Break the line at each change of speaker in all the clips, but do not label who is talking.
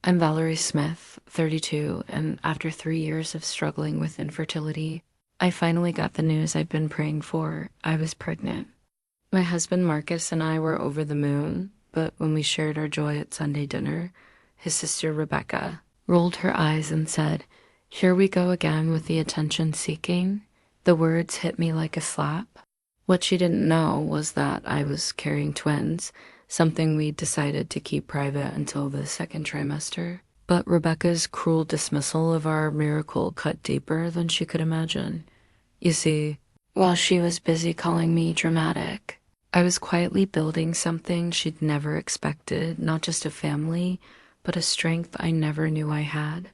I'm Valerie Smith, 32, and after 3 years of struggling with infertility, I finally got the news I'd been praying for. I was pregnant. My husband Marcus and I were over the moon, but when we shared our joy at Sunday dinner, his sister Rebecca rolled her eyes and said, "Here we go again with the attention seeking." The words hit me like a slap. What she didn't know was that I was carrying twins, something we decided to keep private until the second trimester. But Rebecca's cruel dismissal of our miracle cut deeper than she could imagine. You see, while she was busy calling me dramatic, I was quietly building something she'd never expected, not just a family, but a strength I never knew I had.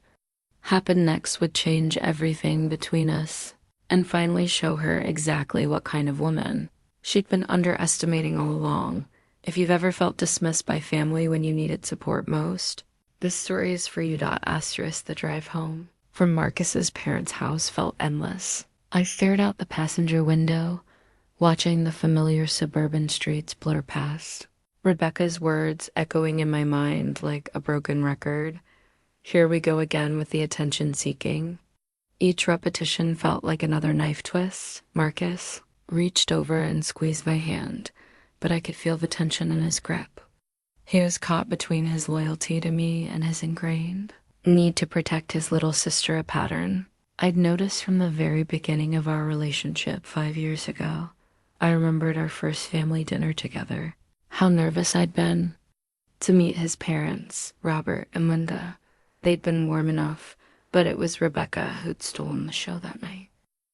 Happen next would change everything between us, and finally show her exactly what kind of woman she'd been underestimating all along. If you've ever felt dismissed by family when you needed support most, this story is for you. Asterisk the drive home from Marcus's parents' house felt endless. I stared out the passenger window, watching the familiar suburban streets blur past. Rebecca's words echoing in my mind like a broken record. Here we go again with the attention seeking. Each repetition felt like another knife twist. Marcus reached over and squeezed my hand, but I could feel the tension in his grip. He was caught between his loyalty to me and his ingrained need to protect his little sister a pattern I'd noticed from the very beginning of our relationship 5 years ago. I remembered our first family dinner together, how nervous I'd been to meet his parents, Robert and Linda. They'd been warm enough, but it was Rebecca who'd stolen the show that night.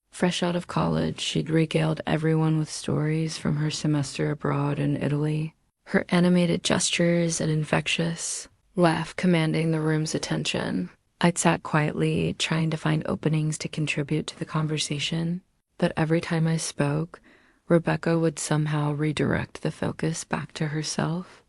Fresh out of college, she'd regaled everyone with stories from her semester abroad in Italy, her animated gestures and infectious laugh commanding the room's attention. I'd sat quietly, trying to find openings to contribute to the conversation, but every time I spoke, Rebecca would somehow redirect the focus back to herself.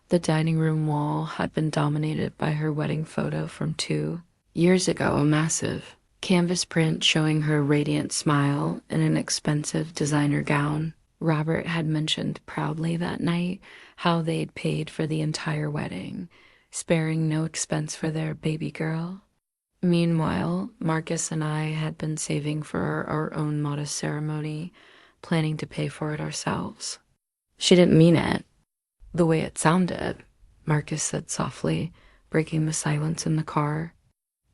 The dining room wall had been dominated by her wedding photo from 2 years ago, a massive canvas print showing her radiant smile in an expensive designer gown. Robert had mentioned proudly that night how they'd paid for the entire wedding, sparing no expense for their baby girl. Meanwhile, Marcus and I had been saving for our own modest ceremony, planning to pay for it ourselves. She didn't mean it the way it sounded, Marcus said softly, breaking the silence in the car.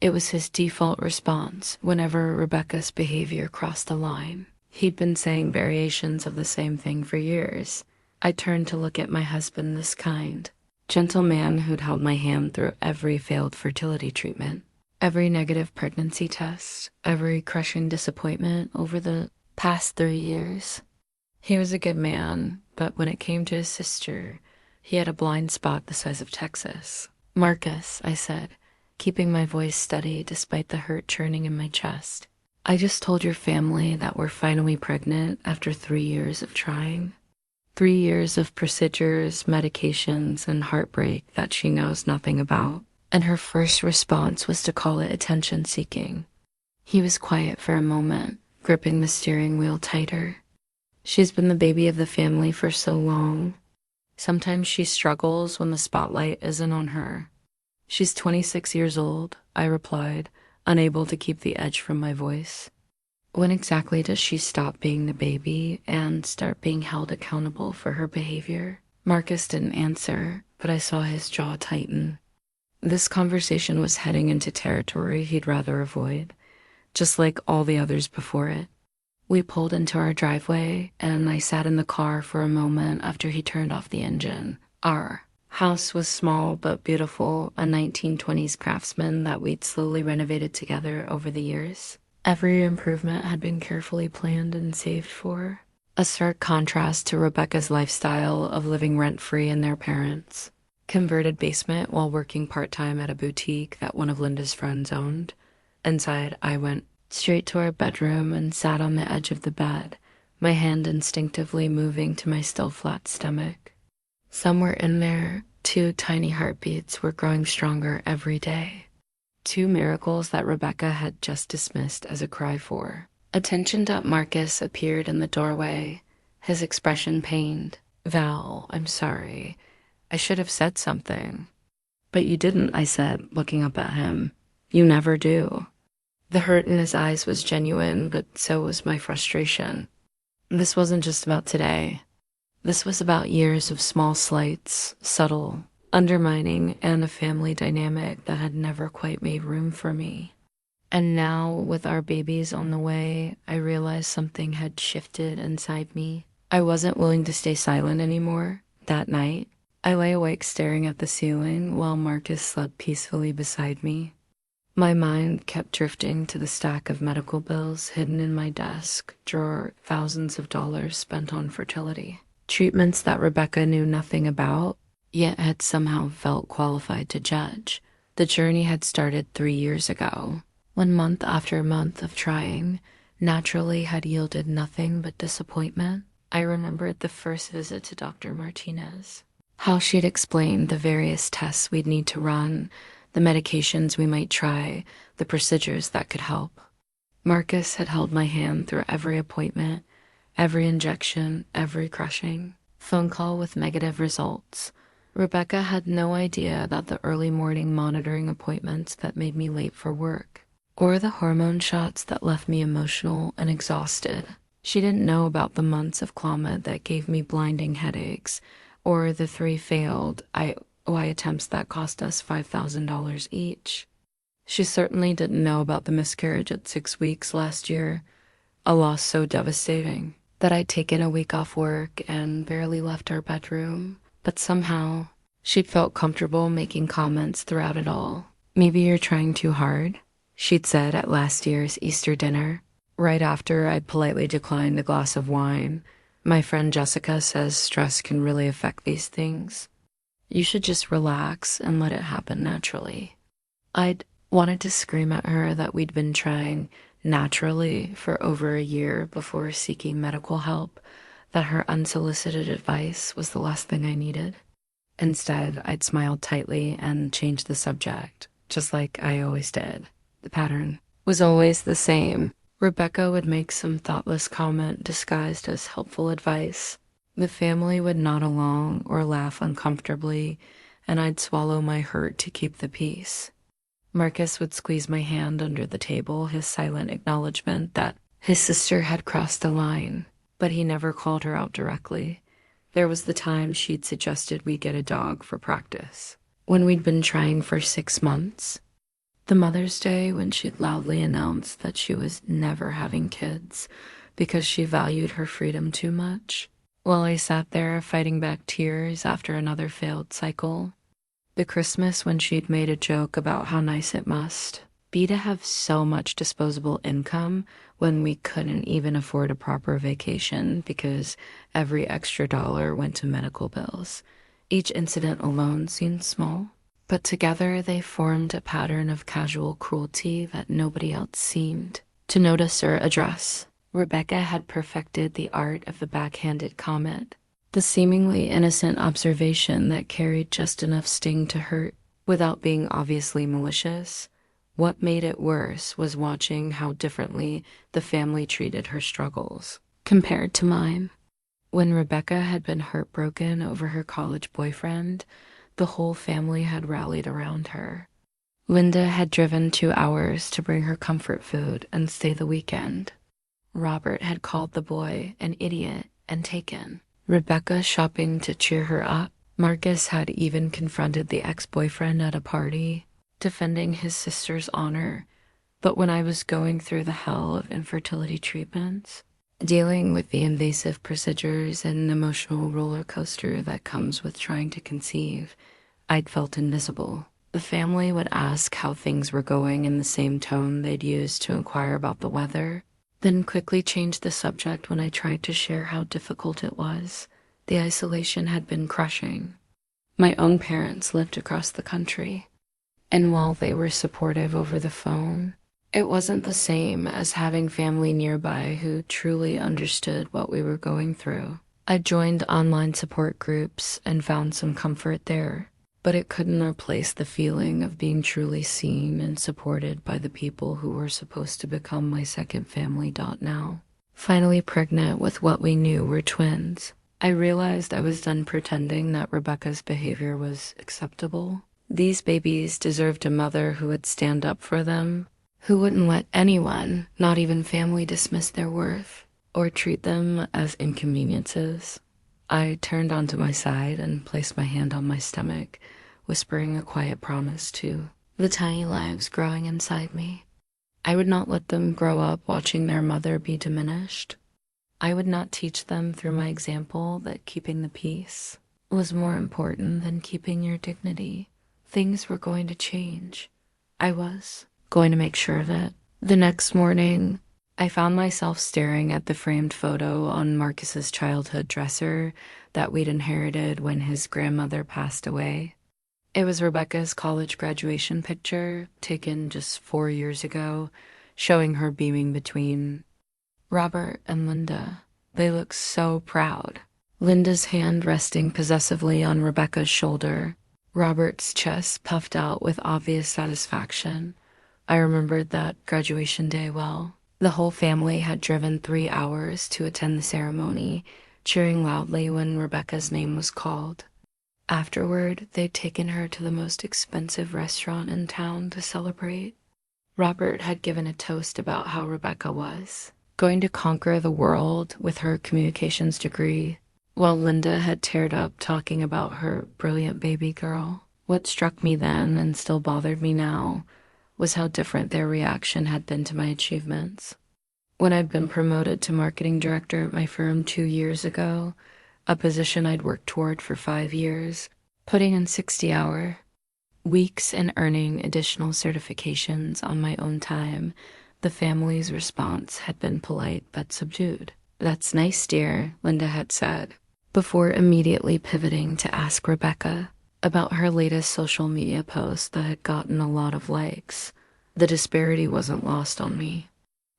It was his default response whenever Rebecca's behavior crossed the line. He'd been saying variations of the same thing for years. I turned to look at my husband, this kind, gentle man who'd held my hand through every failed fertility treatment, every negative pregnancy test, every crushing disappointment over the past 3 years. He was a good man, but when it came to his sister, he had a blind spot the size of Texas. "Marcus," I said, keeping my voice steady despite the hurt churning in my chest, "I just told your family that we're finally pregnant after 3 years of trying. 3 years of procedures, medications, and heartbreak that she knows nothing about." And her first response was to call it attention seeking. He was quiet for a moment, gripping the steering wheel tighter. "She's been the baby of the family for so long. Sometimes she struggles when the spotlight isn't on her." "She's 26 years old, I replied, unable to keep the edge from my voice. "When exactly does she stop being the baby and start being held accountable for her behavior?" Marcus didn't answer, but I saw his jaw tighten. This conversation was heading into territory he'd rather avoid, just like all the others before it. We pulled into our driveway, and I sat in the car for a moment after he turned off the engine. Our house was small but beautiful, a 1920s craftsman that we'd slowly renovated together over the years. Every improvement had been carefully planned and saved for, a stark contrast to Rebecca's lifestyle of living rent-free in their parents' converted basement while working part-time at a boutique that one of Linda's friends owned. Inside, I went straight to our bedroom and sat on the edge of the bed, my hand instinctively moving to my still flat stomach. Somewhere in there, 2 tiny heartbeats were growing stronger every day. 2 miracles that Rebecca had just dismissed as a cry for. Attention. Marcus appeared in the doorway, his expression pained. "Val, I'm sorry. I should have said something." But you didn't, I said, looking up at him. You never do. The hurt in his eyes was genuine, but so was my frustration. This wasn't just about today. This was about years of small slights, subtle, undermining, and a family dynamic that had never quite made room for me. And now, with our babies on the way, I realized something had shifted inside me. I wasn't willing to stay silent anymore. That night, I lay awake staring at the ceiling while Marcus slept peacefully beside me. My mind kept drifting to the stack of medical bills hidden in my desk drawer, thousands of dollars spent on fertility. Treatments that Rebecca knew nothing about, yet had somehow felt qualified to judge. The journey had started 3 years ago, when month after month of trying naturally had yielded nothing but disappointment. I remembered the first visit to Dr. Martinez, how she'd explained the various tests we'd need to run, the medications we might try, the procedures that could help. Marcus had held my hand through every appointment, every injection, every crushing phone call with negative results. Rebecca had no idea that the early morning monitoring appointments that made me late for work, or the hormone shots that left me emotional and exhausted. She didn't know about the months of Clomid that gave me blinding headaches, or the 3 failed IOI attempts that cost us $5,000 each. She certainly didn't know about the miscarriage at 6 weeks last year, a loss so devastating that I'd taken a week off work and barely left our bedroom. But somehow, she'd felt comfortable making comments throughout it all. Maybe you're trying too hard, she'd said at last year's Easter dinner, right after I'd politely declined a glass of wine. My friend Jessica says stress can really affect these things. You should just relax and let it happen naturally. I'd wanted to scream at her that we'd been trying naturally for over a year before seeking medical help, that her unsolicited advice was the last thing I needed. Instead, I'd smiled tightly and changed the subject, just like I always did. The pattern was always the same. Rebecca would make some thoughtless comment disguised as helpful advice. The family would nod along or laugh uncomfortably, and I'd swallow my hurt to keep the peace. Marcus would squeeze my hand under the table, his silent acknowledgement that his sister had crossed a line, but he never called her out directly. There was the time she'd suggested we get a dog for practice, when we'd been trying for 6 months. The Mother's Day when she'd loudly announced that she was never having kids because she valued her freedom too much, while I sat there fighting back tears after another failed cycle. The Christmas when she'd made a joke about how nice it must be to have so much disposable income when we couldn't even afford a proper vacation because every extra dollar went to medical bills. Each incident alone seemed small, but together they formed a pattern of casual cruelty that nobody else seemed to notice or address. Rebecca had perfected the art of the backhanded comment, the seemingly innocent observation that carried just enough sting to hurt without being obviously malicious. What made it worse was watching how differently the family treated her struggles compared to mine. When Rebecca had been heartbroken over her college boyfriend, the whole family had rallied around her. Linda had driven 2 hours to bring her comfort food and stay the weekend. Robert had called the boy an idiot and taken Rebecca shopping to cheer her up. Marcus had even confronted the ex-boyfriend at a party, defending his sister's honor. But when I was going through the hell of infertility treatments, dealing with the invasive procedures and emotional roller coaster that comes with trying to conceive, I'd felt invisible. The family would ask how things were going in the same tone they'd used to inquire about the weather, then quickly change the subject when I tried to share how difficult it was. The isolation had been crushing. My own parents lived across the country, and while they were supportive over the phone, it wasn't the same as having family nearby who truly understood what we were going through. I joined online support groups and found some comfort there, but it couldn't replace the feeling of being truly seen and supported by the people who were supposed to become my second family. Now, finally pregnant with what we knew were twins, I realized I was done pretending that Rebecca's behavior was acceptable. These babies deserved a mother who would stand up for them, who wouldn't let anyone, not even family, dismiss their worth or treat them as inconveniences. I turned onto my side and placed my hand on my stomach, whispering a quiet promise to the tiny lives growing inside me. I would not let them grow up watching their mother be diminished. I would not teach them through my example that keeping the peace was more important than keeping your dignity. Things were going to change. I was going to make sure of it. The next morning, I found myself staring at the framed photo on Marcus's childhood dresser that we'd inherited when his grandmother passed away. It was Rebecca's college graduation picture, taken just 4 years ago, showing her beaming between Robert and Linda. They looked so proud. Linda's hand resting possessively on Rebecca's shoulder, Robert's chest puffed out with obvious satisfaction. I remembered that graduation day well. The whole family had driven 3 hours to attend the ceremony, cheering loudly when Rebecca's name was called. Afterward, they'd taken her to the most expensive restaurant in town to celebrate. Robert had given a toast about how Rebecca was going to conquer the world with her communications degree, while Linda had teared up talking about her brilliant baby girl. What struck me then, and still bothered me now, was how different their reaction had been to my achievements. When I'd been promoted to marketing director at my firm 2 years ago, a position I'd worked toward for 5 years, putting in 60-hour weeks and earning additional certifications on my own time, the family's response had been polite but subdued. "That's nice, dear," Linda had said, before immediately pivoting to ask Rebecca about her latest social media post that had gotten a lot of likes. The disparity wasn't lost on me.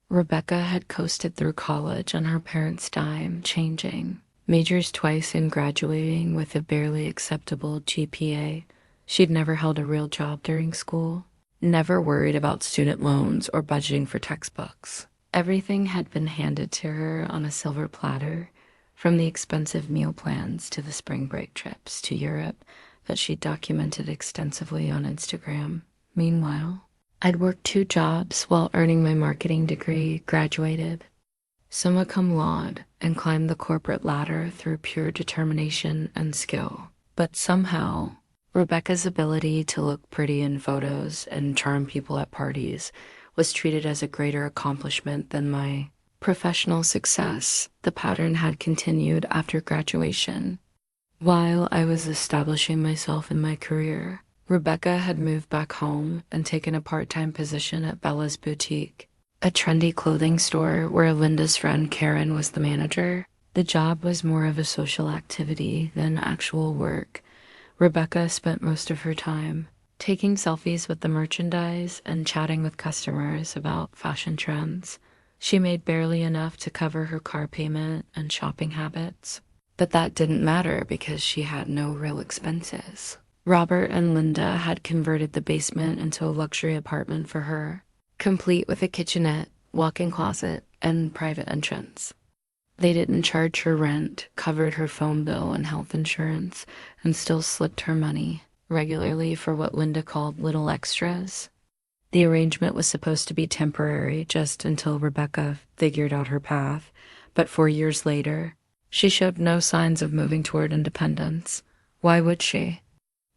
Rebecca had coasted through college on her parents' dime, changing majors twice and graduating with a barely acceptable GPA. She'd never held a real job during school, never worried about student loans or budgeting for textbooks. Everything had been handed to her on a silver platter, from the expensive meal plans to the spring break trips to Europe that she documented extensively on Instagram. Meanwhile, I'd worked 2 jobs while earning my marketing degree, graduated, summa cum laude, and climbed the corporate ladder through pure determination and skill. But somehow, Rebecca's ability to look pretty in photos and charm people at parties was treated as a greater accomplishment than my professional success. The pattern had continued after graduation. While I was establishing myself in my career, Rebecca had moved back home and taken a part-time position at Bella's Boutique, a trendy clothing store where Linda's friend Karen was the manager. The job was more of a social activity than actual work. Rebecca spent most of her time taking selfies with the merchandise and chatting with customers about fashion trends. She made barely enough to cover her car payment and shopping habits, but that didn't matter because she had no real expenses. Robert and Linda had converted the basement into a luxury apartment for her, complete with a kitchenette, walk-in closet, and private entrance. They didn't charge her rent, covered her phone bill and health insurance, and still slipped her money regularly for what Linda called little extras. The arrangement was supposed to be temporary, just until Rebecca figured out her path, but 4 years later, she showed no signs of moving toward independence. Why would she?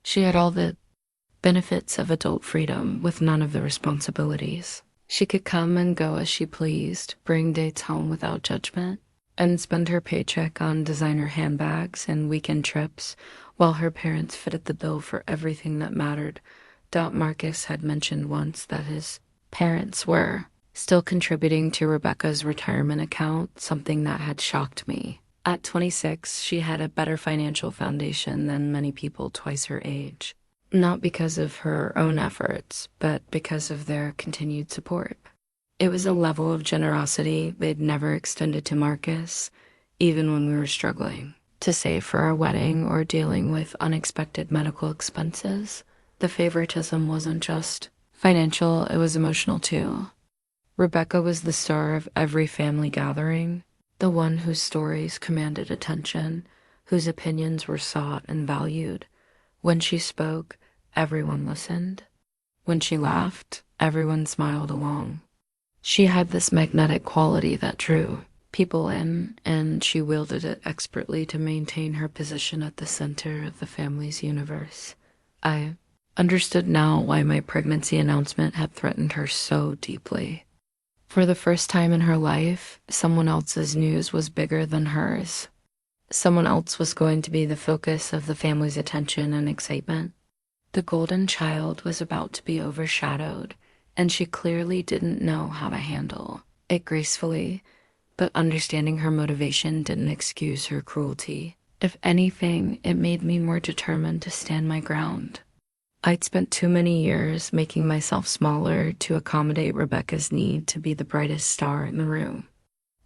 She had all the benefits of adult freedom with none of the responsibilities. She could come and go as she pleased, bring dates home without judgment, and spend her paycheck on designer handbags and weekend trips while her parents footed the bill for everything that mattered. Marcus had mentioned once that his parents were still contributing to Rebecca's retirement account, something that had shocked me. At 26, she had a better financial foundation than many people twice her age, not because of her own efforts, but because of their continued support. It was a level of generosity they'd never extended to Marcus, even when we were struggling to save for our wedding or dealing with unexpected medical expenses. The favoritism wasn't just financial, it was emotional too. Rebecca was the star of every family gathering, the one whose stories commanded attention, whose opinions were sought and valued. When she spoke, everyone listened. When she laughed, everyone smiled along. She had this magnetic quality that drew people in, and she wielded it expertly to maintain her position at the center of the family's universe. I understood now why my pregnancy announcement had threatened her so deeply. For the first time in her life, someone else's news was bigger than hers. Someone else was going to be the focus of the family's attention and excitement. The golden child was about to be overshadowed, and she clearly didn't know how to handle it gracefully, but understanding her motivation didn't excuse her cruelty. If anything, it made me more determined to stand my ground. I'd spent too many years making myself smaller to accommodate Rebecca's need to be the brightest star in the room.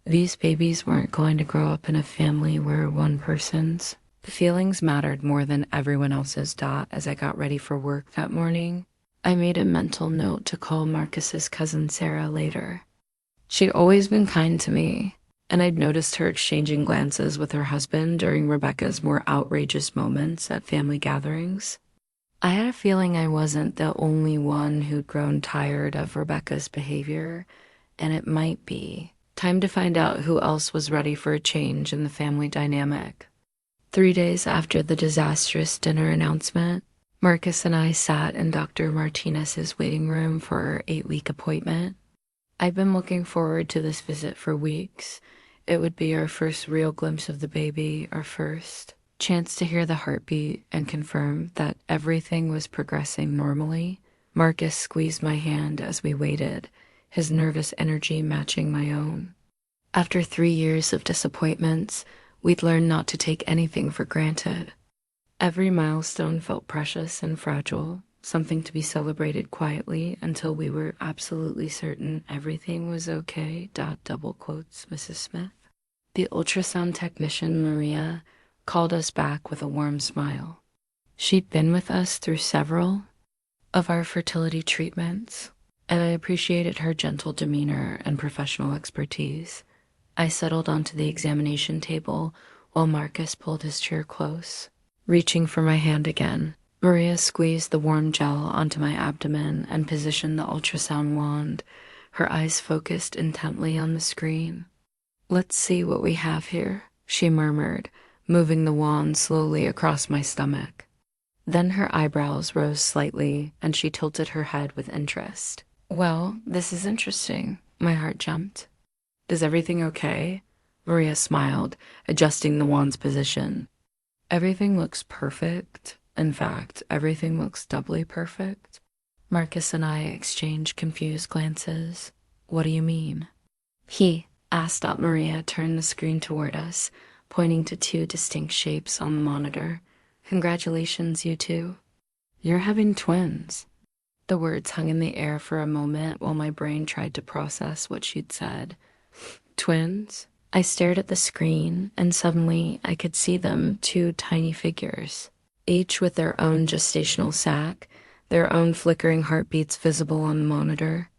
These babies weren't going to grow up in a family where one person's feelings mattered more than everyone else's. As I got ready for work that morning, I made a mental note to call Marcus's cousin Sarah later. She'd always been kind to me, and I'd noticed her exchanging glances with her husband during Rebecca's more outrageous moments at family gatherings. I had a feeling I wasn't the only one who'd grown tired of Rebecca's behavior, and it might be time to find out who else was ready for a change in the family dynamic. 3 days after the disastrous dinner announcement, Marcus and I sat in Dr. Martinez's waiting room for our 8-week appointment. I'd been looking forward to this visit for weeks. It would be our first real glimpse of the baby, our first chance to hear the heartbeat and confirm that everything was progressing normally. Marcus squeezed my hand as we waited, his nervous energy matching my own. After 3 years of disappointments, we'd learned not to take anything for granted. Every milestone felt precious and fragile, something to be celebrated quietly until we were absolutely certain everything was okay. Double quotes, Mrs. Smith. The ultrasound technician, Maria, called us back with a warm smile. She'd been with us through several of our fertility treatments, and I appreciated her gentle demeanor and professional expertise. I settled onto the examination table while Marcus pulled his chair close. Reaching for my hand again, Maria squeezed the warm gel onto my abdomen and positioned the ultrasound wand, her eyes focused intently on the screen. "Let's see what we have here," she murmured, moving the wand slowly across my stomach. Then her eyebrows rose slightly, and she tilted her head with interest. "Well, this is interesting." My heart jumped. "Is everything okay?" Maria smiled, adjusting the wand's position. "Everything looks perfect. In fact, everything looks doubly perfect." Marcus and I exchanged confused glances. "What do you mean?" He asked. Maria turned the screen toward us, pointing to 2 distinct shapes on the monitor. "Congratulations, you two. You're having twins." The words hung in the air for a moment while my brain tried to process what she'd said. Twins? I stared at the screen, and suddenly I could see them, 2 tiny figures, each with their own gestational sac, their own flickering heartbeats visible on the monitor.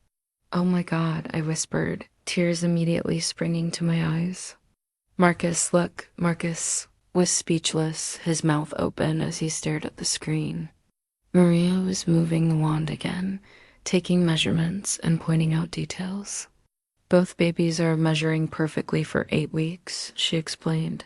"Oh my God," I whispered, tears immediately springing to my eyes. "Marcus, look." Marcus was speechless, his mouth open as he stared at the screen. Maria was moving the wand again, taking measurements and pointing out details. "Both babies are measuring perfectly for 8 weeks, she explained.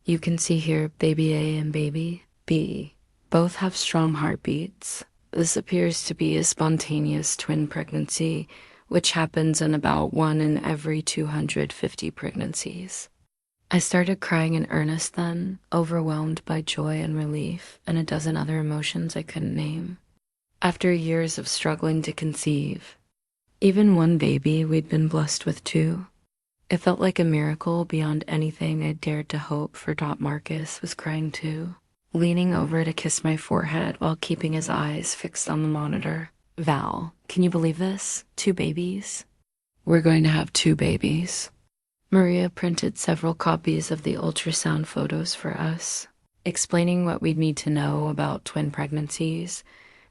"You can see here baby A and baby B. Both have strong heartbeats. This appears to be a spontaneous twin pregnancy, which happens in about 1 in every 250 pregnancies." I started crying in earnest then, overwhelmed by joy and relief and a dozen other emotions I couldn't name. After years of struggling to conceive, even one baby, we'd been blessed with 2. It felt like a miracle beyond anything I'd dared to hope for. Marcus was crying too, leaning over to kiss my forehead while keeping his eyes fixed on the monitor. "Val, can you believe this? 2 babies? We're going to have 2 babies." Maria printed several copies of the ultrasound photos for us, explaining what we'd need to know about twin pregnancies,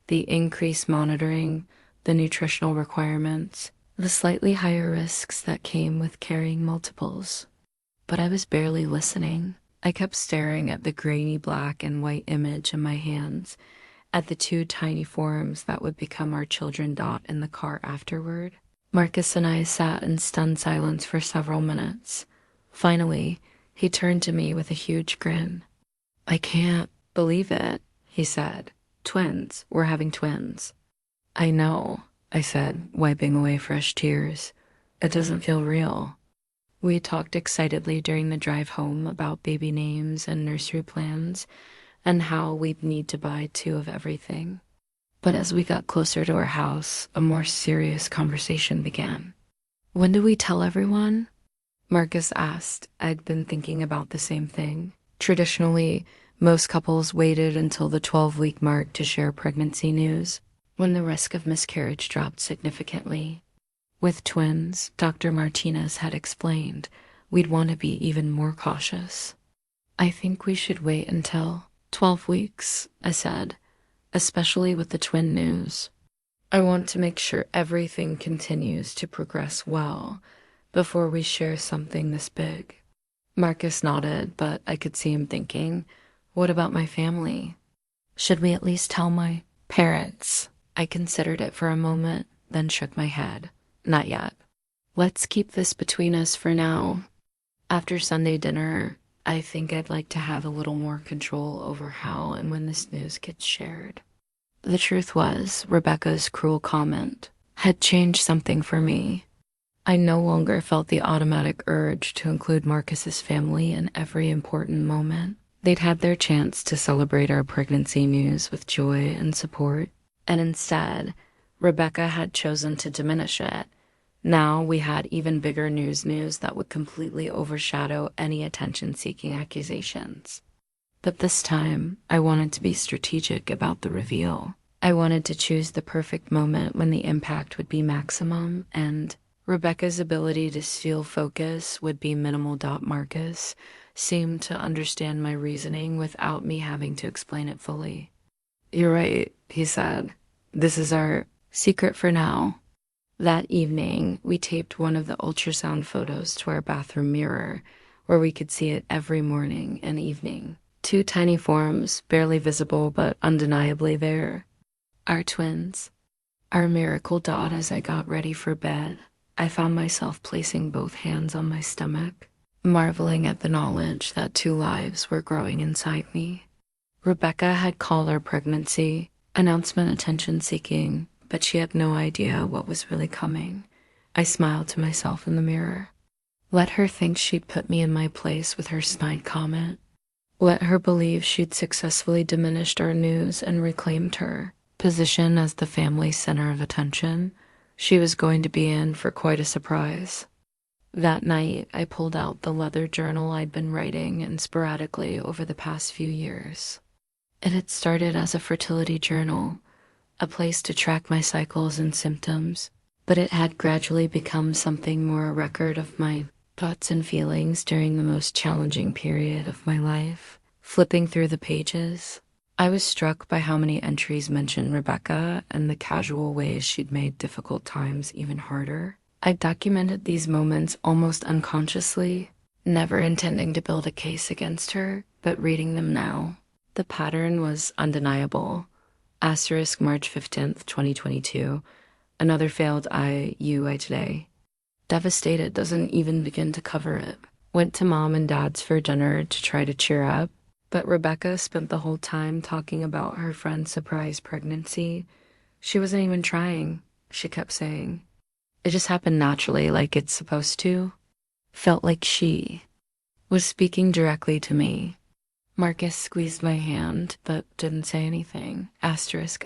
the increased monitoring, the nutritional requirements, the slightly higher risks that came with carrying multiples. But I was barely listening. I kept staring at the grainy black and white image in my hands, at the two tiny forms that would become our children. In the car afterward, Marcus and I sat in stunned silence for several minutes. Finally, he turned to me with a huge grin. "I can't believe it," he said. "Twins. We're having twins." "I know," I said, wiping away fresh tears. "It doesn't feel real." We talked excitedly during the drive home about baby names and nursery plans and how we'd need to buy two of everything. But as we got closer to our house, a more serious conversation began. "When do we tell everyone?" Marcus asked. I'd been thinking about the same thing. Traditionally, most couples waited until the 12-week mark to share pregnancy news, when the risk of miscarriage dropped significantly. With twins, Dr. Martinez had explained, we'd want to be even more cautious. "I think we should wait until 12 weeks, I said, "especially with the twin news. I want to make sure everything continues to progress well before we share something this big." Marcus nodded, but I could see him thinking, what about my family? Should we at least tell my parents? I considered it for a moment, then shook my head. Not yet. Let's keep this between us for now. After Sunday dinner, I think I'd like to have a little more control over how and when this news gets shared. The truth was, Rebecca's cruel comment had changed something for me. I no longer felt the automatic urge to include Marcus's family in every important moment. They'd had their chance to celebrate our pregnancy news with joy and support, and instead, Rebecca had chosen to diminish it. Now we had even bigger news that would completely overshadow any attention-seeking accusations. But this time, I wanted to be strategic about the reveal. I wanted to choose the perfect moment when the impact would be maximum, and Rebecca's ability to steal focus would be minimal. Marcus seemed to understand my reasoning without me having to explain it fully. "You're right," he said. "This is our secret for now." That evening, we taped one of the ultrasound photos to our bathroom mirror, where we could see it every morning and evening. Two tiny forms, barely visible but undeniably there. Our twins. Our miracle. As I got ready for bed, I found myself placing both hands on my stomach, marveling at the knowledge that two lives were growing inside me. Rebecca had called our pregnancy announcement attention-seeking, but she had no idea what was really coming. I smiled to myself in the mirror. Let her think she'd put me in my place with her snide comment. Let her believe she'd successfully diminished our news and reclaimed her position as the family center of attention. She was going to be in for quite a surprise. That night, I pulled out the leather journal I'd been writing in sporadically over the past few years. It had started as a fertility journal, a place to track my cycles and symptoms, but it had gradually become something more a record of my thoughts and feelings during the most challenging period of my life. Flipping through the pages, I was struck by how many entries mentioned Rebecca and the casual ways she'd made difficult times even harder. I documented these moments almost unconsciously, never intending to build a case against her, but reading them now, the pattern was undeniable. Asterisk March 15th, 2022. Another failed I today. Devastated doesn't even begin to cover it. Went to mom and dad's for dinner to try to cheer up, but Rebecca spent the whole time talking about her friend's surprise pregnancy. She wasn't even trying, she kept saying. It just happened naturally, like it's supposed to. Felt like she was speaking directly to me. Marcus squeezed my hand, but didn't say anything. Asterisk.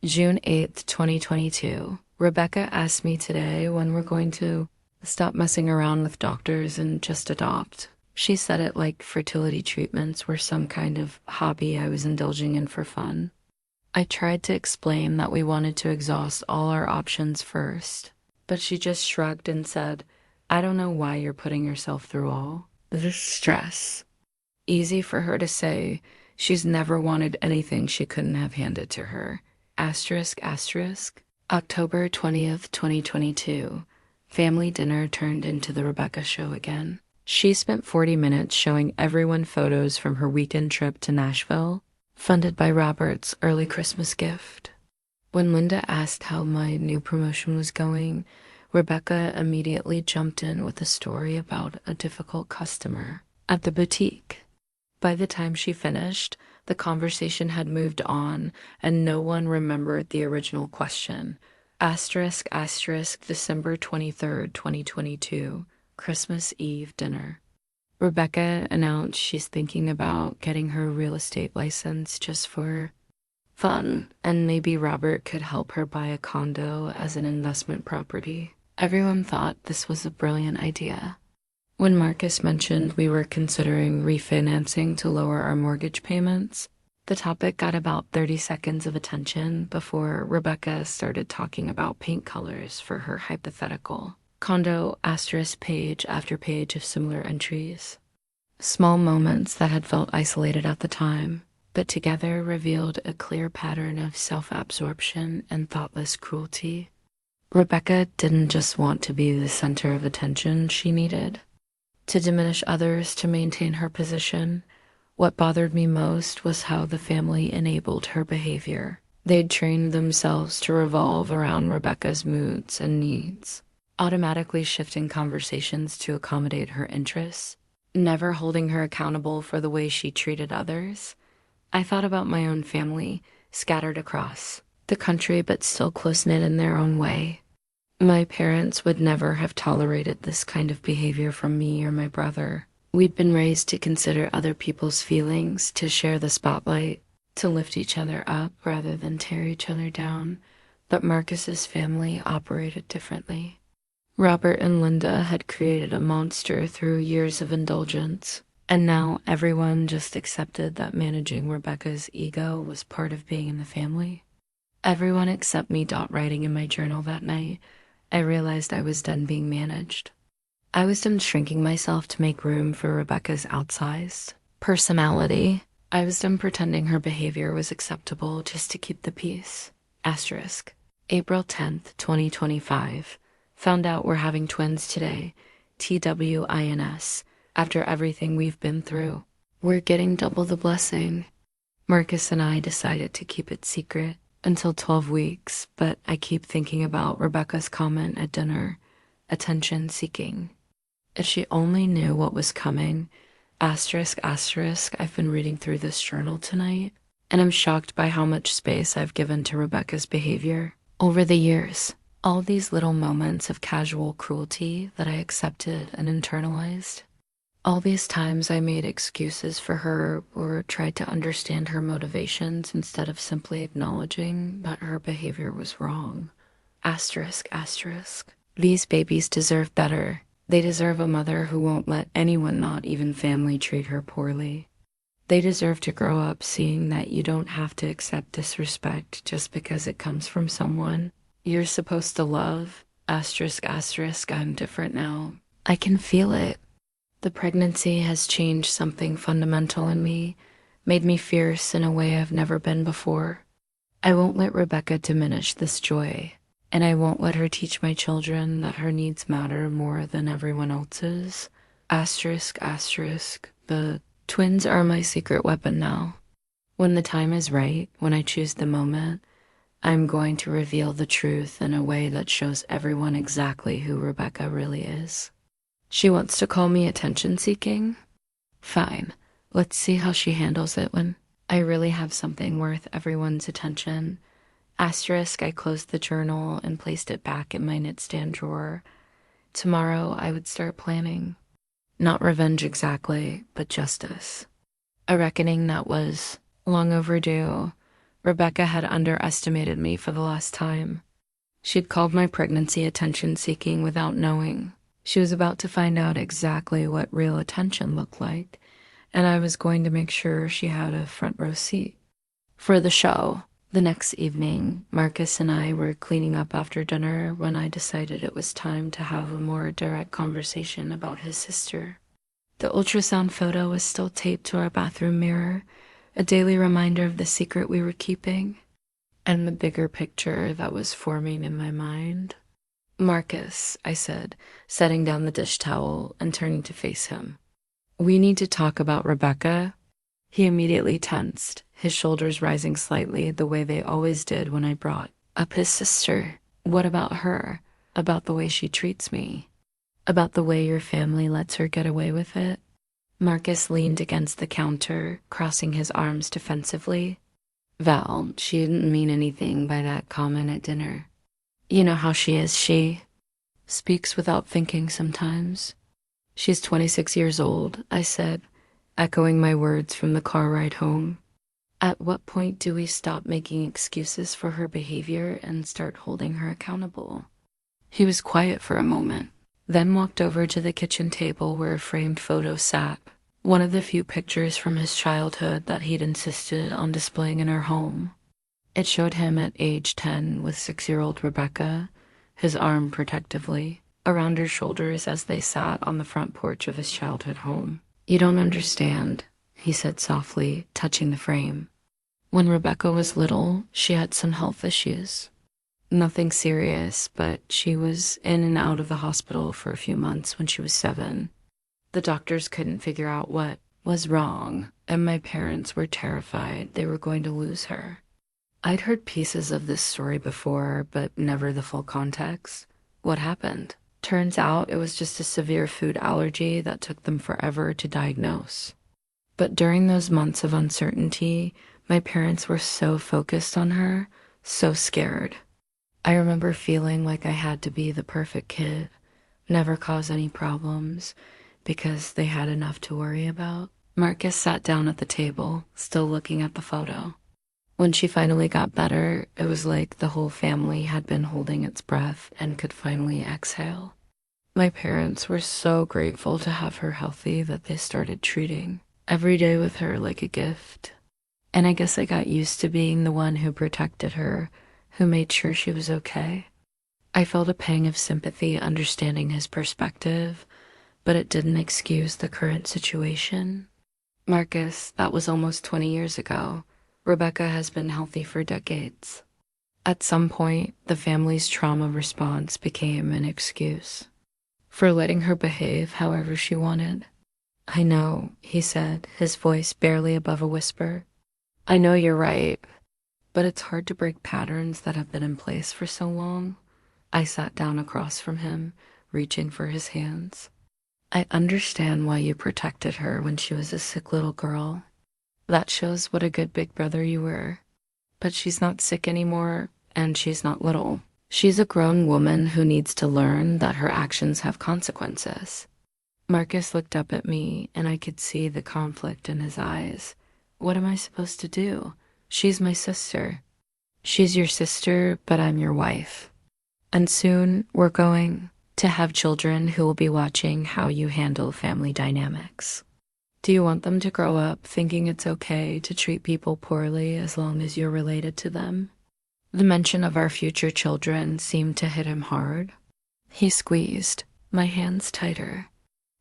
June 8th, 2022. Rebecca asked me today when we're going to stop messing around with doctors and just adopt. She said it like fertility treatments were some kind of hobby I was indulging in for fun. I tried to explain that we wanted to exhaust all our options first, but she just shrugged and said, "I don't know why you're putting yourself through all this stress." Easy for her to say. She's never wanted anything she couldn't have handed to her. Asterisk. October 20th, 2022. Family dinner turned into the Rebecca show again. She spent 40 minutes showing everyone photos from her weekend trip to Nashville, funded by Robert's early Christmas gift. When Linda asked how my new promotion was going, Rebecca immediately jumped in with a story about a difficult customer at the boutique. By the time she finished, the conversation had moved on, and no one remembered the original question. Asterisk, asterisk, December 23rd, 2022, Christmas Eve dinner. Rebecca announced she's thinking about getting her real estate license just for fun, and maybe Robert could help her buy a condo as an investment property. Everyone thought this was a brilliant idea. When Marcus mentioned we were considering refinancing to lower our mortgage payments, the topic got about 30 seconds of attention before Rebecca started talking about paint colors for her hypothetical. Condo asterisk page after page of similar entries. Small moments that had felt isolated at the time, but together revealed a clear pattern of self-absorption and thoughtless cruelty. Rebecca didn't just want to be the center of attention she needed to diminish others to maintain her position. What bothered me most was how the family enabled her behavior. They'd trained themselves to revolve around Rebecca's moods and needs, automatically shifting conversations to accommodate her interests, never holding her accountable for the way she treated others. I thought about my own family, scattered across the country but still close-knit in their own way. My parents would never have tolerated this kind of behavior from me or my brother. We'd been raised to consider other people's feelings, to share the spotlight, to lift each other up rather than tear each other down. But Marcus's family operated differently. Robert and Linda had created a monster through years of indulgence, and now everyone just accepted that managing Rebecca's ego was part of being in the family. Everyone except me. Writing in my journal that night, I realized I was done being managed. I was done shrinking myself to make room for Rebecca's outsized personality. I was done pretending her behavior was acceptable just to keep the peace. Asterisk. April 10th, 2025. Found out we're having twins today. TWINS. After everything we've been through. We're getting double the blessing. Marcus and I decided to keep it secret until 12 weeks, but I keep thinking about Rebecca's comment at dinner, attention seeking. If she only knew what was coming. Asterisk, asterisk, I've been reading through this journal tonight, and I'm shocked by how much space I've given to Rebecca's behavior over the years. All these little moments of casual cruelty that I accepted and internalized. All these times I made excuses for her or tried to understand her motivations instead of simply acknowledging that her behavior was wrong. Asterisk, asterisk. These babies deserve better. They deserve a mother who won't let anyone, not even family, treat her poorly. They deserve to grow up seeing that you don't have to accept disrespect just because it comes from someone you're supposed to love. Asterisk, asterisk, I'm different now. I can feel it. The pregnancy has changed something fundamental in me, made me fierce in a way I've never been before. I won't let Rebecca diminish this joy, and I won't let her teach my children that her needs matter more than everyone else's. Asterisk, asterisk, the twins are my secret weapon now. When the time is right, when I choose the moment, I'm going to reveal the truth in a way that shows everyone exactly who Rebecca really is. She wants to call me attention-seeking? Fine. Let's see how she handles it when I really have something worth everyone's attention. Asterisk, I closed the journal and placed it back in my nightstand drawer. Tomorrow I would start planning. Not revenge exactly, but justice. A reckoning that was long overdue. Rebecca had underestimated me for the last time. She'd called my pregnancy attention-seeking without knowing. She was about to find out exactly what real attention looked like, and I was going to make sure she had a front row seat. For the show, the next evening, Marcus and I were cleaning up after dinner when I decided it was time to have a more direct conversation about his sister. The ultrasound photo was still taped to our bathroom mirror, a daily reminder of the secret we were keeping, and the bigger picture that was forming in my mind. Marcus, I said, setting down the dish towel and turning to face him. We need to talk about Rebecca. He immediately tensed, his shoulders rising slightly the way they always did when I brought up his sister. What about her? About the way she treats me? About the way your family lets her get away with it? Marcus leaned against the counter, crossing his arms defensively. Val, she didn't mean anything by that comment at dinner. You know how she is, she speaks without thinking sometimes. She's 26 years old, I said, echoing my words from the car ride home. At what point do we stop making excuses for her behavior and start holding her accountable? He was quiet for a moment, then walked over to the kitchen table where a framed photo sat, one of the few pictures from his childhood that he'd insisted on displaying in her home. It showed him at age 10 with 6-year-old Rebecca, his arm protectively around her shoulders as they sat on the front porch of his childhood home. You don't understand, he said softly, touching the frame. When Rebecca was little, she had some health issues. Nothing serious, but she was in and out of the hospital for a few months when she was 7. The doctors couldn't figure out what was wrong, and my parents were terrified they were going to lose her. I'd heard pieces of this story before, but never the full context. What happened? Turns out it was just a severe food allergy that took them forever to diagnose. But during those months of uncertainty, my parents were so focused on her, so scared. I remember feeling like I had to be the perfect kid, never cause any problems, because they had enough to worry about. Marcus sat down at the table, still looking at the photo. When she finally got better, it was like the whole family had been holding its breath and could finally exhale. My parents were so grateful to have her healthy that they started treating every day with her like a gift. And I guess I got used to being the one who protected her, who made sure she was okay. I felt a pang of sympathy understanding his perspective, but it didn't excuse the current situation. Marcus, that was almost 20 years ago. Rebecca has been healthy for decades. At some point, the family's trauma response became an excuse for letting her behave however she wanted. I know, he said, his voice barely above a whisper. I know you're right, but it's hard to break patterns that have been in place for so long. I sat down across from him, reaching for his hands. I understand why you protected her when she was a sick little girl. That shows what a good big brother you were. But she's not sick anymore, and she's not little. She's a grown woman who needs to learn that her actions have consequences. Marcus looked up at me, and I could see the conflict in his eyes. What am I supposed to do? She's my sister. She's your sister, but I'm your wife. And soon, we're going to have children who will be watching how you handle family dynamics. Do you want them to grow up thinking it's okay to treat people poorly as long as you're related to them? The mention of our future children seemed to hit him hard. He squeezed my hands tighter.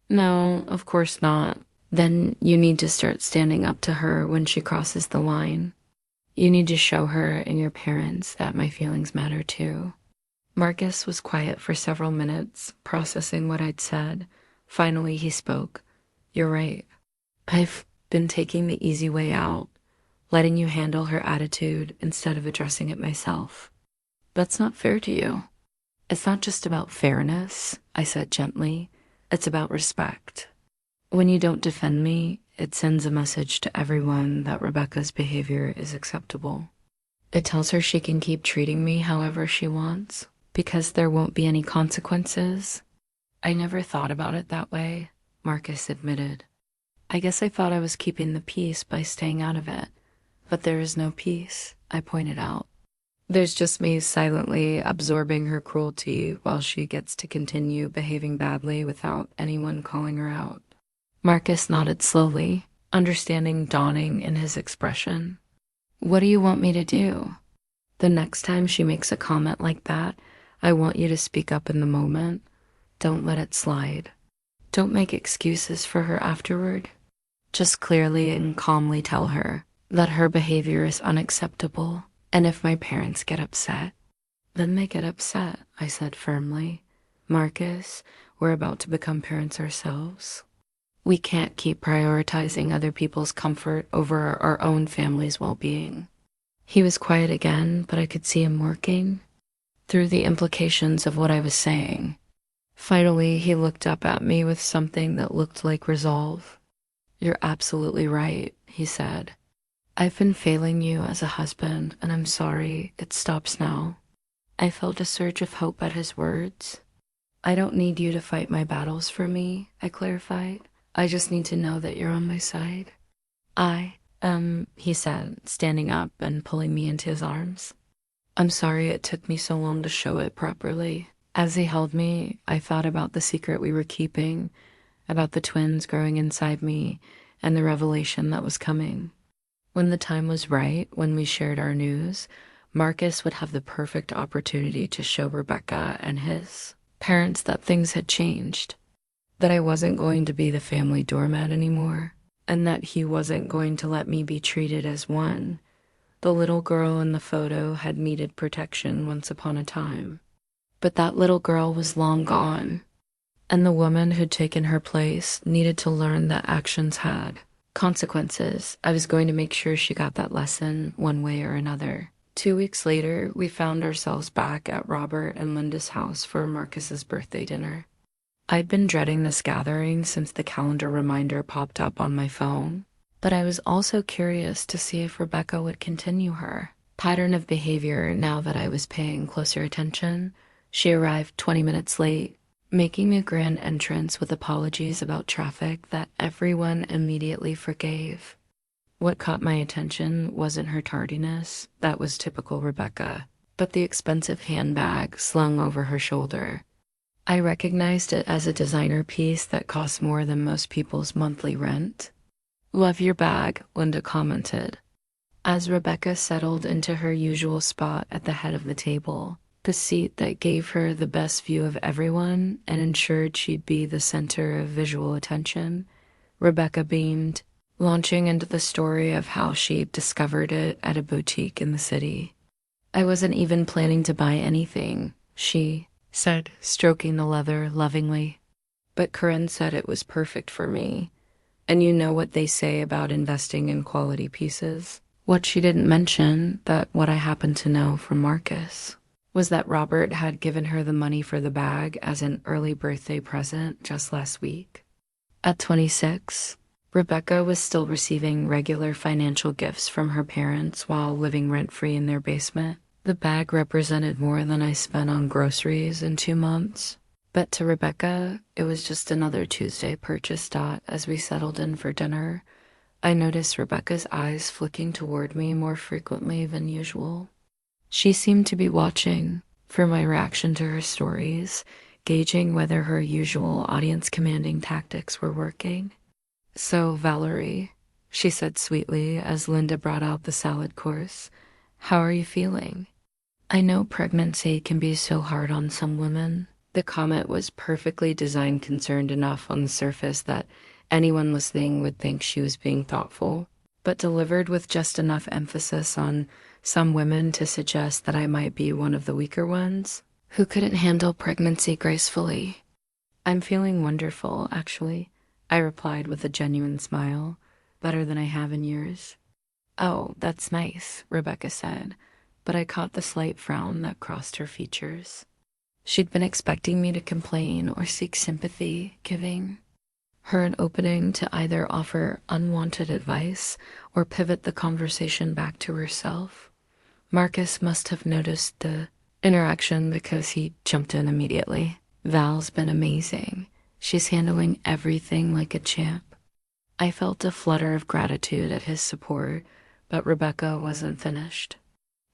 No, of course not. Then you need to start standing up to her when she crosses the line. You need to show her and your parents that my feelings matter too. Marcus was quiet for several minutes, processing what I'd said. Finally, he spoke. You're right. I've been taking the easy way out, letting you handle her attitude instead of addressing it myself. That's not fair to you. It's not just about fairness, I said gently. It's about respect. When you don't defend me, it sends a message to everyone that Rebecca's behavior is acceptable. It tells her she can keep treating me however she wants, because there won't be any consequences. I never thought about it that way, Marcus admitted. I guess I thought I was keeping the peace by staying out of it. But there is no peace, I pointed out. There's just me silently absorbing her cruelty while she gets to continue behaving badly without anyone calling her out. Marcus nodded slowly, understanding dawning in his expression. What do you want me to do? The next time she makes a comment like that, I want you to speak up in the moment. Don't let it slide. Don't make excuses for her afterward. Just clearly and calmly tell her that her behavior is unacceptable, and if my parents get upset, then they get upset, I said firmly. Marcus, we're about to become parents ourselves. We can't keep prioritizing other people's comfort over our own family's well-being. He was quiet again, but I could see him working through the implications of what I was saying. Finally, he looked up at me with something that looked like resolve. "You're absolutely right," he said. "I've been failing you as a husband, and I'm sorry. It stops now." I felt a surge of hope at his words. "I don't need you to fight my battles for me," I clarified. "I just need to know that you're on my side." He said, standing up and pulling me into his arms. "I'm sorry it took me so long to show it properly." As he held me, I thought about the secret we were keeping, about the twins growing inside me, and the revelation that was coming. When the time was right, when we shared our news, Marcus would have the perfect opportunity to show Rebecca and his parents that things had changed, that I wasn't going to be the family doormat anymore, and that he wasn't going to let me be treated as one. The little girl in the photo had needed protection once upon a time, but that little girl was long gone, and the woman who'd taken her place needed to learn that actions had consequences. I was going to make sure she got that lesson one way or another. 2 weeks later, we found ourselves back at Robert and Linda's house for Marcus's birthday dinner. I'd been dreading this gathering since the calendar reminder popped up on my phone, but I was also curious to see if Rebecca would continue her pattern of behavior now that I was paying closer attention. She arrived 20 minutes late, making a grand entrance with apologies about traffic that everyone immediately forgave. What caught my attention wasn't her tardiness, that was typical Rebecca, but the expensive handbag slung over her shoulder. I recognized it as a designer piece that cost more than most people's monthly rent. "Love your bag," Linda commented. As Rebecca settled into her usual spot at the head of the table, the seat that gave her the best view of everyone and ensured she'd be the center of visual attention, Rebecca beamed, launching into the story of how she'd discovered it at a boutique in the city. "I wasn't even planning to buy anything," she said, stroking the leather lovingly. "But Corinne said it was perfect for me. And you know what they say about investing in quality pieces." What she didn't mention, that what I happened to know from Marcus, was that Robert had given her the money for the bag as an early birthday present just last week. At 26, Rebecca was still receiving regular financial gifts from her parents while living rent-free in their basement. The bag represented more than I spent on groceries in 2 months. But to Rebecca, it was just another Tuesday purchase. As we settled in for dinner, I noticed Rebecca's eyes flicking toward me more frequently than usual. She seemed to be watching for my reaction to her stories, gauging whether her usual audience-commanding tactics were working. "So, Valerie," she said sweetly as Linda brought out the salad course, "how are you feeling? I know pregnancy can be so hard on some women." The comment was perfectly designed, concerned enough on the surface that anyone listening would think she was being thoughtful, but delivered with just enough emphasis on some women to suggest that I might be one of the weaker ones who couldn't handle pregnancy gracefully. "I'm feeling wonderful, actually," I replied with a genuine smile, "better than I have in years." "Oh, that's nice," Rebecca said, but I caught the slight frown that crossed her features. She'd been expecting me to complain or seek sympathy, giving her an opening to either offer unwanted advice or pivot the conversation back to herself. Marcus must have noticed the interaction because he jumped in immediately. "Val's been amazing. She's handling everything like a champ." I felt a flutter of gratitude at his support, but Rebecca wasn't finished.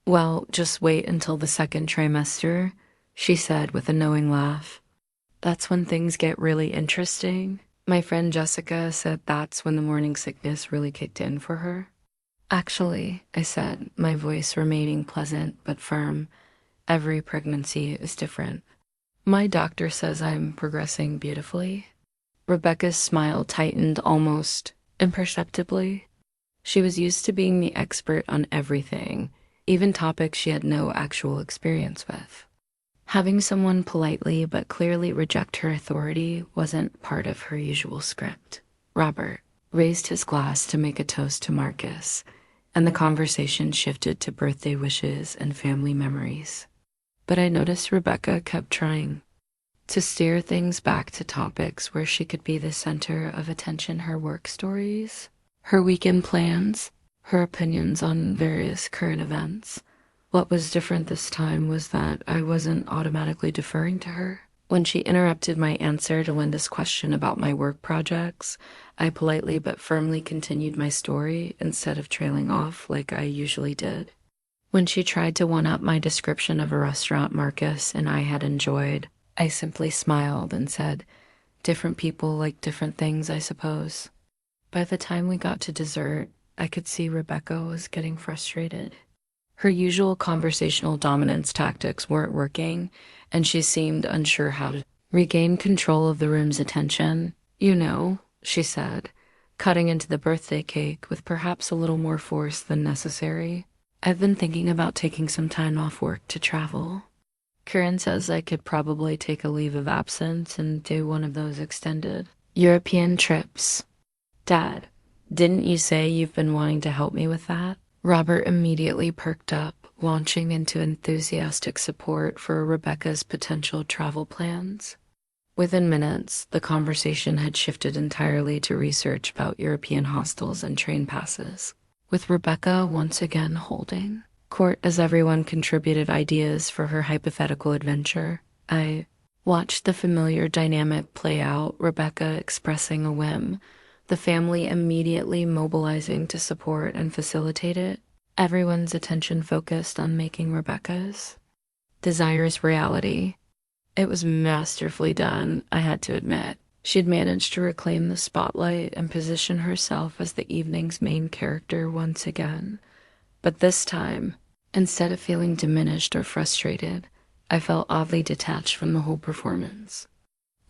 "Well, just wait until the second trimester," she said with a knowing laugh. "That's when things get really interesting. My friend Jessica said that's when the morning sickness really kicked in for her." "Actually," I said, my voice remaining pleasant but firm, "every pregnancy is different. My doctor says I'm progressing beautifully." Rebecca's smile tightened almost imperceptibly. She was used to being the expert on everything, even topics she had no actual experience with. Having someone politely but clearly reject her authority wasn't part of her usual script. Robert raised his glass to make a toast to Marcus, and the conversation shifted to birthday wishes and family memories. But I noticed Rebecca kept trying to steer things back to topics where she could be the center of attention: her work stories, her weekend plans, her opinions on various current events. What was different this time was that I wasn't automatically deferring to her. When she interrupted my answer to Linda's question about my work projects, I politely but firmly continued my story instead of trailing off like I usually did. When she tried to one-up my description of a restaurant Marcus and I had enjoyed, I simply smiled and said, "Different people like different things, I suppose." By the time we got to dessert, I could see Rebecca was getting frustrated. Her usual conversational dominance tactics weren't working, and she seemed unsure how to regain control of the room's attention. "You know," she said, cutting into the birthday cake with perhaps a little more force than necessary, "I've been thinking about taking some time off work to travel. Karen says I could probably take a leave of absence and do one of those extended European trips. Dad, didn't you say you've been wanting to help me with that?" Robert immediately perked up, launching into enthusiastic support for Rebecca's potential travel plans. Within minutes, the conversation had shifted entirely to research about European hostels and train passes, with Rebecca once again holding court as everyone contributed ideas for her hypothetical adventure. I watched the familiar dynamic play out, Rebecca expressing a whim, the family immediately mobilizing to support and facilitate it, everyone's attention focused on making Rebecca's desires reality. It was masterfully done, I had to admit. She'd managed to reclaim the spotlight and position herself as the evening's main character once again. But this time, instead of feeling diminished or frustrated, I felt oddly detached from the whole performance.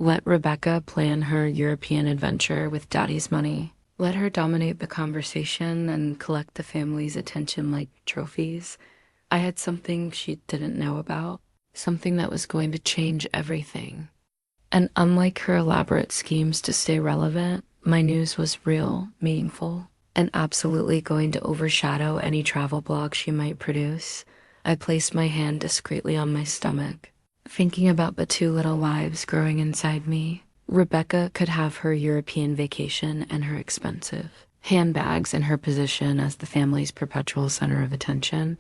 Let Rebecca plan her European adventure with Daddy's money. Let her dominate the conversation and collect the family's attention like trophies. I had something she didn't know about, something that was going to change everything. And unlike her elaborate schemes to stay relevant, my news was real, meaningful, and absolutely going to overshadow any travel blog she might produce. I placed my hand discreetly on my stomach, thinking about the two little lives growing inside me. Rebecca could have her European vacation and her expensive handbags in her position as the family's perpetual center of attention,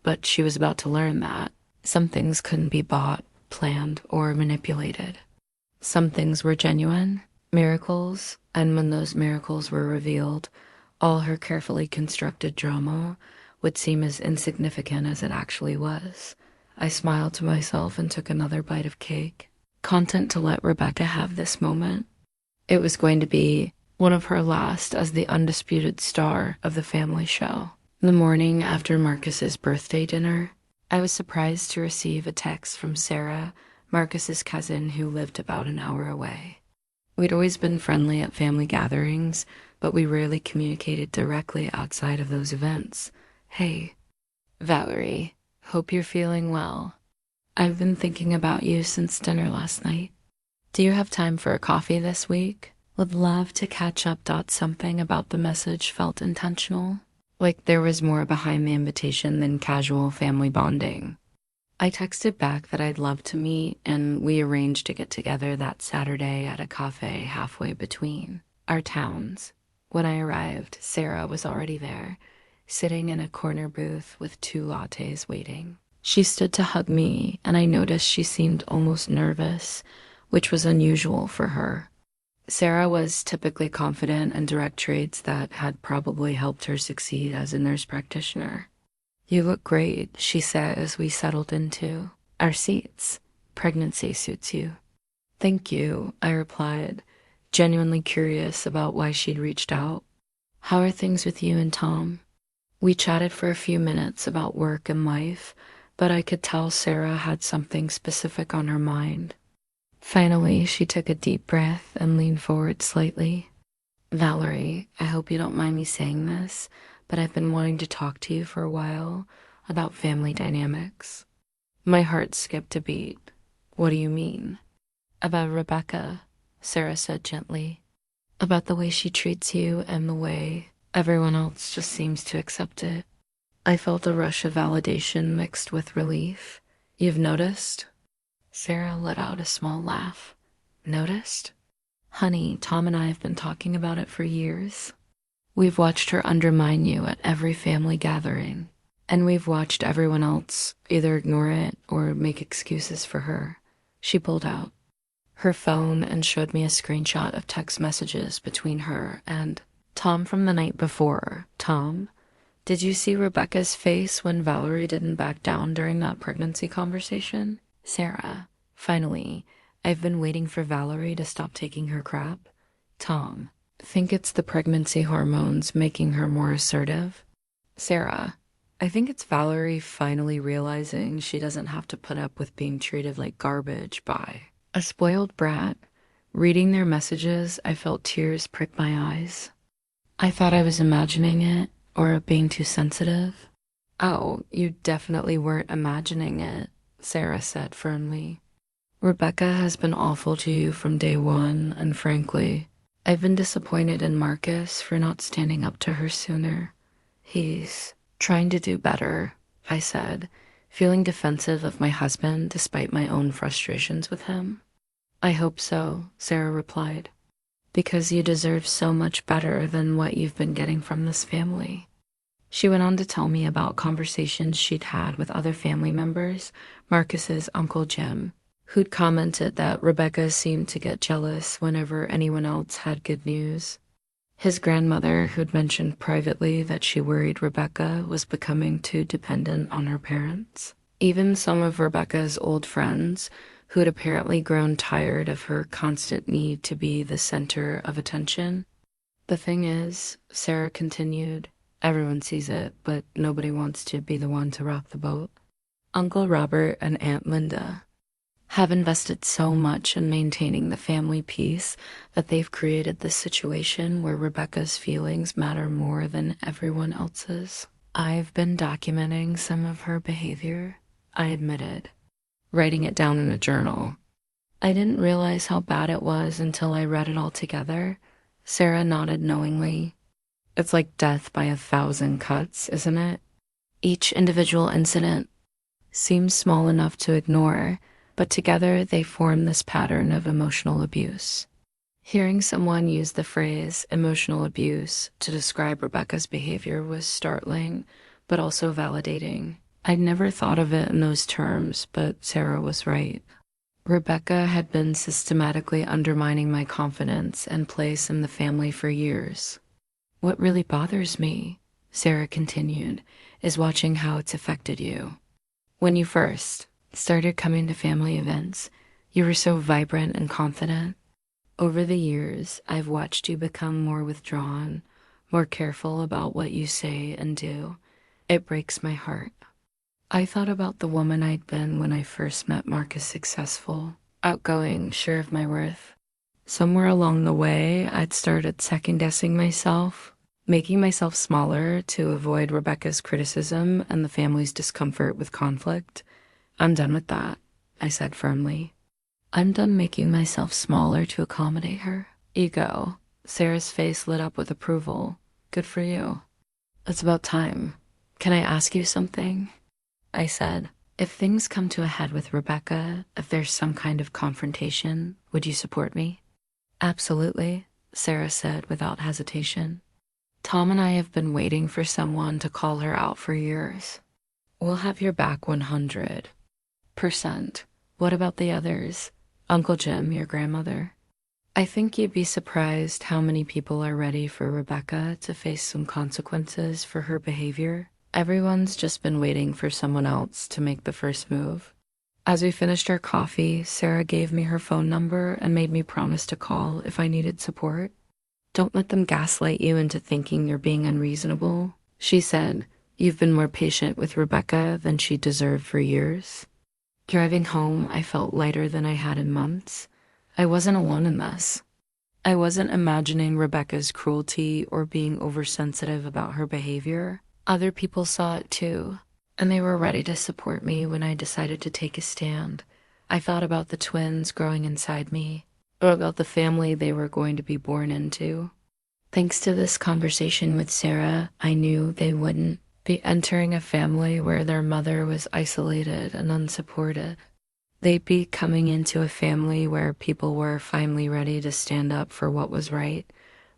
but she was about to learn that some things couldn't be bought, planned, or manipulated. Some things were genuine, miracles, and when those miracles were revealed, all her carefully constructed drama would seem as insignificant as it actually was. I smiled to myself and took another bite of cake, content to let Rebecca have this moment. It was going to be one of her last as the undisputed star of the family show. The morning after Marcus's birthday dinner, I was surprised to receive a text from Sarah, Marcus's cousin who lived about an hour away. We'd always been friendly at family gatherings, but we rarely communicated directly outside of those events. "Hey, Valerie, hope you're feeling well. I've been thinking about you since dinner last night. Do you have time for a coffee this week? Would love to catch up. Something about the message felt intentional, like there was more behind the invitation than casual family bonding. I texted back that I'd love to meet, and we arranged to get together that Saturday at a cafe halfway between our towns. When I arrived, Sarah was already there, sitting in a corner booth with 2 lattes waiting. She stood to hug me, and I noticed she seemed almost nervous, which was unusual for her. Sarah was typically confident and direct traits that had probably helped her succeed as a nurse practitioner. "You look great," she said as we settled into our seats. "Pregnancy suits you." "Thank you," I replied, genuinely curious about why she'd reached out. "How are things with you and Tom?" We chatted for a few minutes about work and life, but I could tell Sarah had something specific on her mind. Finally, she took a deep breath and leaned forward slightly. "Valerie, I hope you don't mind me saying this, but I've been wanting to talk to you for a while about family dynamics." My heart skipped a beat. "What do you mean?" "About Rebecca," Sarah said gently. about the way she treats you and the way everyone else just seems to accept it. I felt a rush of validation mixed with relief. You've noticed? Sarah let out a small laugh. Noticed? Honey, Tom and I have been talking about it for years. We've watched her undermine you at every family gathering, and we've watched everyone else either ignore it or make excuses for her. She pulled out her phone and showed me a screenshot of text messages between her and Tom from the night before. Tom, did you see Rebecca's face when Valerie didn't back down during that pregnancy conversation? Sarah, finally, I've been waiting for Valerie to stop taking her crap. Tom, think it's the pregnancy hormones making her more assertive? Sarah, I think it's Valerie finally realizing she doesn't have to put up with being treated like garbage by a spoiled brat. Reading their messages, I felt tears prick my eyes. I thought I was imagining it, or being too sensitive. Oh, you definitely weren't imagining it, Sarah said firmly. Rebecca has been awful to you from day one, and frankly, I've been disappointed in Marcus for not standing up to her sooner. He's trying to do better, I said, feeling defensive of my husband despite my own frustrations with him. I hope so, Sarah replied, because you deserve so much better than what you've been getting from this family. She went on to tell me about conversations she'd had with other family members, Marcus's Uncle Jim, who'd commented that Rebecca seemed to get jealous whenever anyone else had good news. His grandmother, who'd mentioned privately that she worried Rebecca was becoming too dependent on her parents. Even some of Rebecca's old friends, who had apparently grown tired of her constant need to be the center of attention. The thing is, Sarah continued, everyone sees it, but nobody wants to be the one to rock the boat. Uncle Robert and Aunt Linda have invested so much in maintaining the family peace that they've created this situation where Rebecca's feelings matter more than everyone else's. I've been documenting some of her behavior, I admitted, writing it down in a journal. I didn't realize how bad it was until I read it all together. Sarah nodded knowingly. It's like death by 1,000 cuts, isn't it? Each individual incident seems small enough to ignore, but together they form this pattern of emotional abuse. Hearing someone use the phrase emotional abuse to describe Rebecca's behavior was startling, but also validating. I'd never thought of it in those terms, but Sarah was right. Rebecca had been systematically undermining my confidence and place in the family for years. What really bothers me, Sarah continued, is watching how it's affected you. When you first started coming to family events, you were so vibrant and confident. Over the years, I've watched you become more withdrawn, more careful about what you say and do. It breaks my heart. I thought about the woman I'd been when I first met Marcus, successful, outgoing, sure of my worth. Somewhere along the way, I'd started second-guessing myself, making myself smaller to avoid Rebecca's criticism and the family's discomfort with conflict. I'm done with that, I said firmly. I'm done making myself smaller to accommodate her. Ego. Sarah's face lit up with approval. Good for you. It's about time. Can I ask you something? I said, if things come to a head with Rebecca, if there's some kind of confrontation, would you support me? Absolutely, Sarah said without hesitation. Tom and I have been waiting for someone to call her out for years. We'll have your back 100%. What about the others? Uncle Jim, your grandmother? I think you'd be surprised how many people are ready for Rebecca to face some consequences for her behavior. Everyone's just been waiting for someone else to make the first move. As we finished our coffee, Sarah gave me her phone number and made me promise to call if I needed support. Don't let them gaslight you into thinking you're being unreasonable, she said. You've been more patient with Rebecca than she deserved for years. Driving home, I felt lighter than I had in months. I wasn't alone in this. I wasn't imagining Rebecca's cruelty or being oversensitive about her behavior. Other people saw it too, and they were ready to support me when I decided to take a stand. I thought about the twins growing inside me, or about the family they were going to be born into. Thanks to this conversation with Sarah, I knew they wouldn't be entering a family where their mother was isolated and unsupported. They'd be coming into a family where people were finally ready to stand up for what was right.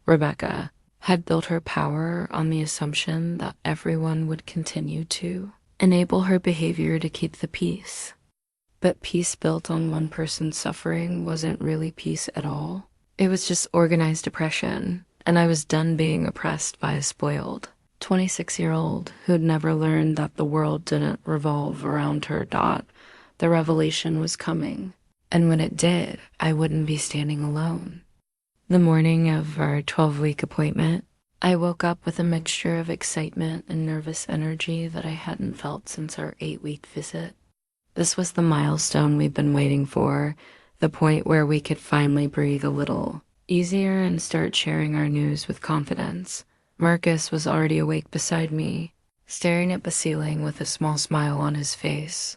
Rebecca had built her power on the assumption that everyone would continue to enable her behavior to keep the peace. But peace built on one person's suffering wasn't really peace at all. It was just organized oppression, and I was done being oppressed by a spoiled 26-year-old who'd never learned that the world didn't revolve around her. The revelation was coming, and when it did, I wouldn't be standing alone. The morning of our 12-week appointment, I woke up with a mixture of excitement and nervous energy that I hadn't felt since our 8-week visit. This was the milestone we'd been waiting for, the point where we could finally breathe a little easier and start sharing our news with confidence. Marcus was already awake beside me, staring at the ceiling with a small smile on his face.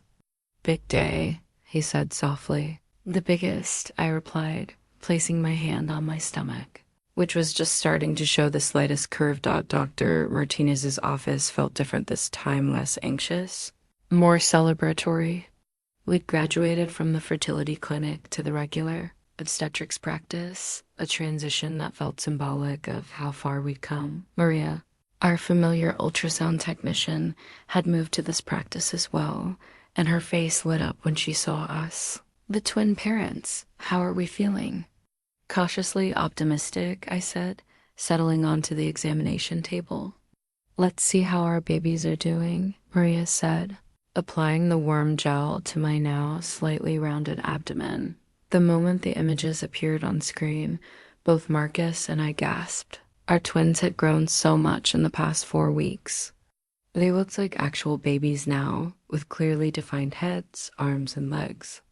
"Big day," he said softly. "The biggest," I replied, placing my hand on my stomach, which was just starting to show the slightest curve. Dr. Martinez's office felt different this time, less anxious, more celebratory. We'd graduated from the fertility clinic to the regular obstetrics practice, a transition that felt symbolic of how far we'd come. Maria, our familiar ultrasound technician, had moved to this practice as well, and her face lit up when she saw us. "The twin parents, how are we feeling?" "Cautiously optimistic," I said, settling onto the examination table. "Let's see how our babies are doing," Maria said, applying the warm gel to my now slightly rounded abdomen. The moment the images appeared on screen, both Marcus and I gasped. Our twins had grown so much in the past 4 weeks. They looked like actual babies now, with clearly defined heads, arms, and legs.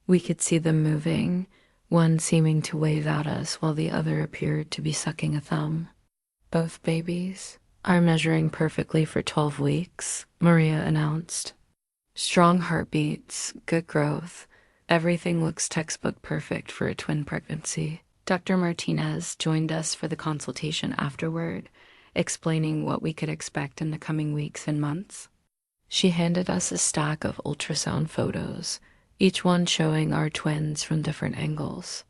We could see them moving, one seeming to wave at us while the other appeared to be sucking a thumb. "Both babies are measuring perfectly for 12 weeks, Maria announced. "Strong heartbeats, good growth. Everything looks textbook perfect for a twin pregnancy." Dr. Martinez joined us for the consultation afterward, explaining what we could expect in the coming weeks and months. She handed us a stack of ultrasound photos, each one showing our twins from different angles.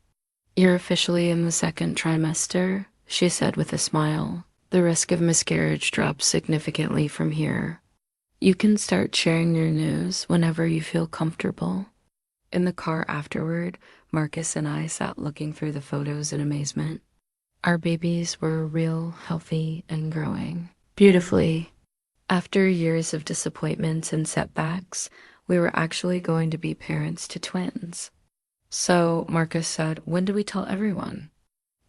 "You're officially in the 2nd trimester," she said with a smile. "The risk of miscarriage drops significantly from here. You can start sharing your news whenever you feel comfortable." In the car afterward, Marcus and I sat looking through the photos in amazement. Our babies were real, healthy, and growing beautifully. After years of disappointments and setbacks, we were actually going to be parents to twins. "So," Marcus said, "when do we tell everyone?"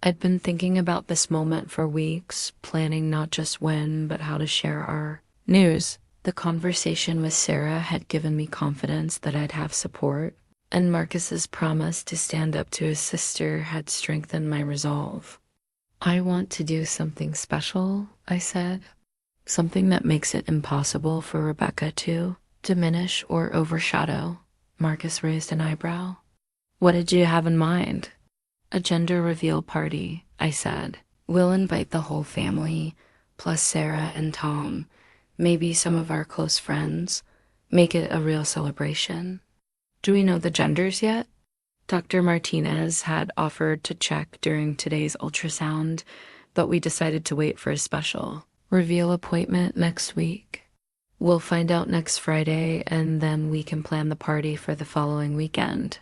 I'd been thinking about this moment for weeks, planning not just when, but how to share our news. The conversation with Sarah had given me confidence that I'd have support, and Marcus's promise to stand up to his sister had strengthened my resolve. "I want to do something special," I said. "Something that makes it impossible for Rebecca to diminish or overshadow." Marcus raised an eyebrow. "What did you have in mind?" "A gender reveal party," I said. "We'll invite the whole family, plus Sarah and Tom, maybe some of our close friends. Make it a real celebration." "Do we know the genders yet?" Dr. Martinez had offered to check during today's ultrasound, but we decided to wait for a special reveal appointment next week. "We'll find out next Friday, and then we can plan the party for the following weekend."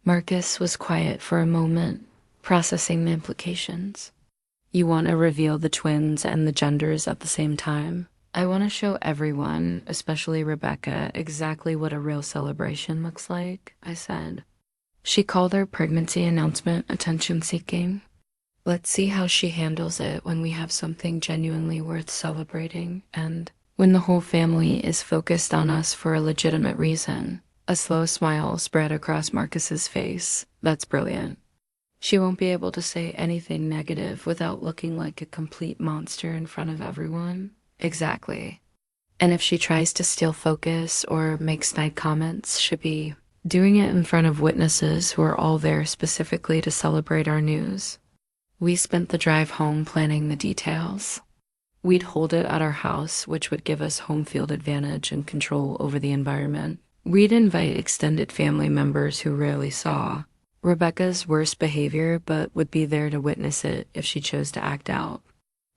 Marcus was quiet for a moment, processing the implications. "You want to reveal the twins and the genders at the same time?" "I want to show everyone, especially Rebecca, exactly what a real celebration looks like," I said. She called our pregnancy announcement attention-seeking. "Let's see how she handles it when we have something genuinely worth celebrating, and when the whole family is focused on us for a legitimate reason." A slow smile spread across Marcus's face. "That's brilliant. She won't be able to say anything negative without looking like a complete monster in front of everyone." "Exactly. And if she tries to steal focus or make snide comments, she'll be doing it in front of witnesses who were all there specifically to celebrate our news. We spent the drive home planning the details. We'd hold it at our house, which would give us home field advantage and control over the environment. We'd invite extended family members who rarely saw Rebecca's worst behavior, but would be there to witness it if she chose to act out.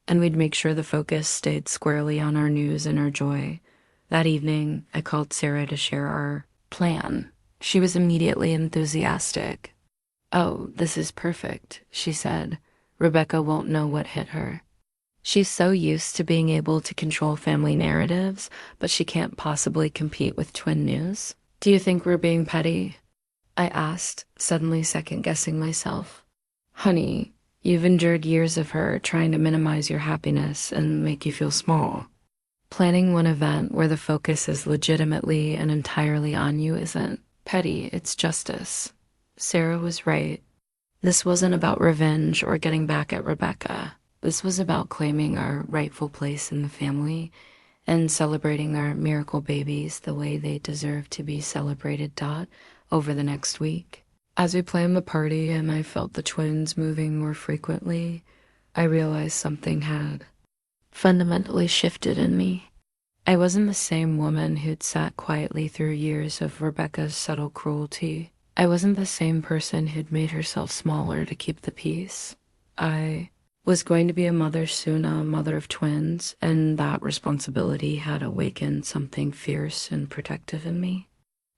And we'd make sure the focus stayed squarely on our news and our joy. That evening, I called Sarah to share our plan. She was immediately enthusiastic. "Oh, this is perfect," she said. "Rebecca won't know what hit her. She's so used to being able to control family narratives, but she can't possibly compete with twin news." "Do you think we're being petty?" I asked, suddenly second-guessing myself. "Honey, you've endured years of her trying to minimize your happiness and make you feel small. Planning one event where the focus is legitimately and entirely on you isn't petty, it's justice." Sarah was right. This wasn't about revenge or getting back at Rebecca. This was about claiming our rightful place in the family and celebrating our miracle babies the way they deserve to be celebrated. Over the next week, as we planned the party and I felt the twins moving more frequently, I realized something had fundamentally shifted in me. I wasn't the same woman who'd sat quietly through years of Rebecca's subtle cruelty. I wasn't the same person who'd made herself smaller to keep the peace. I was going to be a mother soon, a mother of twins, and that responsibility had awakened something fierce and protective in me.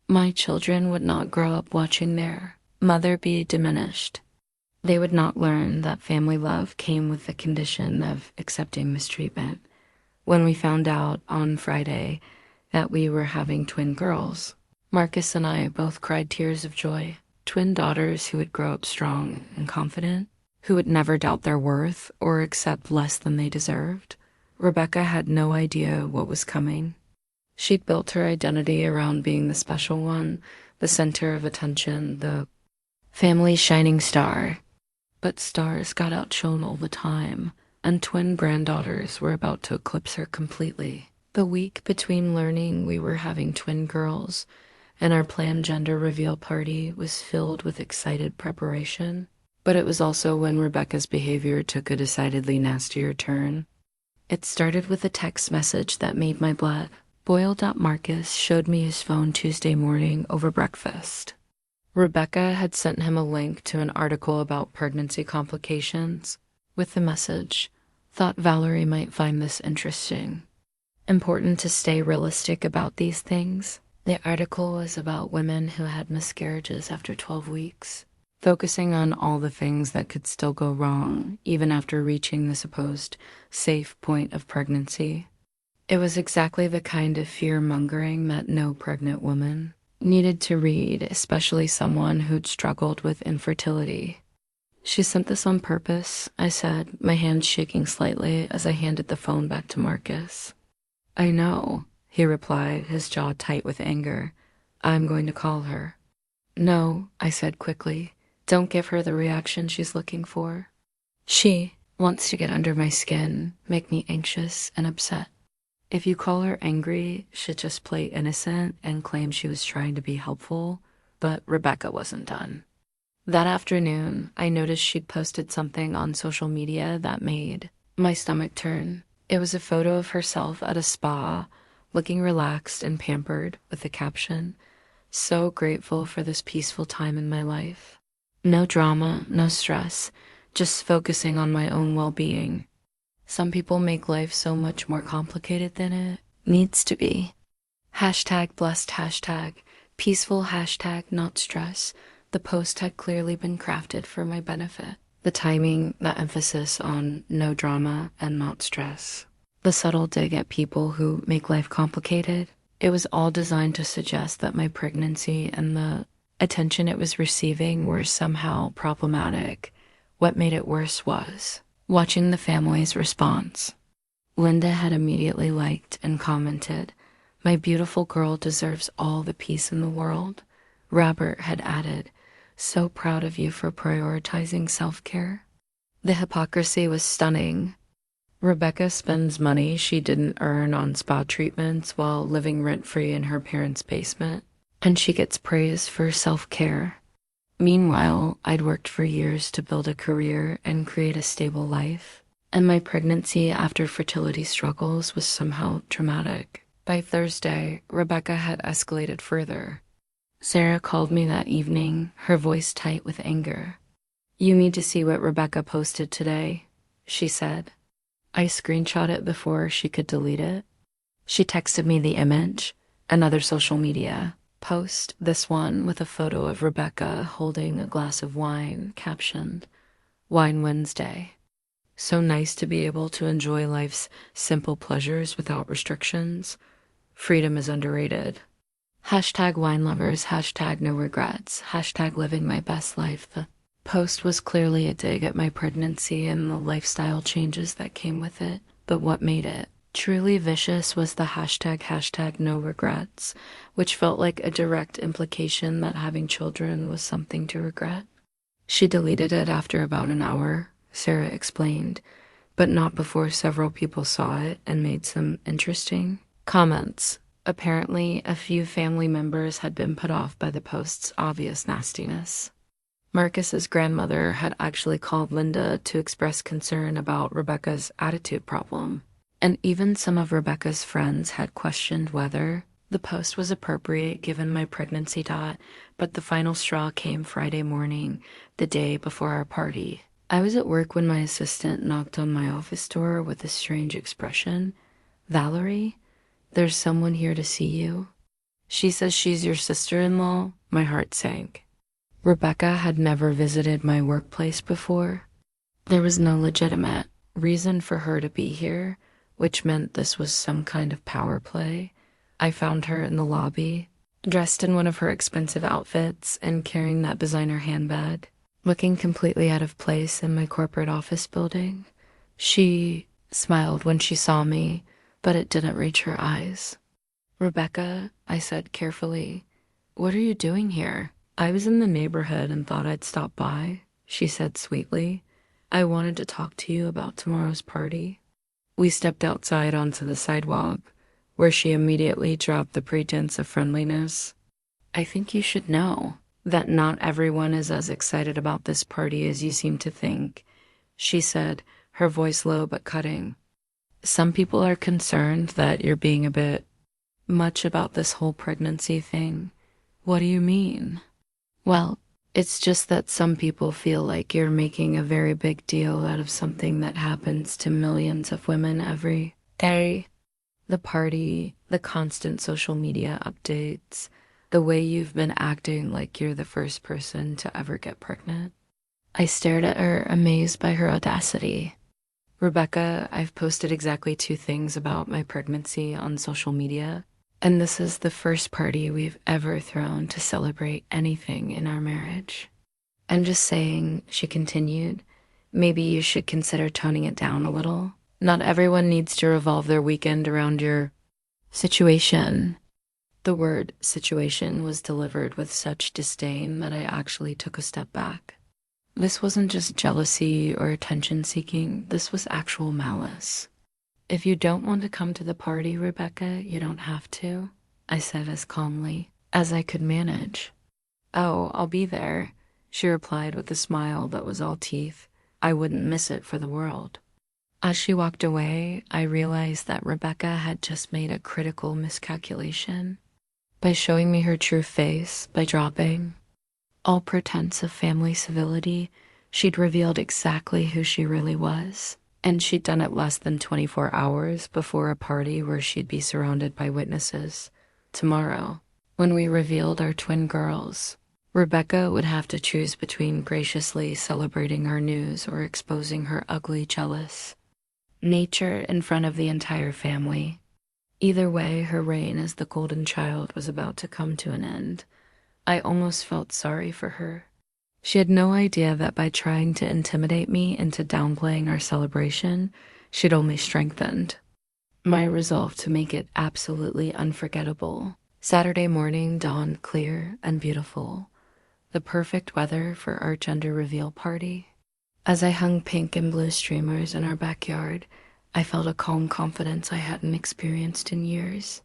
My children would not grow up watching their mother be diminished. They would not learn that family love came with the condition of accepting mistreatment. When we found out on Friday that we were having twin girls, Marcus and I both cried tears of joy. Twin daughters who would grow up strong and confident, who would never doubt their worth or accept less than they deserved. Rebecca had no idea what was coming. She'd built her identity around being the special one, the center of attention, the family's shining star. But stars got outshone all the time, and twin granddaughters were about to eclipse her completely. The week between learning we were having twin girls and our planned gender reveal party was filled with excited preparation. But it was also when Rebecca's behavior took a decidedly nastier turn. It started with a text message that made my blood boil. Marcus showed me his phone Tuesday morning over breakfast. Rebecca had sent him a link to an article about pregnancy complications with the message, "Thought Valerie might find this interesting. Important to stay realistic about these things." The article was about women who had miscarriages after 12 weeks. Focusing on all the things that could still go wrong, even after reaching the supposed safe point of pregnancy. It was exactly the kind of fear-mongering that no pregnant woman needed to read, especially someone who'd struggled with infertility. "She sent this on purpose," I said, my hands shaking slightly as I handed the phone back to Marcus. "I know," he replied, his jaw tight with anger. "I'm going to call her." "No," I said quickly. "Don't give her the reaction she's looking for. She wants to get under my skin, make me anxious and upset. If you call her angry, she'll just play innocent and claim she was trying to be helpful." But Rebecca wasn't done. That afternoon, I noticed she'd posted something on social media that made my stomach turn. It was a photo of herself at a spa, looking relaxed and pampered, with the caption, "So grateful for this peaceful time in my life. No drama, no stress, just focusing on my own well-being. Some people make life so much more complicated than it needs to be." Hashtag blessed, hashtag peaceful, hashtag not stress. The post had clearly been crafted for my benefit. The timing, the emphasis on no drama and not stress. The subtle dig at people who make life complicated. It was all designed to suggest that my pregnancy and the attention it was receiving were somehow problematic. What made it worse was watching the family's response. Linda had immediately liked and commented, "My beautiful girl deserves all the peace in the world." Robert had added, "So proud of you for prioritizing self-care." The hypocrisy was stunning. Rebecca spends money she didn't earn on spa treatments while living rent-free in her parents' basement. and she gets praise for self-care. Meanwhile, I'd worked for years to build a career and create a stable life, and my pregnancy after fertility struggles was somehow traumatic. By Thursday, Rebecca had escalated further. Sarah called me that evening, her voice tight with anger. "You need to see what Rebecca posted today," she said. I screenshot it before she could delete it. She texted me the image, another social media post, this one with a photo of Rebecca holding a glass of wine, captioned, "Wine Wednesday." So nice to be able to enjoy life's simple pleasures without restrictions. Freedom is underrated. Hashtag wine lovers, hashtag no regrets, hashtag living my best life. The post was clearly a dig at my pregnancy and the lifestyle changes that came with it, but what made it truly vicious was the hashtag no regrets, which felt like a direct implication that having children was something to regret. She deleted it after about an hour, Sarah explained, but not before several people saw it and made some interesting comments. Apparently, a few family members had been put off by the post's obvious nastiness. Marcus's grandmother had actually called Linda to express concern about Rebecca's attitude problem. And even some of Rebecca's friends had questioned whether the post was appropriate given my pregnancy. But the final straw came Friday morning, the day before our party. I was at work when my assistant knocked on my office door with a strange expression. "Valerie, there's someone here to see you." "She says she's your sister-in-law." My heart sank. Rebecca had never visited my workplace before. There was no legitimate reason for her to be here, which meant this was some kind of power play. I found her in the lobby, dressed in one of her expensive outfits and carrying that designer handbag, looking completely out of place in my corporate office building. She smiled when she saw me, but it didn't reach her eyes. "Rebecca," I said carefully, "what are you doing here?" "I was in the neighborhood and thought I'd stop by," she said sweetly. "I wanted to talk to you about tomorrow's party." We stepped outside onto the sidewalk, where she immediately dropped the pretense of friendliness. "I think you should know that not everyone is as excited about this party as you seem to think," she said, her voice low but cutting. "Some people are concerned that you're being a bit much about this whole pregnancy thing." "What do you mean?" "Well, it's just that some people feel like you're making a very big deal out of something that happens to millions of women every day. The party, the constant social media updates, the way you've been acting like you're the first person to ever get pregnant." I stared at her, amazed by her audacity. "Rebecca, I've posted exactly 2 things about my pregnancy on social media, and this is the first party we've ever thrown to celebrate anything in our marriage. I'm just saying," she continued, "maybe you should consider toning it down a little. Not everyone needs to revolve their weekend around your situation." The word situation was delivered with such disdain that I actually took a step back. This wasn't just jealousy or attention-seeking, this was actual malice. "If you don't want to come to the party, Rebecca, you don't have to," I said as calmly as I could manage. "Oh, I'll be there," she replied with a smile that was all teeth. "I wouldn't miss it for the world." As she walked away, I realized that Rebecca had just made a critical miscalculation. By showing me her true face, by dropping all pretense of family civility, she'd revealed exactly who she really was. And she'd done it less than 24 hours before a party where she'd be surrounded by witnesses. Tomorrow, when we revealed our twin girls, Rebecca would have to choose between graciously celebrating our news or exposing her ugly, jealous nature in front of the entire family. Either way, her reign as the golden child was about to come to an end. I almost felt sorry for her. She had no idea that by trying to intimidate me into downplaying our celebration, she'd only strengthened my resolve to make it absolutely unforgettable. Saturday morning dawned clear and beautiful, the perfect weather for our gender reveal party. As I hung pink and blue streamers in our backyard, I felt a calm confidence I hadn't experienced in years.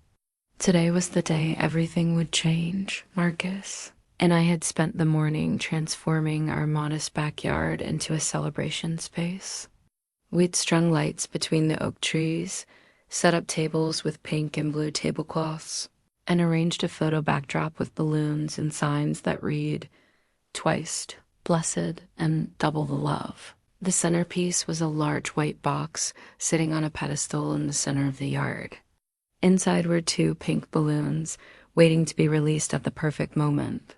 Today was the day everything would change, Marcus. And I had spent the morning transforming our modest backyard into a celebration space. We'd strung lights between the oak trees, set up tables with pink and blue tablecloths, and arranged a photo backdrop with balloons and signs that read, "Twice, blessed, and double the love." The centerpiece was a large white box sitting on a pedestal in the center of the yard. Inside were 2 pink balloons, waiting to be released at the perfect moment.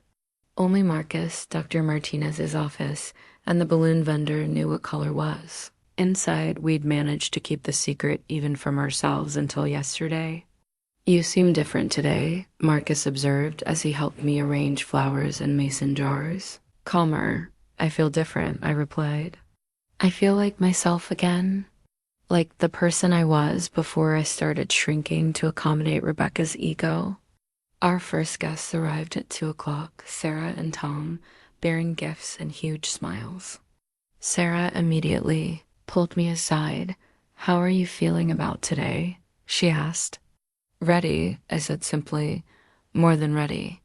Only Marcus, Dr. Martinez's office, and the balloon vendor knew what color was. Inside, we'd managed to keep the secret even from ourselves until yesterday. "You seem different today," Marcus observed as he helped me arrange flowers in mason jars. "Calmer. I feel different," I replied. "I feel like myself again. Like the person I was before I started shrinking to accommodate Rebecca's ego." Our first guests arrived at 2 o'clock, Sarah and Tom, bearing gifts and huge smiles. Sarah immediately pulled me aside. "How are you feeling about today?" she asked. "Ready," I said simply. "More than ready."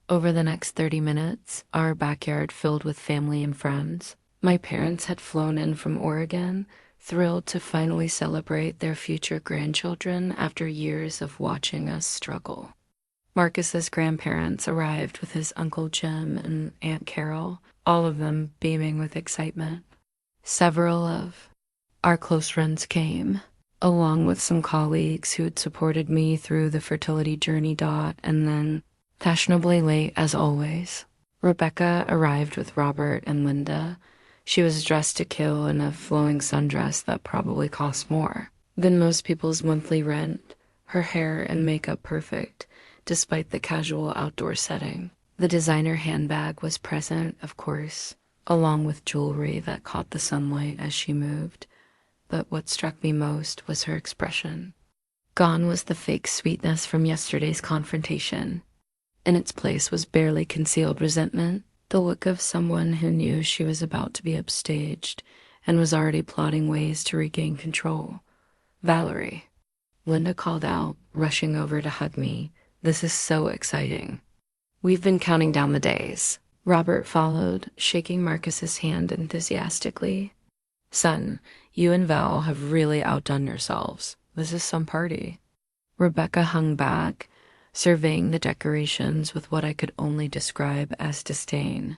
Over the next 30 minutes, our backyard filled with family and friends. My parents had flown in from Oregon, thrilled to finally celebrate their future grandchildren after years of watching us struggle. Marcus's grandparents arrived with his Uncle Jim and Aunt Carol, all of them beaming with excitement. Several of our close friends came, along with some colleagues who had supported me through the fertility journey. And then, fashionably late as always, Rebecca arrived with Robert and Linda. She was dressed to kill in a flowing sundress that probably cost more than most people's monthly rent, her hair and makeup perfect, despite the casual outdoor setting. The designer handbag was present, of course, along with jewelry that caught the sunlight as she moved. But what struck me most was her expression. Gone was the fake sweetness from yesterday's confrontation. In its place was barely concealed resentment, the look of someone who knew she was about to be upstaged and was already plotting ways to regain control. "Valerie," Linda called out, rushing over to hug me. "This is so exciting." "We've been counting down the days." Robert followed, shaking Marcus's hand enthusiastically. "Son, you and Val have really outdone yourselves. This is some party." Rebecca hung back, surveying the decorations with what I could only describe as disdain.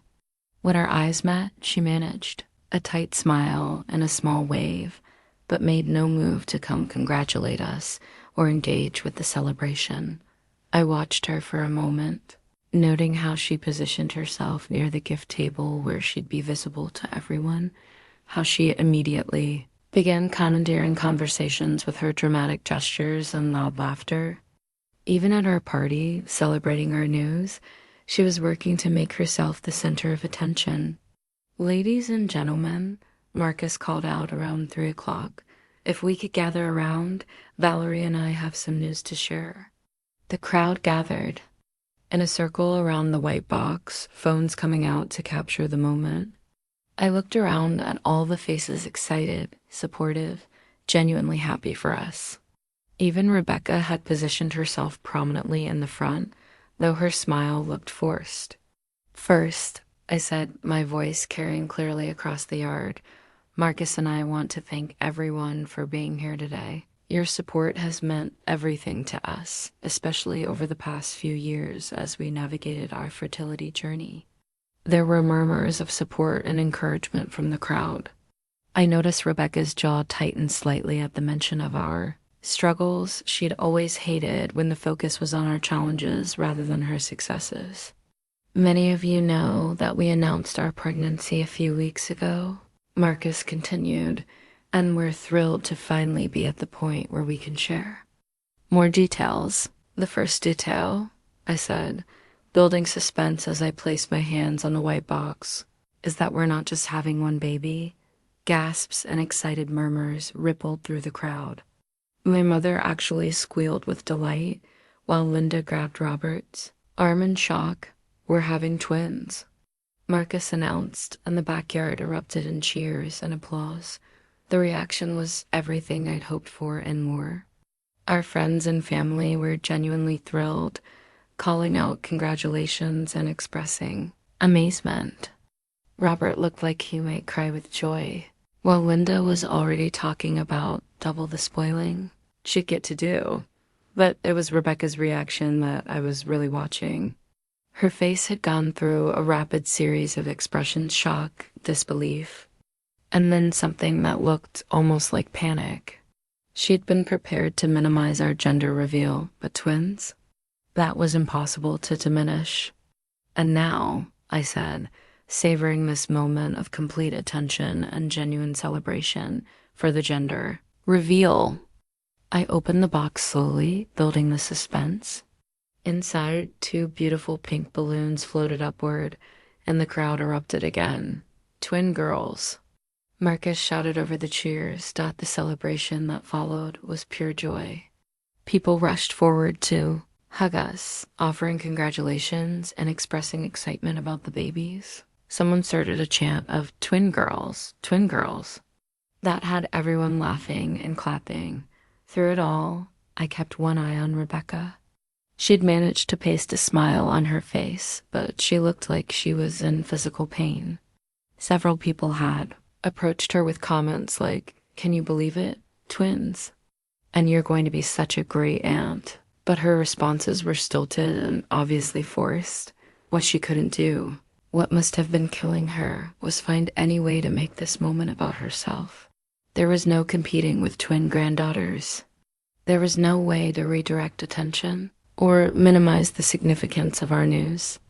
When our eyes met, she managed a tight smile and a small wave, but made no move to come congratulate us or engage with the celebration. I watched her for a moment, noting how she positioned herself near the gift table where she'd be visible to everyone, how she immediately began commandeering conversations with her dramatic gestures and loud laughter. Even at our party, celebrating our news, she was working to make herself the center of attention. "Ladies and gentlemen," Marcus called out around 3 o'clock, "if we could gather around, Valerie and I have some news to share." The crowd gathered in a circle around the white box, phones coming out to capture the moment. I looked around at all the faces excited, supportive, genuinely happy for us. Even Rebecca had positioned herself prominently in the front, though her smile looked forced. "First," I said, my voice carrying clearly across the yard, "Marcus and I want to thank everyone for being here today. Your support has meant everything to us, especially over the past few years as we navigated our fertility journey." There were murmurs of support and encouragement from the crowd. I noticed Rebecca's jaw tighten slightly at the mention of our struggles. She'd always hated when the focus was on our challenges rather than her successes. "Many of you know that we announced our pregnancy a few weeks ago," Marcus continued, "and we're thrilled to finally be at the point where we can share more details." "The first detail," I said, building suspense as I placed my hands on the white box, "is that we're not just having one baby." Gasps and excited murmurs rippled through the crowd. My mother actually squealed with delight, while Linda grabbed Robert's arm in shock. "We're having twins," Marcus announced, and the backyard erupted in cheers and applause. The reaction was everything I'd hoped for and more. Our friends and family were genuinely thrilled, calling out congratulations and expressing amazement. Robert looked like he might cry with joy, while Linda was already talking about double the spoiling she'd get to do. But it was Rebecca's reaction that I was really watching. Her face had gone through a rapid series of expressions: shock, disbelief, and then something that looked almost like panic. She'd been prepared to minimize our gender reveal, but twins? That was impossible to diminish. And now, I said, savoring this moment of complete attention and genuine celebration for the gender reveal. I opened the box slowly, building the suspense. Inside, two beautiful pink balloons floated upward, and the crowd erupted again. Twin girls. Marcus shouted over the cheers. The celebration that followed was pure joy. People rushed forward to hug us, offering congratulations and expressing excitement about the babies. Someone started a chant of twin girls, twin girls. That had everyone laughing and clapping. Through it all, I kept one eye on Rebecca. She'd managed to paste a smile on her face, but she looked like she was in physical pain. Several people had approached her with comments like, "Can you believe it? Twins. And you're going to be such a great aunt." But her responses were stilted and obviously forced. What she couldn't do, what must have been killing her, was find any way to make this moment about herself. There was no competing with twin granddaughters. There was no way to redirect attention or minimize the significance of our news.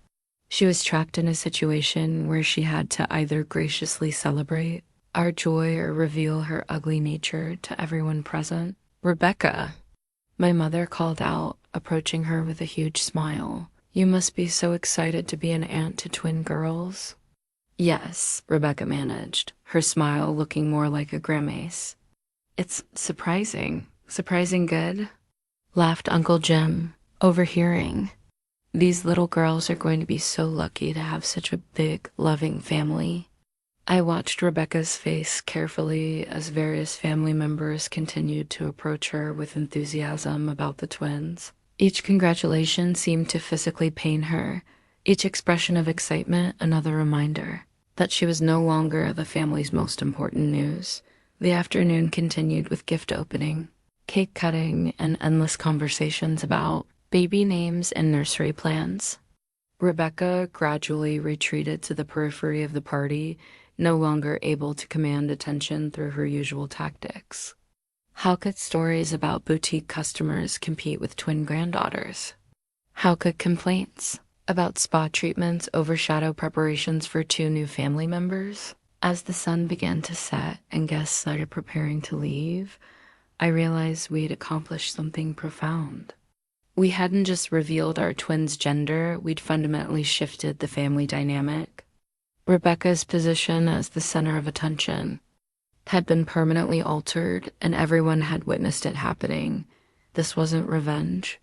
She was trapped in a situation where she had to either graciously celebrate our joy or reveal her ugly nature to everyone present. "Rebecca," my mother called out, approaching her with a huge smile. "You must be so excited to be an aunt to twin girls." "Yes," Rebecca managed, her smile looking more like a grimace. "It's surprising good," laughed Uncle Jim, overhearing. "These little girls are going to be so lucky to have such a big, loving family." I watched Rebecca's face carefully as various family members continued to approach her with enthusiasm about the twins. Each congratulation seemed to physically pain her, each expression of excitement another reminder that she was no longer the family's most important news. The afternoon continued with gift opening, cake cutting, and endless conversations about baby names and nursery plans. Rebecca gradually retreated to the periphery of the party, no longer able to command attention through her usual tactics. How could stories about boutique customers compete with twin granddaughters? How could complaints about spa treatments overshadow preparations for two new family members? As the sun began to set and guests started preparing to leave, I realized we had accomplished something profound. We hadn't just revealed our twins' gender, we'd fundamentally shifted the family dynamic. Rebecca's position as the center of attention had been permanently altered, and everyone had witnessed it happening. This wasn't revenge.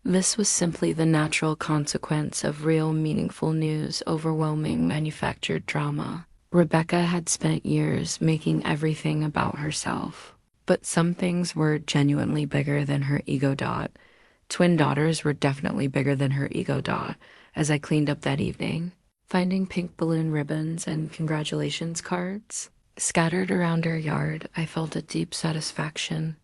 This was simply the natural consequence of real, meaningful news overwhelming manufactured drama. Rebecca had spent years making everything about herself, but some things were genuinely bigger than her ego. Twin daughters were definitely bigger than her ego. As I cleaned up that evening, finding pink balloon ribbons and congratulations cards scattered around our yard, I felt a deep satisfaction.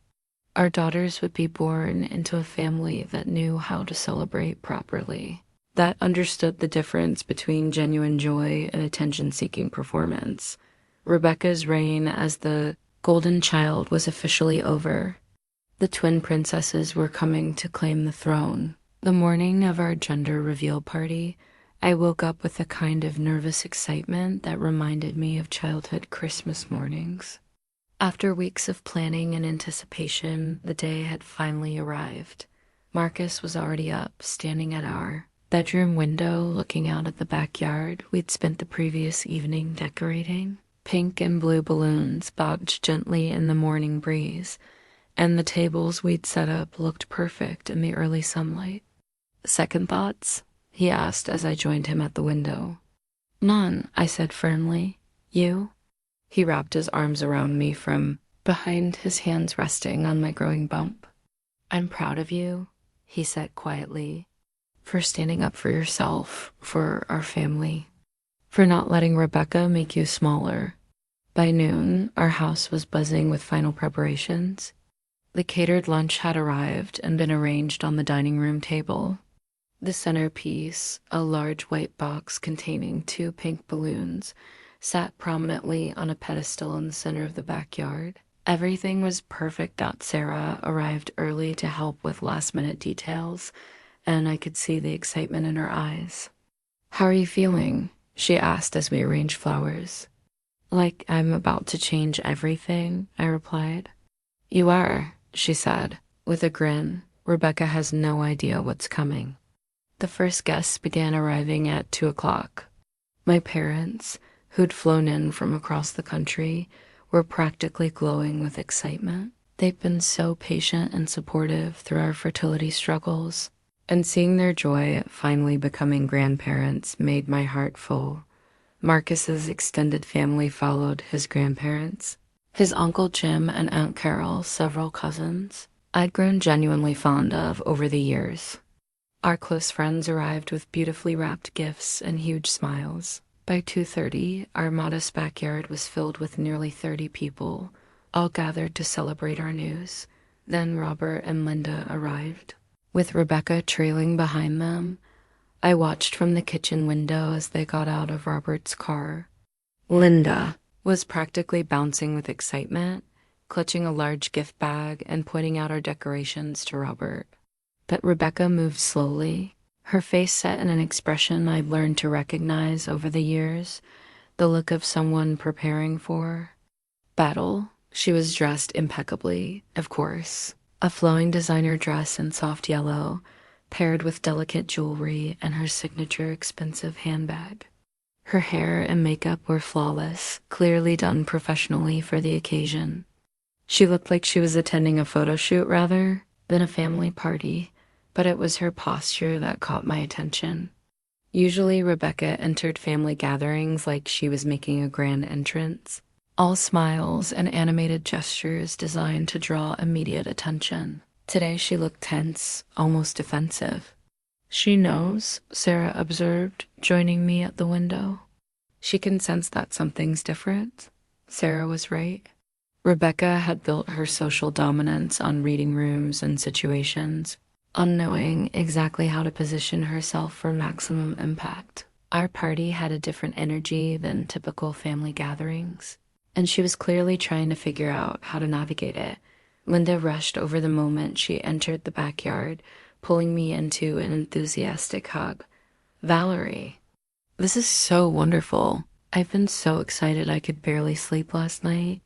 Our daughters would be born into a family that knew how to celebrate properly, that understood the difference between genuine joy and attention-seeking performance. Rebecca's reign as the golden child was officially over. The twin princesses were coming to claim the throne. The morning of our gender reveal party, I woke up with a kind of nervous excitement that reminded me of childhood Christmas mornings. After weeks of planning and anticipation, the day had finally arrived. Marcus was already up, standing at our bedroom window, looking out at the backyard we'd spent the previous evening decorating. Pink and blue balloons bobbed gently in the morning breeze, and the tables we'd set up looked perfect in the early sunlight. "Second thoughts?" he asked as I joined him at the window. "None," I said firmly. "You?" He wrapped his arms around me from behind, his hands resting on my growing bump. I'm proud of you, he said quietly, for standing up for yourself, for our family, for not letting Rebecca make you smaller. By noon, our house was buzzing with final preparations. The catered lunch had arrived and been arranged on the dining room table. The centerpiece, a large white box containing 2 pink balloons, sat prominently on a pedestal in the center of the backyard. Everything was perfect. Sarah arrived early to help with last-minute details, and I could see the excitement in her eyes. "How are you feeling?" she asked as we arranged flowers. "Like I'm about to change everything," I replied. "You are," she said, with a grin. "Rebecca has no idea what's coming." The first guests began arriving at 2 o'clock. My parents, who'd flown in from across the country, were practically glowing with excitement. They've been so patient and supportive through our fertility struggles, and seeing their joy at finally becoming grandparents made my heart full. Marcus's extended family followed his grandparents, his Uncle Jim and Aunt Carol, several cousins I'd grown genuinely fond of over the years. Our close friends arrived with beautifully wrapped gifts and huge smiles. By 2:30, our modest backyard was filled with nearly 30 people, all gathered to celebrate our news. Then Robert and Linda arrived, with Rebecca trailing behind them. I watched from the kitchen window as they got out of Robert's car. Linda was practically bouncing with excitement, clutching a large gift bag and pointing out our decorations to Robert. But Rebecca moved slowly, her face set in an expression I'd learned to recognize over the years, the look of someone preparing for battle. She was dressed impeccably, of course, a flowing designer dress in soft yellow, paired with delicate jewelry and her signature expensive handbag. Her hair and makeup were flawless, clearly done professionally for the occasion. She looked like she was attending a photo shoot rather than a family party, but it was her posture that caught my attention. Usually Rebecca entered family gatherings like she was making a grand entrance, all smiles and animated gestures designed to draw immediate attention. Today she looked tense, almost defensive. "She knows," Sarah observed, joining me at the window. "She can sense that something's different." Sarah was right. Rebecca had built her social dominance on reading rooms and situations, on knowing exactly how to position herself for maximum impact. Our party had a different energy than typical family gatherings, and she was clearly trying to figure out how to navigate it. Linda rushed over the moment she entered the backyard, pulling me into an enthusiastic hug. "Valerie, this is so wonderful. I've been so excited I could barely sleep last night."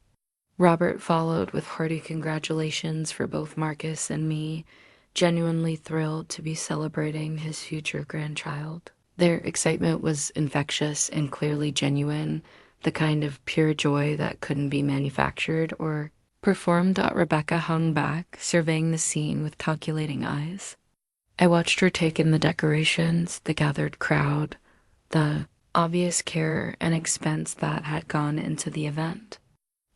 Robert followed with hearty congratulations for both Marcus and me, genuinely thrilled to be celebrating his future grandchild. Their excitement was infectious and clearly genuine, the kind of pure joy that couldn't be manufactured or performed. Rebecca hung back, surveying the scene with calculating eyes. I watched her take in the decorations, the gathered crowd, the obvious care and expense that had gone into the event.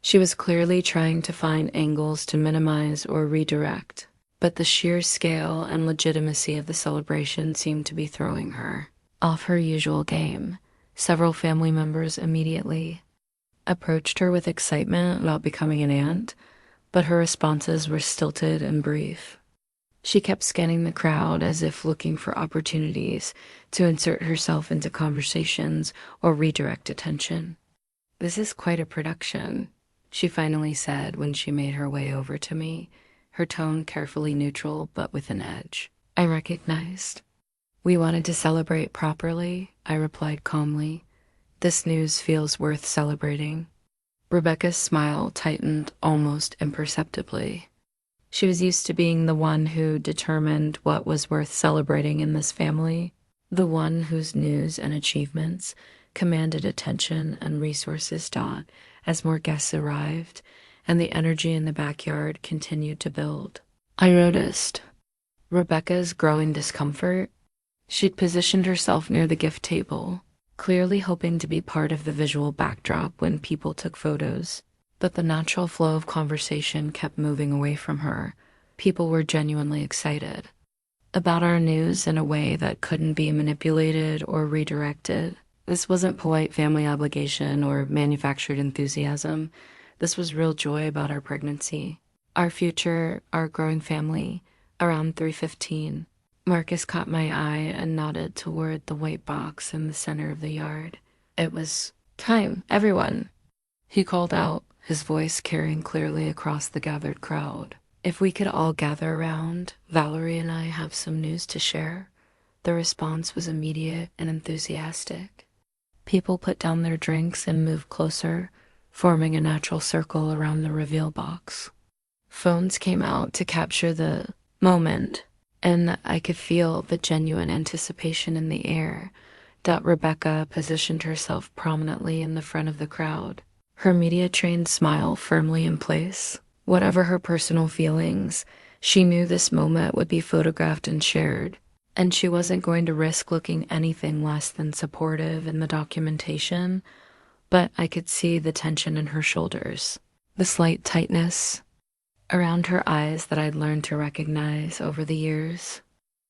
She was clearly trying to find angles to minimize or redirect, but the sheer scale and legitimacy of the celebration seemed to be throwing her off her usual game. Several family members immediately approached her with excitement about becoming an aunt, but her responses were stilted and brief. She kept scanning the crowd as if looking for opportunities to insert herself into conversations or redirect attention. "This is quite a production," she finally said when she made her way over to me, her tone carefully neutral but with an edge. I recognized. "We wanted to celebrate properly," I replied calmly. "This news feels worth celebrating." Rebecca's smile tightened almost imperceptibly. She was used to being the one who determined what was worth celebrating in this family, the one whose news and achievements commanded attention and resources as more guests arrived and the energy in the backyard continued to build. I noticed Rebecca's growing discomfort. She'd positioned herself near the gift table, clearly hoping to be part of the visual backdrop when people took photos, but the natural flow of conversation kept moving away from her, People were genuinely excited about our news in a way that couldn't be manipulated or redirected. This wasn't polite family obligation or manufactured enthusiasm. This was real joy about our pregnancy, our future, our growing family. Around 3:15, Marcus caught my eye and nodded toward the white box in the center of the yard. It was time, everyone, he called out, his voice carrying clearly across the gathered crowd. If we could all gather around, Valerie and I have some news to share. The response was immediate and enthusiastic. People put down their drinks and moved closer, forming a natural circle around the reveal box. Phones came out to capture the moment, and I could feel the genuine anticipation in the air that Rebecca positioned herself prominently in the front of the crowd, her media-trained smile firmly in place. Whatever her personal feelings, she knew this moment would be photographed and shared, and she wasn't going to risk looking anything less than supportive in the documentation, but I could see the tension in her shoulders, the slight tightness around her eyes that I'd learned to recognize over the years.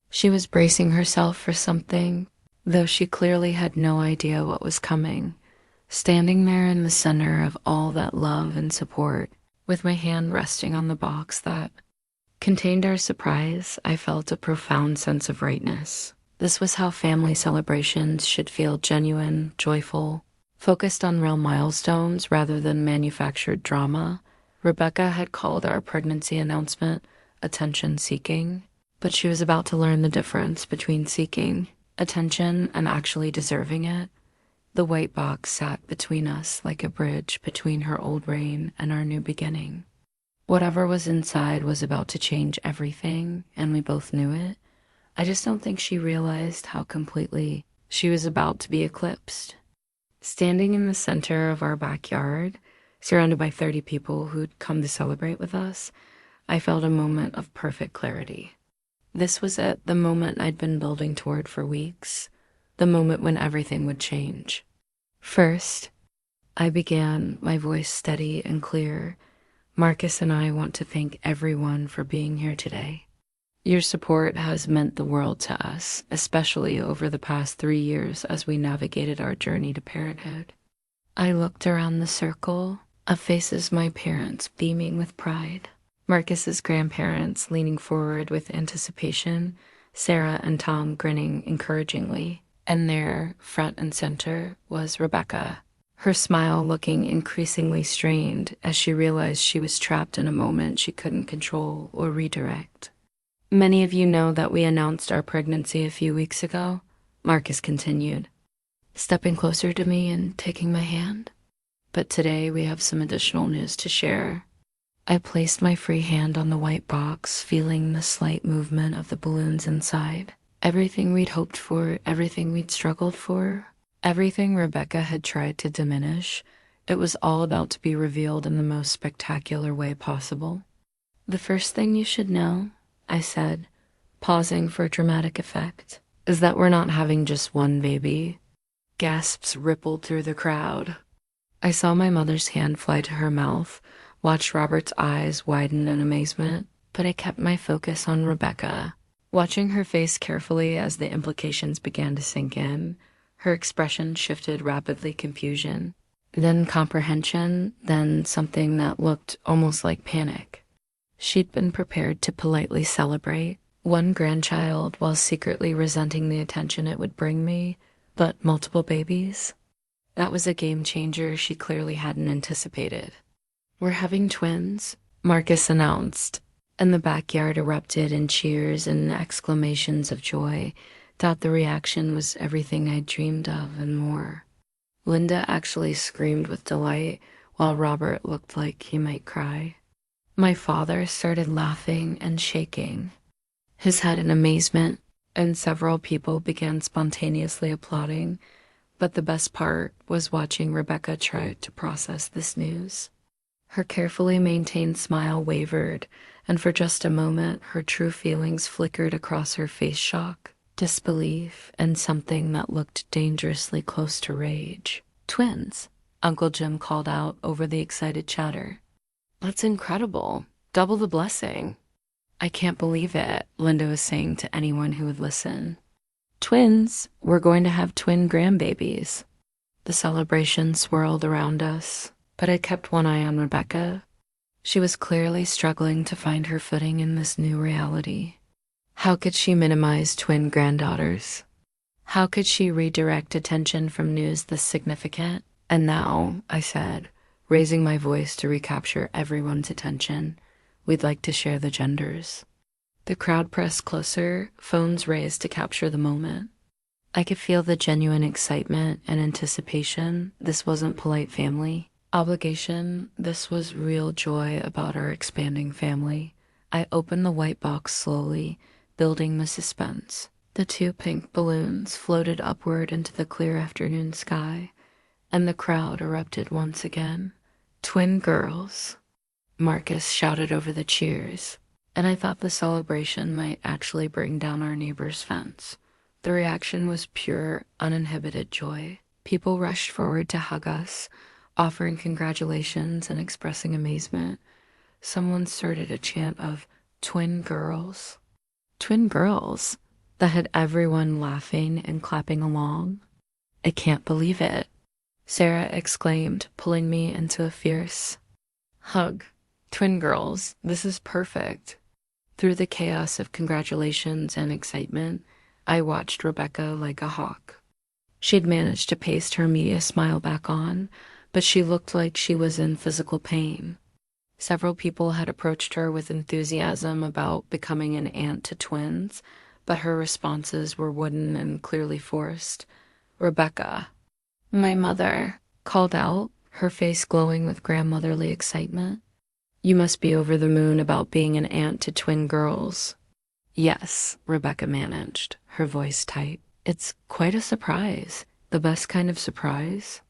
She was bracing herself for something, though she clearly had no idea what was coming, standing there in the center of all that love and support. With my hand resting on the box that contained our surprise, I felt a profound sense of rightness. This was how family celebrations should feel: genuine, joyful, focused on real milestones rather than manufactured drama. Rebecca had called our pregnancy announcement attention-seeking, but she was about to learn the difference between seeking attention and actually deserving it. The white box sat between us like a bridge between her old reign and our new beginning. Whatever was inside was about to change everything, and we both knew it. I just don't think she realized how completely she was about to be eclipsed. Standing in the center of our backyard, surrounded by 30 people who'd come to celebrate with us, I felt a moment of perfect clarity. This was it, the moment I'd been building toward for weeks. The moment when everything would change. First, I began, my voice steady and clear. Marcus and I want to thank everyone for being here today. Your support has meant the world to us, especially over the past 3 years as we navigated our journey to parenthood. I looked around the circle of faces, my parents beaming with pride, Marcus's grandparents leaning forward with anticipation, Sarah and Tom grinning encouragingly. And there, front and center, was Rebecca, her smile looking increasingly strained as she realized she was trapped in a moment she couldn't control or redirect. Many of you know that we announced our pregnancy a few weeks ago, Marcus continued, stepping closer to me and taking my hand. But today we have some additional news to share. I placed my free hand on the white box, feeling the slight movement of the balloons inside. Everything we'd hoped for, everything we'd struggled for, everything Rebecca had tried to diminish, it was all about to be revealed in the most spectacular way possible. The first thing you should know, I said, pausing for dramatic effect, is that we're not having just one baby. Gasps rippled through the crowd. I saw my mother's hand fly to her mouth, watched Robert's eyes widen in amazement, but I kept my focus on Rebecca. Watching her face carefully as the implications began to sink in, her expression shifted rapidly: confusion, then comprehension, then something that looked almost like panic. She'd been prepared to politely celebrate one grandchild while secretly resenting the attention it would bring me, but multiple babies? That was a game changer she clearly hadn't anticipated. We're having twins, Marcus announced, and the backyard erupted in cheers and exclamations of joy. Thought the reaction was everything I'd dreamed of and more. Linda actually screamed with delight, while Robert looked like he might cry. My father started laughing and shaking, his head in amazement, and several people began spontaneously applauding, but the best part was watching Rebecca try to process this news. Her carefully maintained smile wavered, and for just a moment her true feelings flickered across her face: shock, disbelief, and something that looked dangerously close to rage. "Twins," Uncle Jim called out over the excited chatter. "That's incredible. Double the blessing." I can't believe it, Linda was saying to anyone who would listen. Twins! We're going to have twin grandbabies. The celebration swirled around us, but I kept one eye on Rebecca. She was clearly struggling to find her footing in this new reality. How could she minimize twin granddaughters? How could she redirect attention from news this significant? And now, I said, raising my voice to recapture everyone's attention, we'd like to share the genders. The crowd pressed closer, phones raised to capture the moment. I could feel the genuine excitement and anticipation. This wasn't polite family obligation. This was real joy about our expanding family. I opened the white box slowly, building the suspense. The 2 pink balloons floated upward into the clear afternoon sky, and the crowd erupted once again. Twin girls, Marcus shouted over the cheers, and I thought the celebration might actually bring down our neighbor's fence. The reaction was pure, uninhibited joy. People rushed forward to hug us, offering congratulations and expressing amazement. Someone started a chant of twin girls. Twin girls! That had everyone laughing and clapping along. I can't believe it, Sarah exclaimed, pulling me into a fierce hug. Twin girls, this is perfect. Through the chaos of congratulations and excitement, I watched Rebecca like a hawk. She'd managed to paste her media smile back on, but she looked like she was in physical pain. Several people had approached her with enthusiasm about becoming an aunt to twins, but her responses were wooden and clearly forced. Rebecca, my mother, called out, her face glowing with grandmotherly excitement. You must be over the moon about being an aunt to twin girls. Yes, Rebecca managed, her voice tight. It's quite a surprise. The best kind of surprise,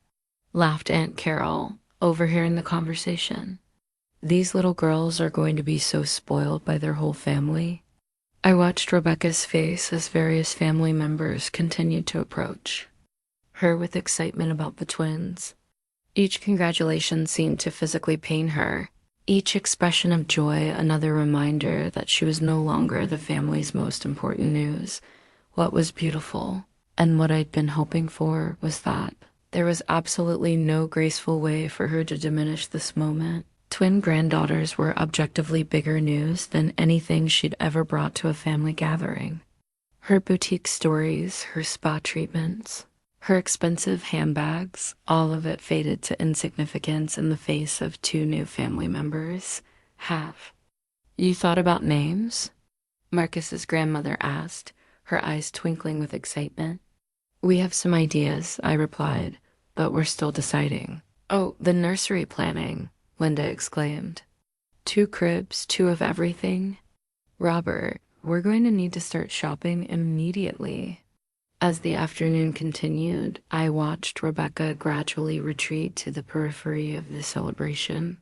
laughed Aunt Carol, overhearing the conversation. These little girls are going to be so spoiled by their whole family. I watched Rebecca's face as various family members continued to approach, her with excitement about the twins. Each congratulation seemed to physically pain her, each expression of joy another reminder that she was no longer the family's most important news. What was beautiful, and what I'd been hoping for, was that there was absolutely no graceful way for her to diminish this moment. Twin granddaughters were objectively bigger news than anything she'd ever brought to a family gathering. Her boutique stories, her spa treatments, her expensive handbags, all of it faded to insignificance in the face of 2 new family members. Have you thought about names? Marcus's grandmother asked, her eyes twinkling with excitement. We have some ideas, I replied, but we're still deciding. Oh, the nursery planning, Linda exclaimed. 2 cribs, 2 of everything. Robert, we're going to need to start shopping immediately. As the afternoon continued, I watched Rebecca gradually retreat to the periphery of the celebration.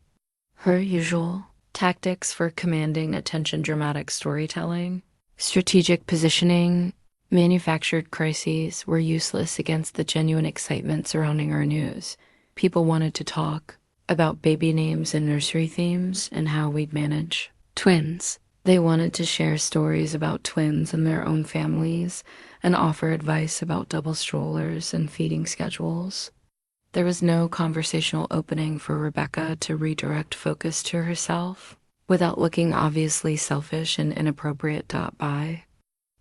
Her usual tactics for commanding attention, dramatic storytelling, strategic positioning, manufactured crises were useless against the genuine excitement surrounding our news. People wanted to talk about baby names and nursery themes and how we'd manage twins. They wanted to share stories about twins and their own families and offer advice about double strollers and feeding schedules. There was no conversational opening for Rebecca to redirect focus to herself without looking obviously selfish and inappropriate. By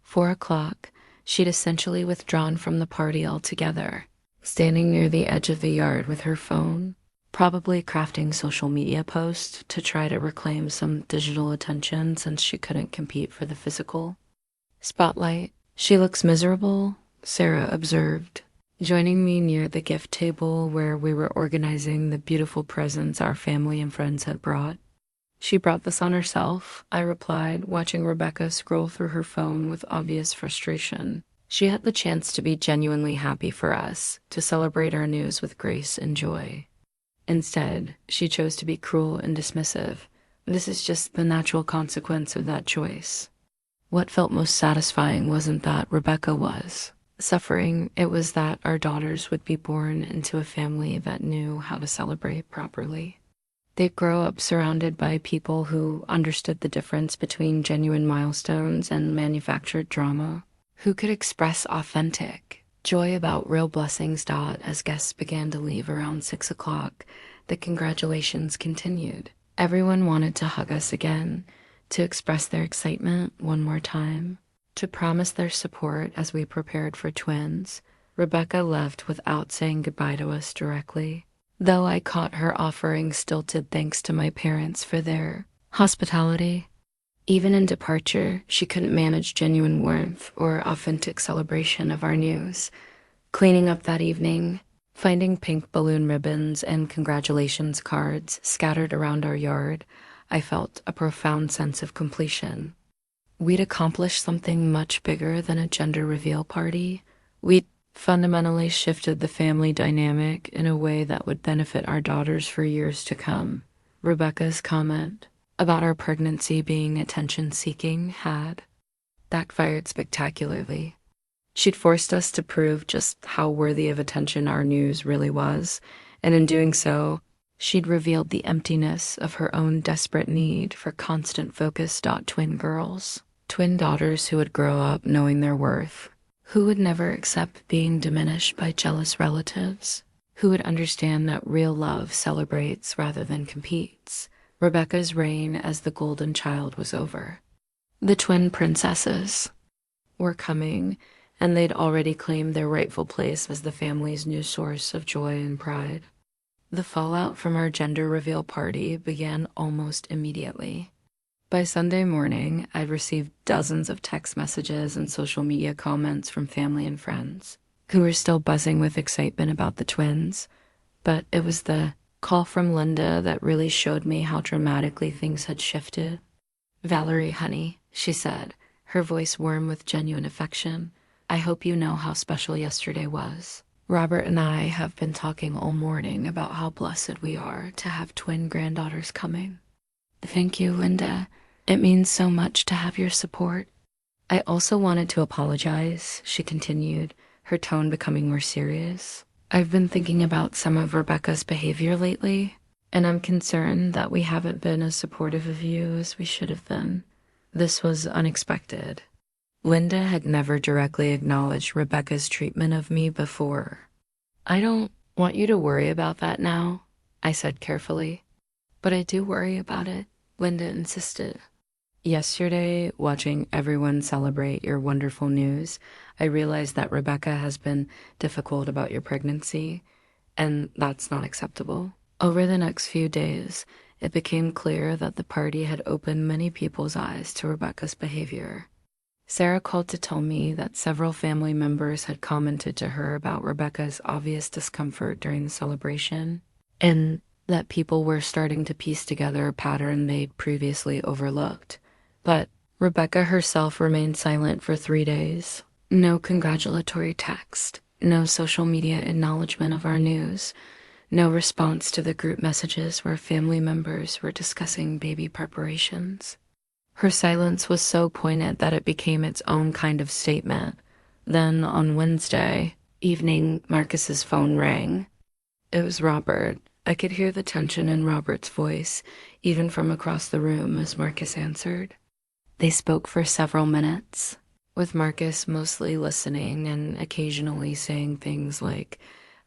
4 o'clock, she'd essentially withdrawn from the party altogether, standing near the edge of the yard with her phone, probably crafting social media posts to try to reclaim some digital attention since she couldn't compete for the physical spotlight. She looks miserable, Sarah observed, joining me near the gift table where we were organizing the beautiful presents our family and friends had brought. She brought this on herself, I replied, watching Rebecca scroll through her phone with obvious frustration. She had the chance to be genuinely happy for us, to celebrate our news with grace and joy. Instead, she chose to be cruel and dismissive. This is just the natural consequence of that choice. What felt most satisfying wasn't that Rebecca was suffering, it was that our daughters would be born into a family that knew how to celebrate properly. They'd grow up surrounded by people who understood the difference between genuine milestones and manufactured drama, who could express authentic joy about real blessings. As guests began to leave around 6 o'clock, the congratulations continued. Everyone wanted to hug us again, to express their excitement one more time, to promise their support as we prepared for twins. Rebecca left without saying goodbye to us directly, though I caught her offering stilted thanks to my parents for their hospitality. Even in departure, she couldn't manage genuine warmth or authentic celebration of our news. Cleaning up that evening, finding pink balloon ribbons and congratulations cards scattered around our yard, I felt a profound sense of completion. We'd accomplished something much bigger than a gender reveal party. We'd fundamentally shifted the family dynamic in a way that would benefit our daughters for years to come. Rebecca's comment about our pregnancy being attention-seeking had backfired spectacularly. She'd forced us to prove just how worthy of attention our news really was, and in doing so, she'd revealed the emptiness of her own desperate need for constant focus. Twin girls, twin daughters who would grow up knowing their worth, who would never accept being diminished by jealous relatives, who would understand that real love celebrates rather than competes. Rebecca's reign as the golden child was over. The twin princesses were coming, and they'd already claimed their rightful place as the family's new source of joy and pride. The fallout from our gender reveal party began almost immediately. By Sunday morning, I'd received dozens of text messages and social media comments from family and friends who were still buzzing with excitement about the twins, but it was the call from Linda that really showed me how dramatically things had shifted. "Valerie, honey," she said, her voice warm with genuine affection, "I hope you know how special yesterday was. Robert and I have been talking all morning about how blessed we are to have twin granddaughters coming." "Thank you, Linda. It means so much to have your support." "I also wanted to apologize," she continued, her tone becoming more serious. "I've been thinking about some of Rebecca's behavior lately, and I'm concerned that we haven't been as supportive of you as we should have been. This was unexpected." Linda had never directly acknowledged Rebecca's treatment of me before. "I don't want you to worry about that now," I said carefully. "But I do worry about it," Linda insisted. "Yesterday, watching everyone celebrate your wonderful news, I realized that Rebecca has been difficult about your pregnancy, and that's not acceptable." Over the next few days, it became clear that the party had opened many people's eyes to Rebecca's behavior. Sarah called to tell me that several family members had commented to her about Rebecca's obvious discomfort during the celebration, and that people were starting to piece together a pattern they'd previously overlooked. But Rebecca herself remained silent for 3 days. No congratulatory text, no social media acknowledgement of our news, no response to the group messages where family members were discussing baby preparations. Her silence was so poignant that it became its own kind of statement. Then on Wednesday evening, Marcus's phone rang. It was Robert. I could hear the tension in Robert's voice, even from across the room, as Marcus answered. They spoke for several minutes, with Marcus mostly listening and occasionally saying things like,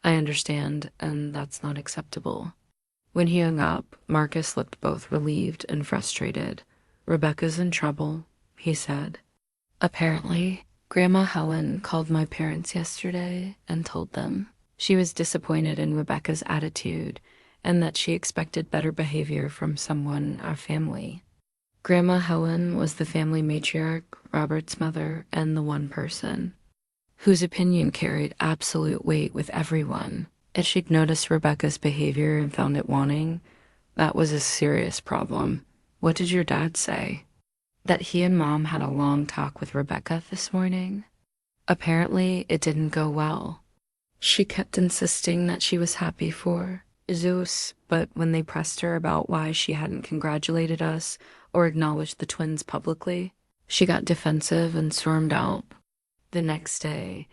"I understand, and that's not acceptable." When he hung up, Marcus looked both relieved and frustrated. "Rebecca's in trouble," he said. "Apparently, Grandma Helen called my parents yesterday and told them she was disappointed in Rebecca's attitude and that she expected better behavior from someone in our family." Grandma Helen was the family matriarch, Robert's mother, and the one person whose opinion carried absolute weight with everyone. If she'd noticed Rebecca's behavior and found it wanting, that was a serious problem. "What did your dad say?" "That he and Mom had a long talk with Rebecca this morning. Apparently, it didn't go well. She kept insisting that she was happy for Zeus, but when they pressed her about why she hadn't congratulated us or acknowledged the twins publicly, she got defensive and stormed out." The next day,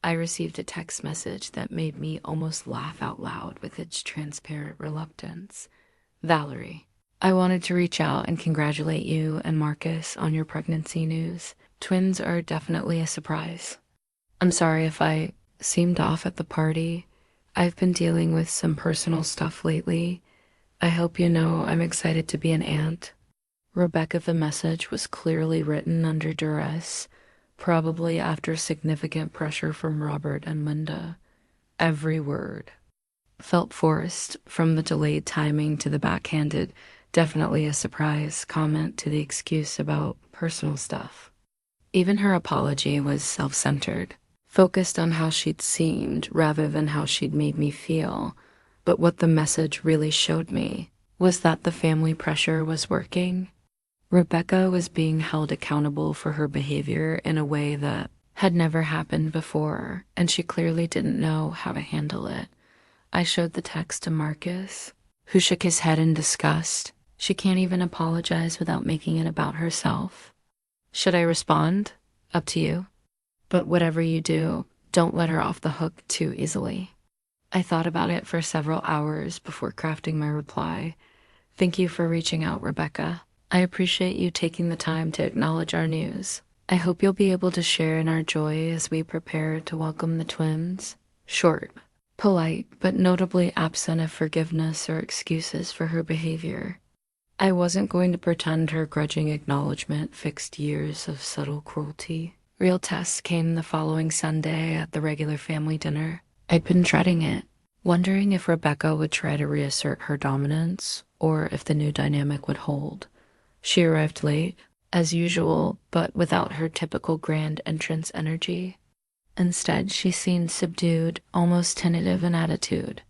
I received a text message that made me almost laugh out loud with its transparent reluctance. Valerie, I wanted to reach out and congratulate you and Marcus on your pregnancy news. Twins are definitely a surprise. I'm sorry if I seemed off at the party. I've been dealing with some personal stuff lately. I hope you know I'm excited to be an aunt. Rebecca, the message was clearly written under duress, probably after significant pressure from Robert and Linda. Every word felt forced, from the delayed timing to the backhanded, definitely a surprise comment to the excuse about personal stuff. Even her apology was self-centered, focused on how she'd seemed rather than how she'd made me feel. But what the message really showed me was that the family pressure was working. Rebecca was being held accountable for her behavior in a way that had never happened before, and she clearly didn't know how to handle it. I showed the text to Marcus, who shook his head in disgust. She can't even apologize without making it about herself. Should I respond? Up to you. But whatever you do, don't let her off the hook too easily. I thought about it for several hours before crafting my reply. Thank you for reaching out, Rebecca. I appreciate you taking the time to acknowledge our news. I hope you'll be able to share in our joy as we prepare to welcome the twins. Short, polite, but notably absent of forgiveness or excuses for her behavior. I wasn't going to pretend her grudging acknowledgement fixed years of subtle cruelty. Real tests came the following Sunday at the regular family dinner. I'd been dreading it, wondering if Rebecca would try to reassert her dominance or if the new dynamic would hold. She arrived late, as usual, but without her typical grand entrance energy. Instead, she seemed subdued, almost tentative in attitude.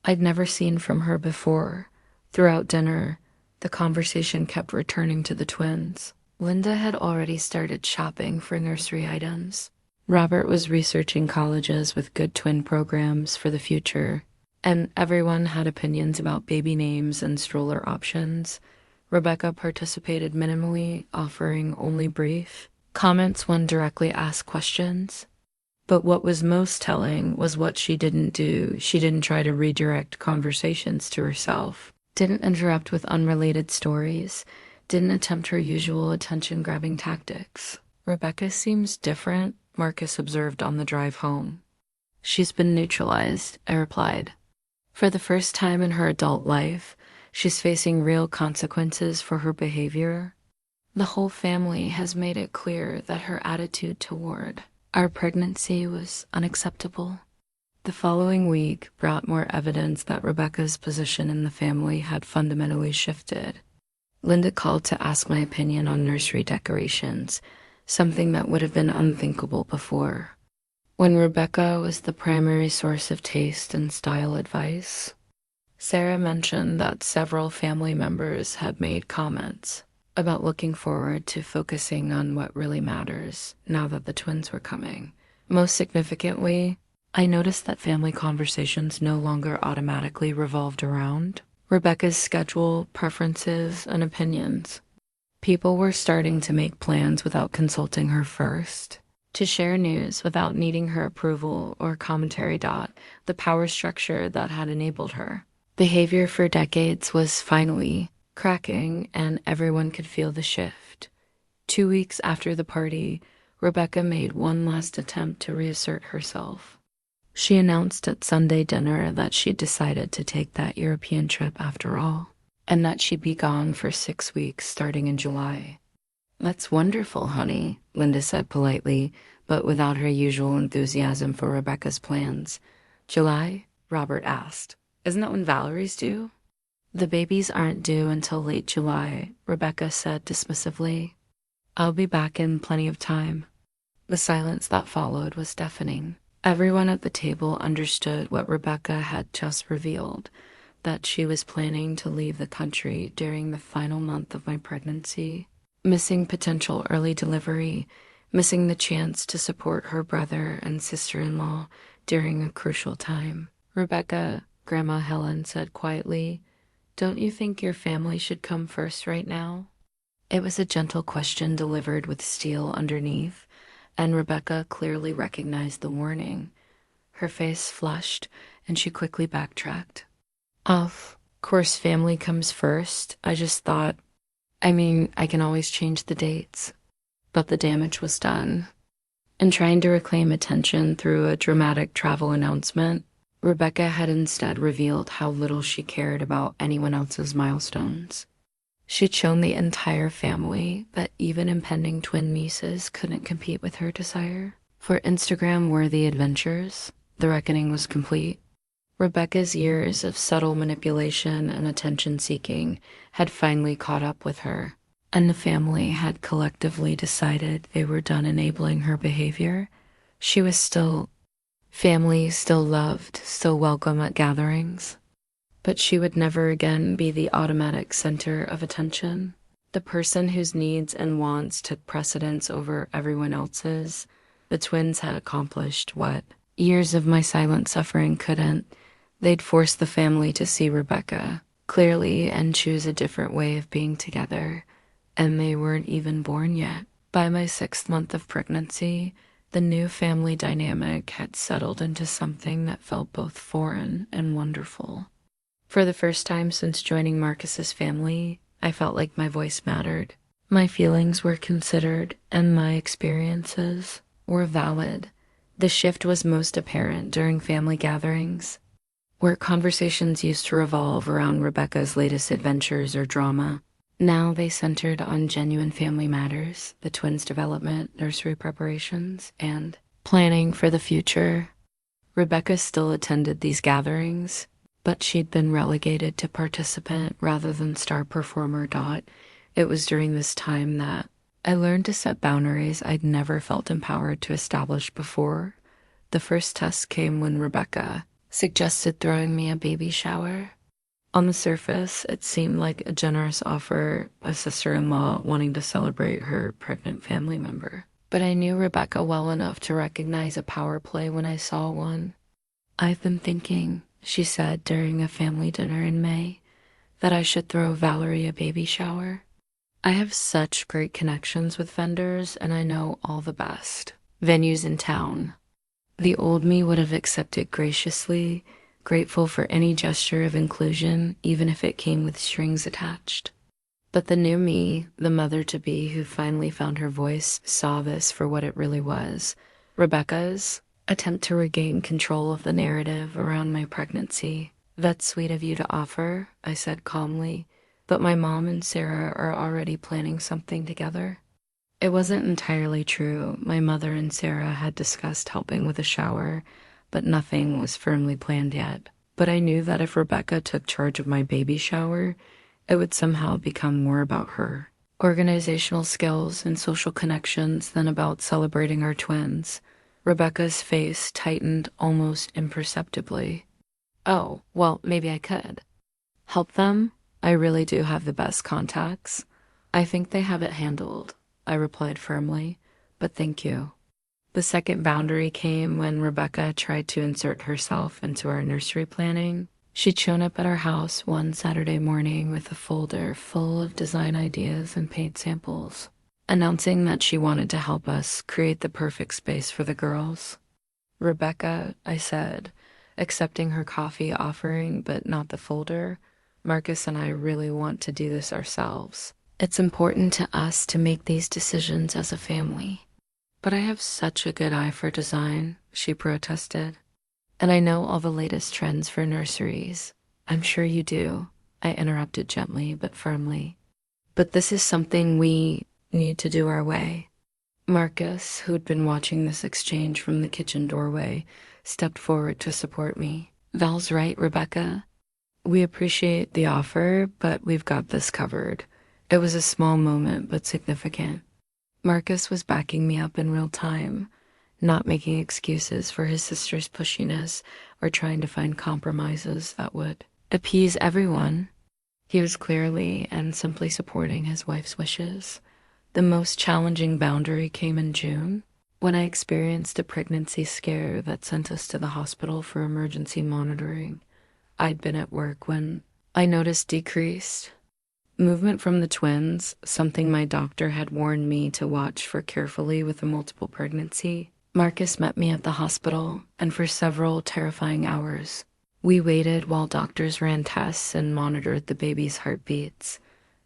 I'd never seen from her before. Throughout dinner, the conversation kept returning to the twins. Linda had already started shopping for nursery items. Robert was researching colleges with good twin programs for the future, and everyone had opinions about baby names and stroller options. Rebecca participated minimally, offering only brief comments when directly asked questions. But what was most telling was what she didn't do. She didn't try to redirect conversations to herself, didn't interrupt with unrelated stories, didn't attempt her usual attention-grabbing tactics. Rebecca seems different, Marcus observed on the drive home. She's been neutralized, I replied. For the first time in her adult life, she's facing real consequences for her behavior. The whole family has made it clear that her attitude toward our pregnancy was unacceptable. The following week brought more evidence that Rebecca's position in the family had fundamentally shifted. Linda called to ask my opinion on nursery decorations, something that would have been unthinkable before. When Rebecca was the primary source of taste and style advice, Sarah mentioned that several family members had made comments about looking forward to focusing on what really matters now that the twins were coming. Most significantly, I noticed that family conversations no longer automatically revolved around Rebecca's schedule, preferences, and opinions. People were starting to make plans without consulting her first, to share news without needing her approval or commentary. The power structure that had enabled her behavior for decades was finally cracking, and everyone could feel the shift. 2 weeks after the party, Rebecca made one last attempt to reassert herself. She announced at Sunday dinner that she'd decided to take that European trip after all, and that she'd be gone for 6 weeks starting in July. That's wonderful, honey, Linda said politely, but without her usual enthusiasm for Rebecca's plans. July? Robert asked. Isn't that when Valerie's due? The babies aren't due until late July, Rebecca said dismissively. I'll be back in plenty of time. The silence that followed was deafening. Everyone at the table understood what Rebecca had just revealed, that she was planning to leave the country during the final month of my pregnancy, missing potential early delivery, missing the chance to support her brother and sister-in-law during a crucial time. Rebecca, Grandma Helen said quietly, don't you think your family should come first right now? It was a gentle question delivered with steel underneath, and Rebecca clearly recognized the warning. Her face flushed, and she quickly backtracked. Of course, family comes first. I just thought, I mean, I can always change the dates, but the damage was done. In trying to reclaim attention through a dramatic travel announcement, Rebecca had instead revealed how little she cared about anyone else's milestones. She'd shown the entire family that even impending twin nieces couldn't compete with her desire for Instagram-worthy adventures. The reckoning was complete. Rebecca's years of subtle manipulation and attention-seeking had finally caught up with her, and the family had collectively decided they were done enabling her behavior. She was still family, still loved, still welcome at gatherings, but she would never again be the automatic center of attention, the person whose needs and wants took precedence over everyone else's. The twins had accomplished what years of my silent suffering couldn't. They'd forced the family to see Rebecca clearly and choose a different way of being together, and they weren't even born yet. By my 6th month of pregnancy, the new family dynamic had settled into something that felt both foreign and wonderful. For the first time since joining Marcus's family, I felt like my voice mattered. My feelings were considered, and my experiences were valid. The shift was most apparent during family gatherings, where conversations used to revolve around Rebecca's latest adventures or drama. Now they centered on genuine family matters, the twins' development, nursery preparations, and planning for the future. Rebecca still attended these gatherings, but she'd been relegated to participant rather than star performer. It was during this time that I learned to set boundaries I'd never felt empowered to establish before. The first test came when Rebecca suggested throwing me a baby shower. On the surface, it seemed like a generous offer, a sister-in-law wanting to celebrate her pregnant family member. But I knew Rebecca well enough to recognize a power play when I saw one. "I've been thinking," she said during a family dinner in May, "that I should throw Valerie a baby shower. I have such great connections with vendors, and I know all the best venues in town." The old me would have accepted graciously, grateful for any gesture of inclusion, even if it came with strings attached. But the new me, the mother-to-be who finally found her voice, saw this for what it really was: Rebecca's attempt to regain control of the narrative around my pregnancy. "That's sweet of you to offer," I said calmly, "but my mom and Sarah are already planning something together." It wasn't entirely true. My mother and Sarah had discussed helping with a shower, but nothing was firmly planned yet. But I knew that if Rebecca took charge of my baby shower, it would somehow become more about her, organizational skills and social connections than about celebrating our twins. Rebecca's face tightened almost imperceptibly. "Oh, well, maybe I could help them. I really do have the best contacts. I think they have it handled," I replied firmly, "but thank you." The second boundary came when Rebecca tried to insert herself into our nursery planning. She'd shown up at our house one Saturday morning with a folder full of design ideas and paint samples, announcing that she wanted to help us create the perfect space for the girls. "Rebecca," I said, accepting her coffee offering but not the folder, "Marcus and I really want to do this ourselves. It's important to us to make these decisions as a family." "But I have such a good eye for design," she protested. "And I know all the latest trends for nurseries." "I'm sure you do," I interrupted gently but firmly. "But this is something we need to do our way." Marcus, who'd been watching this exchange from the kitchen doorway, stepped forward to support me. "Val's right, Rebecca. We appreciate the offer, but we've got this covered." It was a small moment, but significant. Marcus was backing me up in real time, not making excuses for his sister's pushiness or trying to find compromises that would appease everyone. He was clearly and simply supporting his wife's wishes. The most challenging boundary came in June, when I experienced a pregnancy scare that sent us to the hospital for emergency monitoring. I'd been at work when I noticed decreased movement from the twins, something my doctor had warned me to watch for carefully with a multiple pregnancy. Marcus met me at the hospital, and for several terrifying hours, We waited while doctors ran tests and monitored the baby's heartbeats.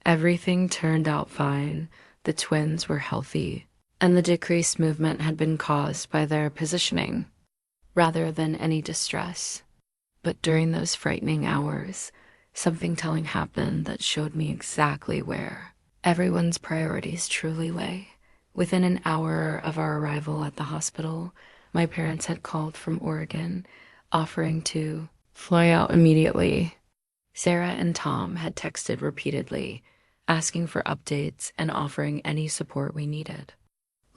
Everything turned out fine. The twins were healthy, and the decreased movement had been caused by their positioning rather than any distress. But during those frightening hours, something telling happened that showed me exactly where everyone's priorities truly lay. Within an hour of our arrival at the hospital, my parents had called from Oregon, offering to fly out immediately. Sarah and Tom had texted repeatedly, asking for updates and offering any support we needed.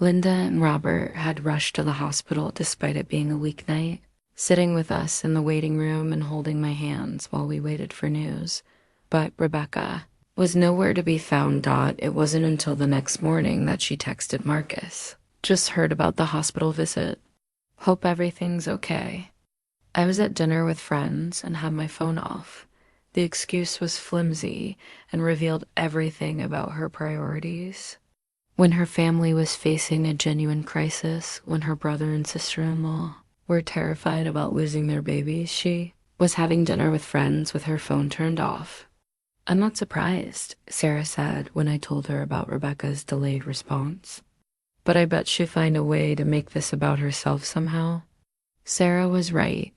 Linda and Robert had rushed to the hospital despite it being a weeknight, sitting with us in the waiting room and holding my hands while we waited for news. But Rebecca was nowhere to be found. It wasn't until the next morning that she texted Marcus. Just heard about the hospital visit. Hope everything's okay. I was at dinner with friends and had my phone off. The excuse was flimsy and revealed everything about her priorities. When her family was facing a genuine crisis, when her brother and sister-in-law were terrified about losing their babies, she was having dinner with friends with her phone turned off. I'm not surprised, Sarah said when I told her about Rebecca's delayed response. But I bet she'd find a way to make this about herself somehow. Sarah was right.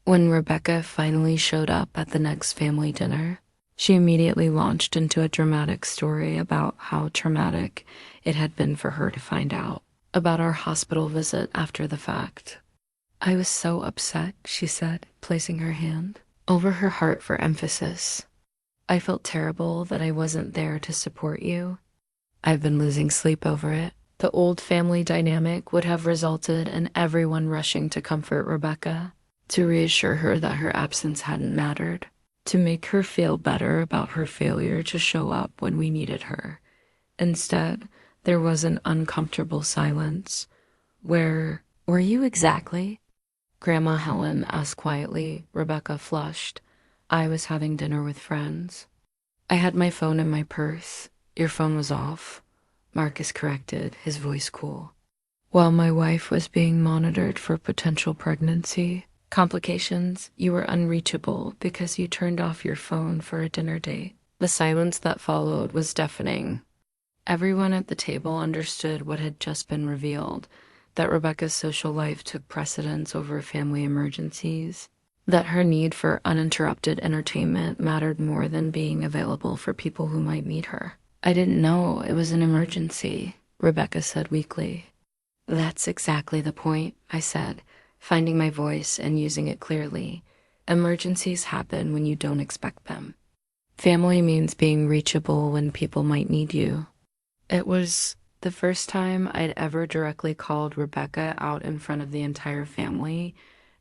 When Rebecca finally showed up at the next family dinner, she immediately launched into a dramatic story about how traumatic it had been for her to find out about our hospital visit after the fact. I was so upset, she said, placing her hand over her heart for emphasis. I felt terrible that I wasn't there to support you. I've been losing sleep over it. The old family dynamic would have resulted in everyone rushing to comfort Rebecca, to reassure her that her absence hadn't mattered, to make her feel better about her failure to show up when we needed her. Instead, there was an uncomfortable silence. Where were you exactly? Grandma Helen asked quietly. Rebecca flushed. I was having dinner with friends. I had my phone in my purse. Your phone was off, Marcus corrected, his voice cool. While my wife was being monitored for potential pregnancy complications, you were unreachable because you turned off your phone for a dinner date. The silence that followed was deafening. Everyone at the table understood what had just been revealed, that Rebecca's social life took precedence over family emergencies, that her need for uninterrupted entertainment mattered more than being available for people who might need her. I didn't know it was an emergency, Rebecca said weakly. That's exactly the point, I said, finding my voice and using it clearly. Emergencies happen when you don't expect them. Family means being reachable when people might need you. It was the first time I'd ever directly called Rebecca out in front of the entire family,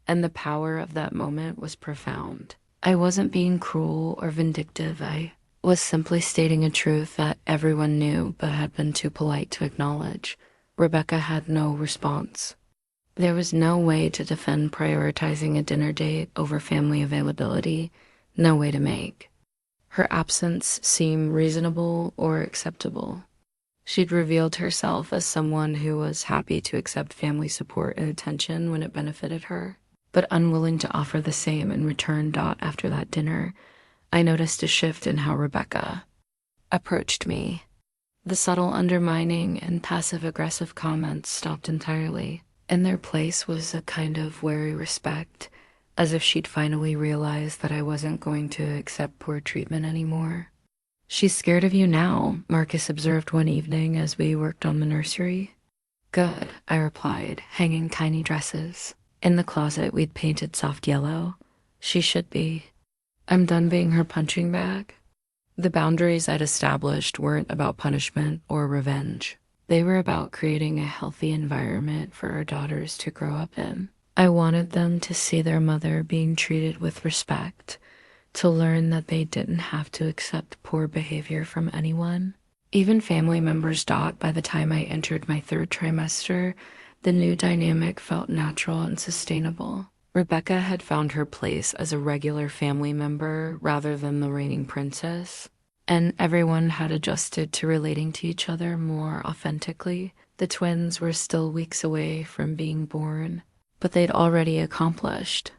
and the power of that moment was profound. I wasn't being cruel or vindictive. I was simply stating a truth that everyone knew but had been too polite to acknowledge. Rebecca had no response. There was no way to defend prioritizing a dinner date over family availability, no way to make her absence seem reasonable or acceptable. She'd revealed herself as someone who was happy to accept family support and attention when it benefited her, but unwilling to offer the same in return. After that dinner, I noticed a shift in how Rebecca approached me. The subtle undermining and passive-aggressive comments stopped entirely. In their place was a kind of wary respect, as if she'd finally realized that I wasn't going to accept poor treatment anymore. She's scared of you now, Marcus observed one evening as we worked on the nursery. Good, I replied, hanging tiny dresses. In the closet we'd painted soft yellow. She should be. I'm done being her punching bag. The boundaries I'd established weren't about punishment or revenge. They were about creating a healthy environment for our daughters to grow up in. I wanted them to see their mother being treated with respect, to learn that they didn't have to accept poor behavior from anyone, even family members. By the time I entered my third trimester, the new dynamic felt natural and sustainable. Rebecca had found her place as a regular family member rather than the reigning princess, and everyone had adjusted to relating to each other more authentically. The twins were still weeks away from being born, but they'd already accomplished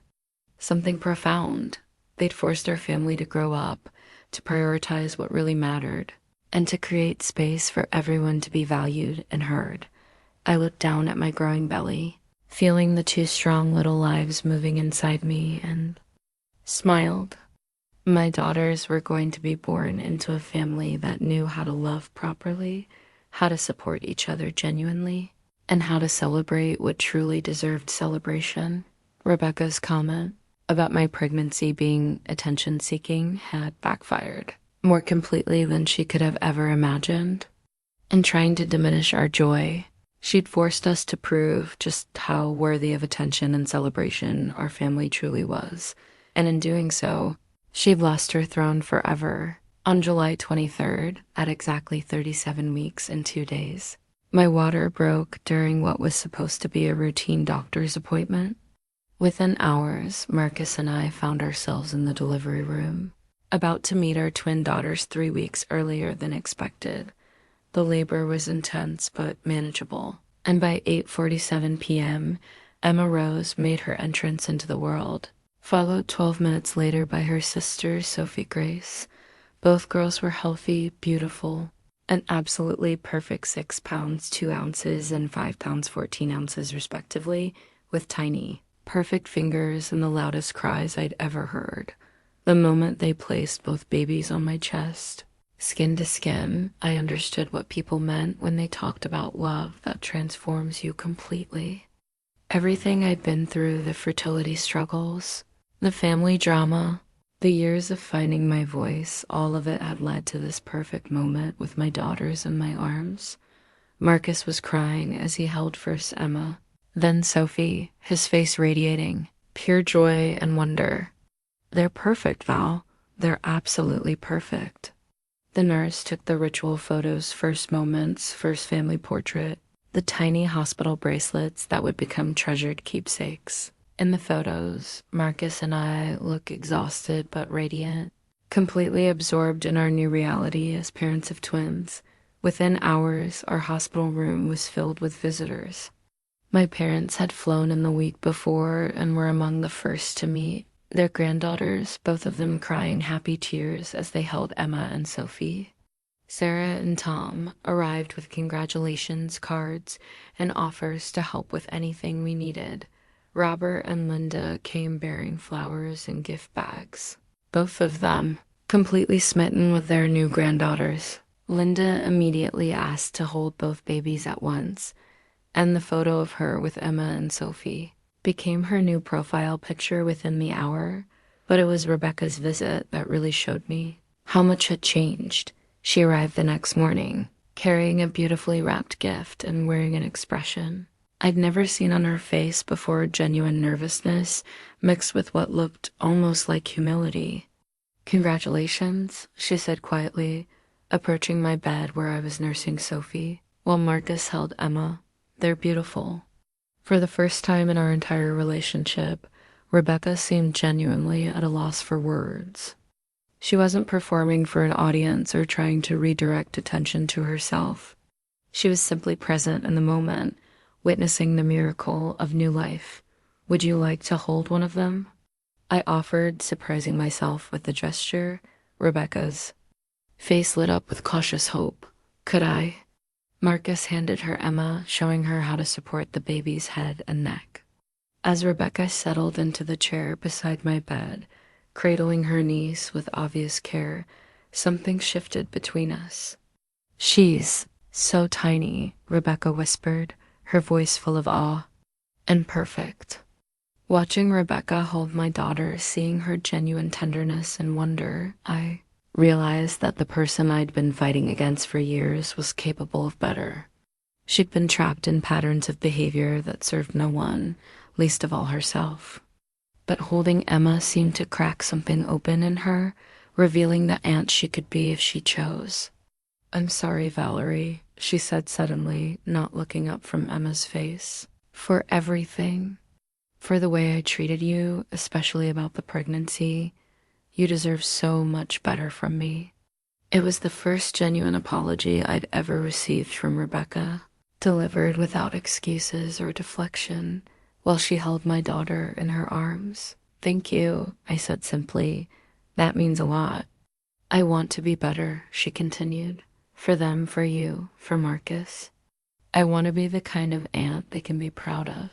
something profound. They'd forced our family to grow up, to prioritize what really mattered, and to create space for everyone to be valued and heard. I looked down at my growing belly, feeling the two strong little lives moving inside me, and smiled. My daughters were going to be born into a family that knew how to love properly, how to support each other genuinely, and how to celebrate what truly deserved celebration. Rebecca's comment about my pregnancy being attention-seeking had backfired more completely than she could have ever imagined. In trying to diminish our joy, she'd forced us to prove just how worthy of attention and celebration our family truly was, and in doing so, she'd lost her throne forever. On July 23rd, at exactly 37 weeks and 2 days, my water broke during what was supposed to be a routine doctor's appointment. Within hours, Marcus and I found ourselves in the delivery room, about to meet our twin daughters 3 weeks earlier than expected. The labor was intense but manageable, and by 8:47 p.m., Emma Rose made her entrance into the world, followed 12 minutes later by her sister, Sophie Grace. Both girls were healthy, beautiful, an absolutely perfect 6 pounds 2 ounces and 5 pounds 14 ounces respectively, with tiny, perfect fingers and the loudest cries I'd ever heard. The moment they placed both babies on my chest, skin to skin, I understood what people meant when they talked about love that transforms you completely. Everything I'd been through, the fertility struggles, the family drama, the years of finding my voice, all of it had led to this perfect moment with my daughters in my arms. Marcus was crying as he held first Emma, then Sophie, his face radiating pure joy and wonder. "They're perfect, Val. They're absolutely perfect." The nurse took the ritual photos, first moments, first family portrait, the tiny hospital bracelets that would become treasured keepsakes. In the photos, Marcus and I look exhausted but radiant, completely absorbed in our new reality as parents of twins. Within hours, our hospital room was filled with visitors. My parents had flown in the week before and were among the first to meet. Their granddaughters, both of them crying happy tears as they held Emma and Sophie. Sarah and Tom arrived with congratulations cards and offers to help with anything we needed. Robert and Linda came bearing flowers and gift bags. Both of them, completely smitten with their new granddaughters. Linda immediately asked to hold both babies at once, and the photo of her with Emma and Sophie became her new profile picture within the hour. But it was Rebecca's visit that really showed me how much had changed. She arrived the next morning, carrying a beautifully wrapped gift and wearing an expression I'd never seen on her face before, genuine nervousness mixed with what looked almost like humility. "Congratulations," she said quietly, approaching my bed where I was nursing Sophie, while Marcus held Emma. "They're beautiful." For the first time in our entire relationship, Rebecca seemed genuinely at a loss for words. She wasn't performing for an audience or trying to redirect attention to herself. She was simply present in the moment, witnessing the miracle of new life. "Would you like to hold one of them?" I offered, surprising myself with the gesture. Rebecca's face lit up with cautious hope. "Could I?" Marcus handed her Emma, showing her how to support the baby's head and neck. As Rebecca settled into the chair beside my bed, cradling her niece with obvious care, something shifted between us. "She's so tiny," Rebecca whispered, her voice full of awe. "And perfect." Watching Rebecca hold my daughter, seeing her genuine tenderness and wonder, I realized that the person I'd been fighting against for years was capable of better. She'd been trapped in patterns of behavior that served no one, least of all herself. But holding Emma seemed to crack something open in her, revealing the aunt she could be if she chose. "I'm sorry, Valerie," she said suddenly, not looking up from Emma's face. "For everything. For the way I treated you, especially about the pregnancy. You deserve so much better from me." It was the first genuine apology I'd ever received from Rebecca, delivered without excuses or deflection, while she held my daughter in her arms. "Thank you," I said simply. "That means a lot." "I want to be better," she continued. "For them, for you, for Marcus. I want to be the kind of aunt they can be proud of."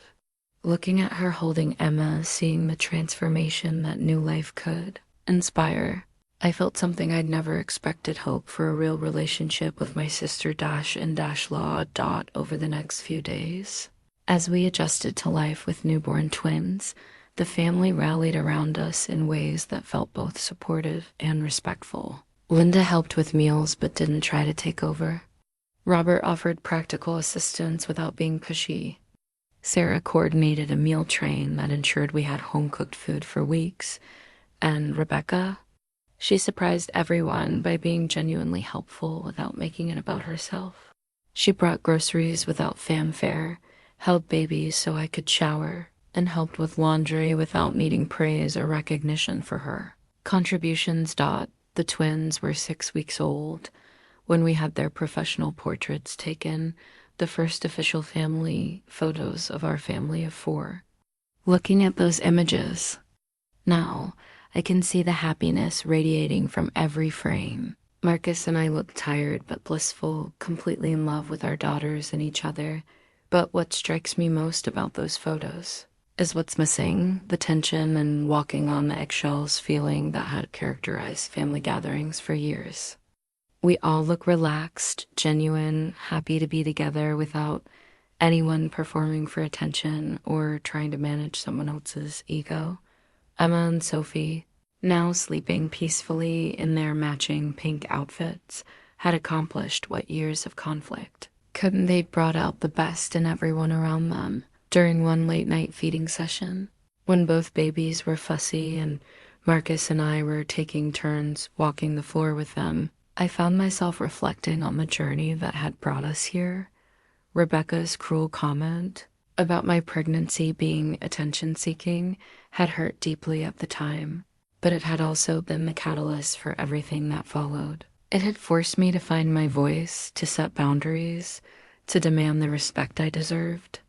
Looking at her holding Emma, seeing the transformation that new life could inspire, I felt something I'd never expected: hope for a real relationship with my sister Dash and Dash Law Dot over the next few days. As we adjusted to life with newborn twins, the family rallied around us in ways that felt both supportive and respectful. Linda helped with meals but didn't try to take over. Robert offered practical assistance without being pushy. Sarah coordinated a meal train that ensured we had home-cooked food for weeks. And Rebecca? She surprised everyone by being genuinely helpful without making it about herself. She brought groceries without fanfare, held babies so I could shower, and helped with laundry without needing praise or recognition for her. Contributions. The twins were 6 weeks old when we had their professional portraits taken, the first official family photos of our family of 4. Looking at those images now, I can see the happiness radiating from every frame. Marcus and I looked tired but blissful, completely in love with our daughters and each other. But what strikes me most about those photos is what's missing: the tension and walking on the eggshells feeling that had characterized family gatherings for years. We all look relaxed, genuine, happy to be together without anyone performing for attention or trying to manage someone else's ego. Emma and Sophie, now sleeping peacefully in their matching pink outfits, had accomplished what years of conflict couldn't. They brought out the best in everyone around them. During one late-night feeding session, when both babies were fussy and Marcus and I were taking turns walking the floor with them, I found myself reflecting on the journey that had brought us here. Rebecca's cruel comment about my pregnancy being attention-seeking had hurt deeply at the time, but it had also been the catalyst for everything that followed. It had forced me to find my voice, to set boundaries, to demand the respect I deserved.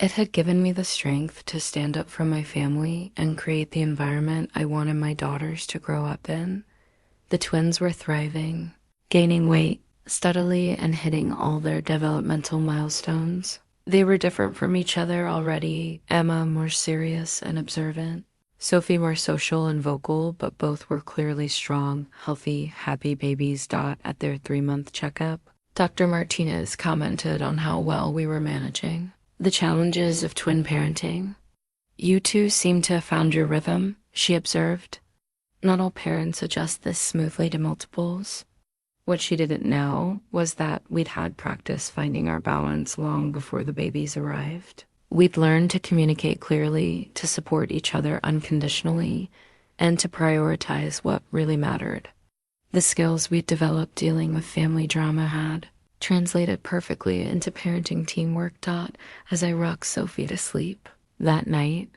It had given me the strength to stand up for my family and create the environment I wanted my daughters to grow up in. The twins were thriving, gaining weight steadily and hitting all their developmental milestones. They were different from each other already: Emma more serious and observant, Sophie more social and vocal, but both were clearly strong, healthy, happy babies. At their 3-month checkup, Dr. Martinez commented on how well we were managing the challenges of twin parenting. "You two seem to have found your rhythm," she observed. "Not all parents adjust this smoothly to multiples." What she didn't know was that we'd had practice finding our balance long before the babies arrived. We'd learned to communicate clearly, to support each other unconditionally, and to prioritize what really mattered. The skills we'd developed dealing with family drama had translated perfectly into parenting teamwork. As I rocked Sophie to sleep that night,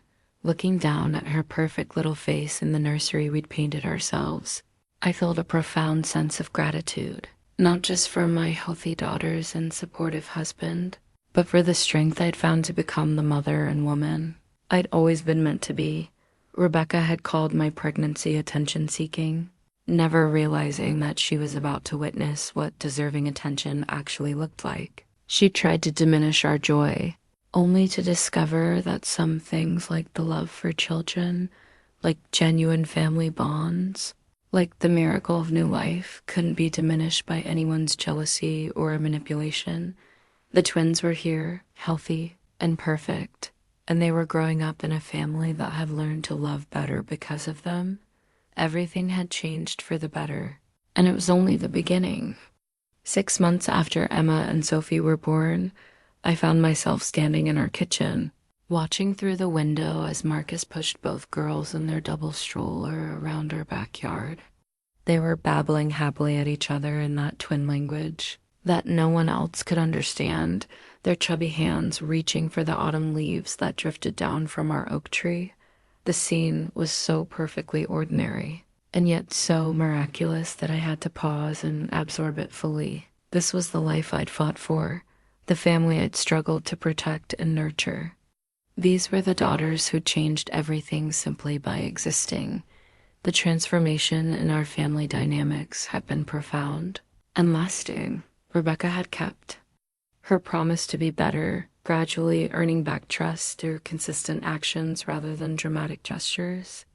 looking down at her perfect little face in the nursery we'd painted ourselves, I felt a profound sense of gratitude, not just for my healthy daughters and supportive husband, but for the strength I'd found to become the mother and woman I'd always been meant to be. Rebecca had called my pregnancy attention-seeking, never realizing that she was about to witness what deserving attention actually looked like. She tried to diminish our joy, only to discover that some things, like the love for children, like genuine family bonds, like the miracle of new life, couldn't be diminished by anyone's jealousy or manipulation. The twins were here, healthy and perfect, and they were growing up in a family that had learned to love better because of them. Everything had changed for the better, and it was only the beginning. 6 months after Emma and Sophie were born, I found myself standing in our kitchen, watching through the window as Marcus pushed both girls in their double stroller around our backyard. They were babbling happily at each other in that twin language that no one else could understand, their chubby hands reaching for the autumn leaves that drifted down from our oak tree. The scene was so perfectly ordinary, and yet so miraculous that I had to pause and absorb it fully. This was the life I'd fought for, the family I'd struggled to protect and nurture. These were the daughters who changed everything simply by existing. The transformation in our family dynamics had been profound and lasting. Rebecca had kept her promise to be better, gradually earning back trust through consistent actions rather than dramatic gestures.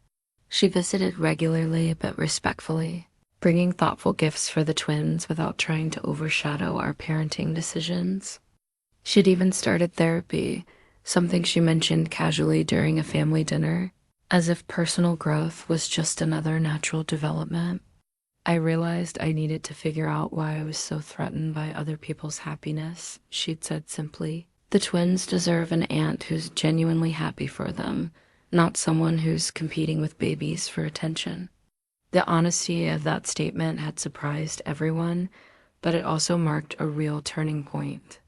She visited regularly but respectfully, bringing thoughtful gifts for the twins without trying to overshadow our parenting decisions. She'd even started therapy, something she mentioned casually during a family dinner, as if personal growth was just another natural development. I realized I needed to figure out why I was so threatened by other people's happiness, she'd said simply. The twins deserve an aunt who's genuinely happy for them, not someone who's competing with babies for attention. The honesty of that statement had surprised everyone, but it also marked a real turning point.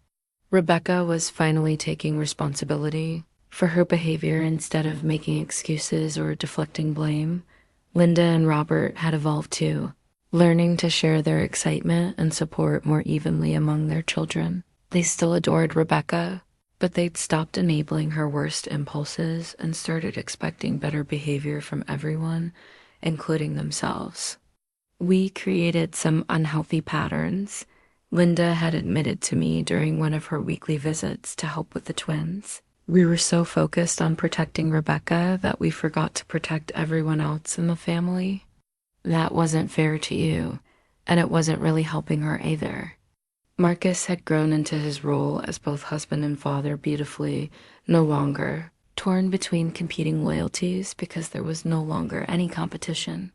Rebecca was finally taking responsibility for her behavior instead of making excuses or deflecting blame. Linda and Robert had evolved too, learning to share their excitement and support more evenly among their children. They still adored Rebecca, but they'd stopped enabling her worst impulses and started expecting better behavior from everyone, including themselves. We created some unhealthy patterns. Linda had admitted to me during one of her weekly visits to help with the twins. We were so focused on protecting Rebecca that we forgot to protect everyone else in the family. That wasn't fair to you, and it wasn't really helping her either. Marcus had grown into his role as both husband and father beautifully, no longer torn between competing loyalties because there was no longer any competition.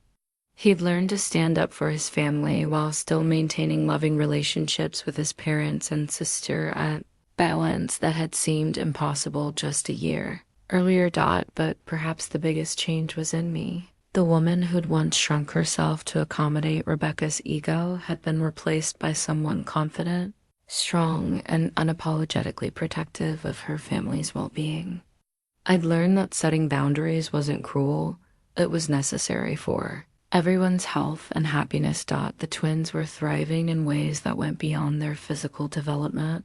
He'd learned to stand up for his family while still maintaining loving relationships with his parents and sister, at balance that had seemed impossible just a year earlier. But perhaps the biggest change was in me. The woman who'd once shrunk herself to accommodate Rebecca's ego had been replaced by someone confident, strong, and unapologetically protective of her family's well-being. I'd learned that setting boundaries wasn't cruel, it was necessary for everyone's health and happiness. The twins were thriving in ways that went beyond their physical development.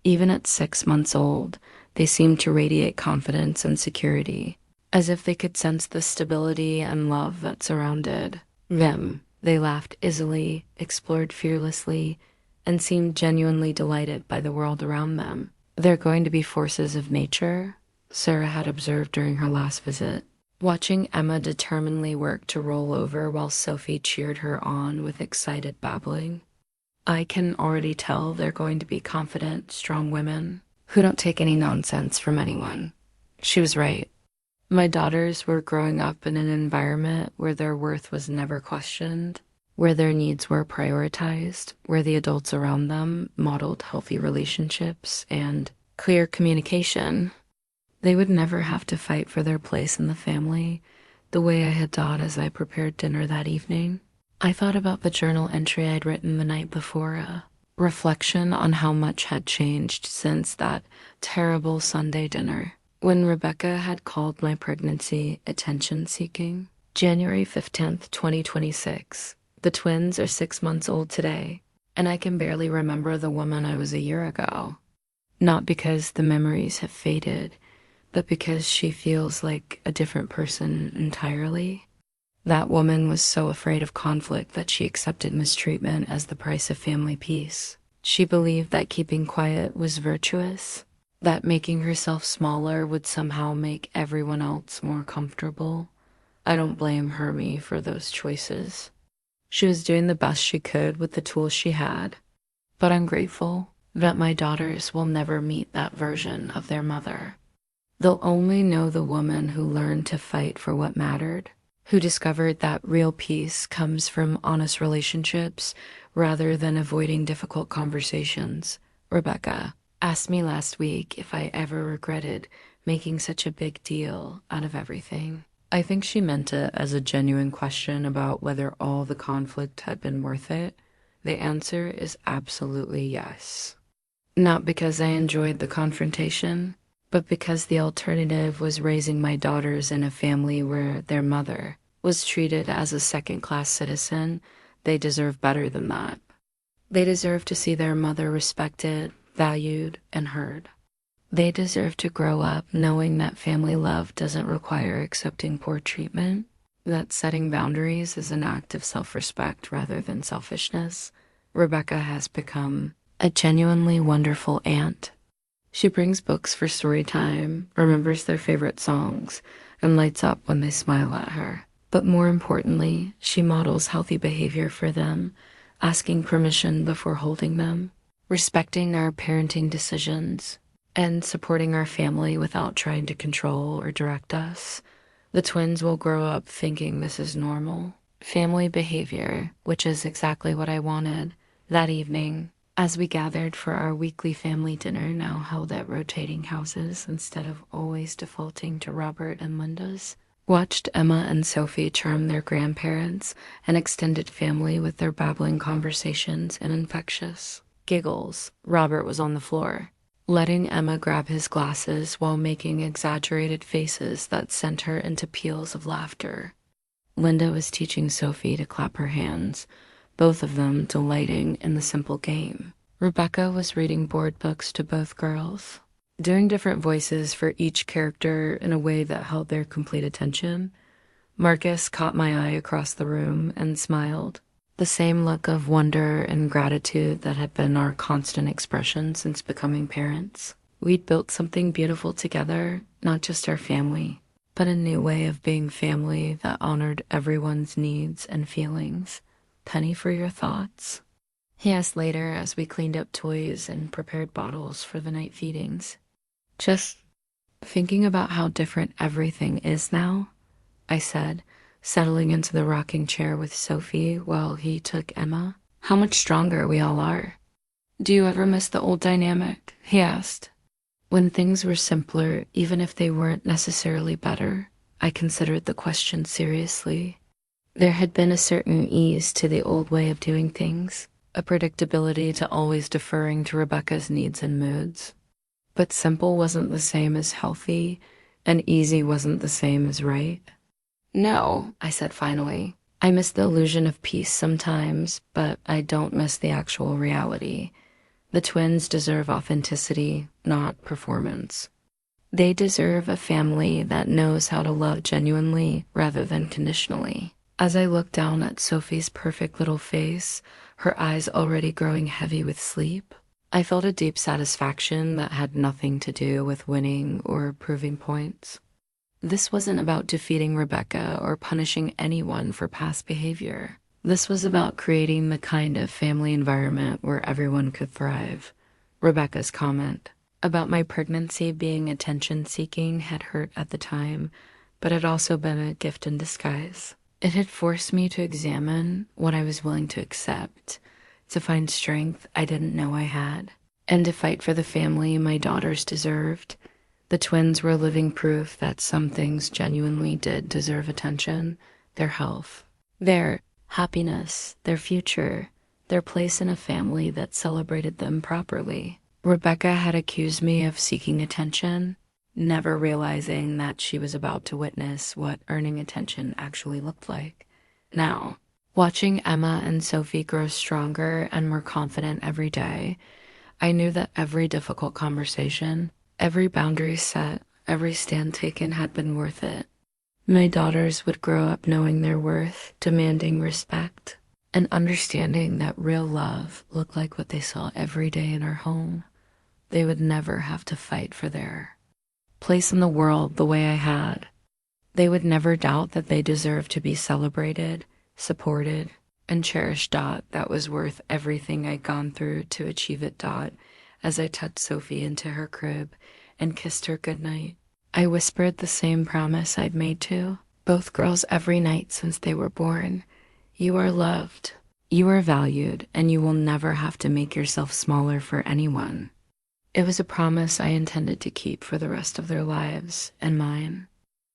Even at 6 months old, they seemed to radiate confidence and security, as if they could sense the stability and love that surrounded them. They laughed easily, explored fearlessly, and seemed genuinely delighted by the world around them. They're going to be forces of nature, Sarah had observed during her last visit, watching Emma determinedly work to roll over while Sophie cheered her on with excited babbling. I can already tell they're going to be confident, strong women who don't take any nonsense from anyone. She was right. My daughters were growing up in an environment where their worth was never questioned, where their needs were prioritized, where the adults around them modeled healthy relationships and clear communication. They would never have to fight for their place in the family the way I had thought as I prepared dinner that evening. I thought about the journal entry I'd written the night before, a reflection on how much had changed since that terrible Sunday dinner, when Rebecca had called my pregnancy attention-seeking. January 15th, 2026. The twins are 6 months old today, and I can barely remember the woman I was a year ago. Not because the memories have faded, but because she feels like a different person entirely. That woman was so afraid of conflict that she accepted mistreatment as the price of family peace. She believed that keeping quiet was virtuous, that making herself smaller would somehow make everyone else more comfortable. I don't blame me for those choices. She was doing the best she could with the tools she had, but I'm grateful that my daughters will never meet that version of their mother. They'll only know the woman who learned to fight for what mattered, who discovered that real peace comes from honest relationships rather than avoiding difficult conversations. Rebecca asked me last week if I ever regretted making such a big deal out of everything. I think she meant it as a genuine question about whether all the conflict had been worth it. The answer is absolutely yes. Not because I enjoyed the confrontation, but because the alternative was raising my daughters in a family where their mother was treated as a second-class citizen. They deserve better than that. They deserve to see their mother respected, valued, and heard. They deserve to grow up knowing that family love doesn't require accepting poor treatment, that setting boundaries is an act of self-respect rather than selfishness. Rebecca has become a genuinely wonderful aunt. She brings books for story time, remembers their favorite songs, and lights up when they smile at her. But more importantly, she models healthy behavior for them, asking permission before holding them, respecting our parenting decisions, and supporting our family without trying to control or direct us. The twins will grow up thinking this is normal family behavior, which is exactly what I wanted. That evening, as we gathered for our weekly family dinner now held at rotating houses instead of always defaulting to Robert and Linda's, watched Emma and Sophie charm their grandparents and extended family with their babbling conversations and infectious giggles. Robert was on the floor, letting Emma grab his glasses while making exaggerated faces that sent her into peals of laughter. Linda was teaching Sophie to clap her hands, both of them delighting in the simple game. Rebecca was reading board books to both girls, doing different voices for each character in a way that held their complete attention. Marcus caught my eye across the room and smiled, the same look of wonder and gratitude that had been our constant expression since becoming parents. We'd built something beautiful together, not just our family, but a new way of being family that honored everyone's needs and feelings. Penny for your thoughts? He asked later as we cleaned up toys and prepared bottles for the night feedings. Just thinking about how different everything is now, I said, settling into the rocking chair with Sophie while he took Emma. How much stronger we all are. Do you ever miss the old dynamic? He asked. When things were simpler, even if they weren't necessarily better, I considered the question seriously. There had been a certain ease to the old way of doing things, a predictability to always deferring to Rebecca's needs and moods. But simple wasn't the same as healthy, and easy wasn't the same as right. No, I said finally. I miss the illusion of peace sometimes, but I don't miss the actual reality. The twins deserve authenticity, not performance. They deserve a family that knows how to love genuinely rather than conditionally. As I looked down at Sophie's perfect little face, her eyes already growing heavy with sleep, I felt a deep satisfaction that had nothing to do with winning or proving points. This wasn't about defeating Rebecca or punishing anyone for past behavior. This was about creating the kind of family environment where everyone could thrive. Rebecca's comment about my pregnancy being attention-seeking had hurt at the time, but had also been a gift in disguise. It had forced me to examine what I was willing to accept, to find strength I didn't know I had, and to fight for the family my daughters deserved. The twins were living proof that some things genuinely did deserve attention: their health, their happiness, their future, their place in a family that celebrated them properly. Rebecca had accused me of seeking attention, never realizing that she was about to witness what earning attention actually looked like. Now, watching Emma and Sophie grow stronger and more confident every day, I knew that every difficult conversation, every boundary set, every stand taken had been worth it. My daughters would grow up knowing their worth, demanding respect, and understanding that real love looked like what they saw every day in our home. They would never have to fight for their place in the world the way I had. They would never doubt that they deserved to be celebrated, supported, and cherished. That was worth everything I'd gone through to achieve it. As I tucked Sophie into her crib and kissed her goodnight, I whispered the same promise I'd made to both girls every night since they were born. You are loved, you are valued, and you will never have to make yourself smaller for anyone. It was a promise I intended to keep for the rest of their lives and mine.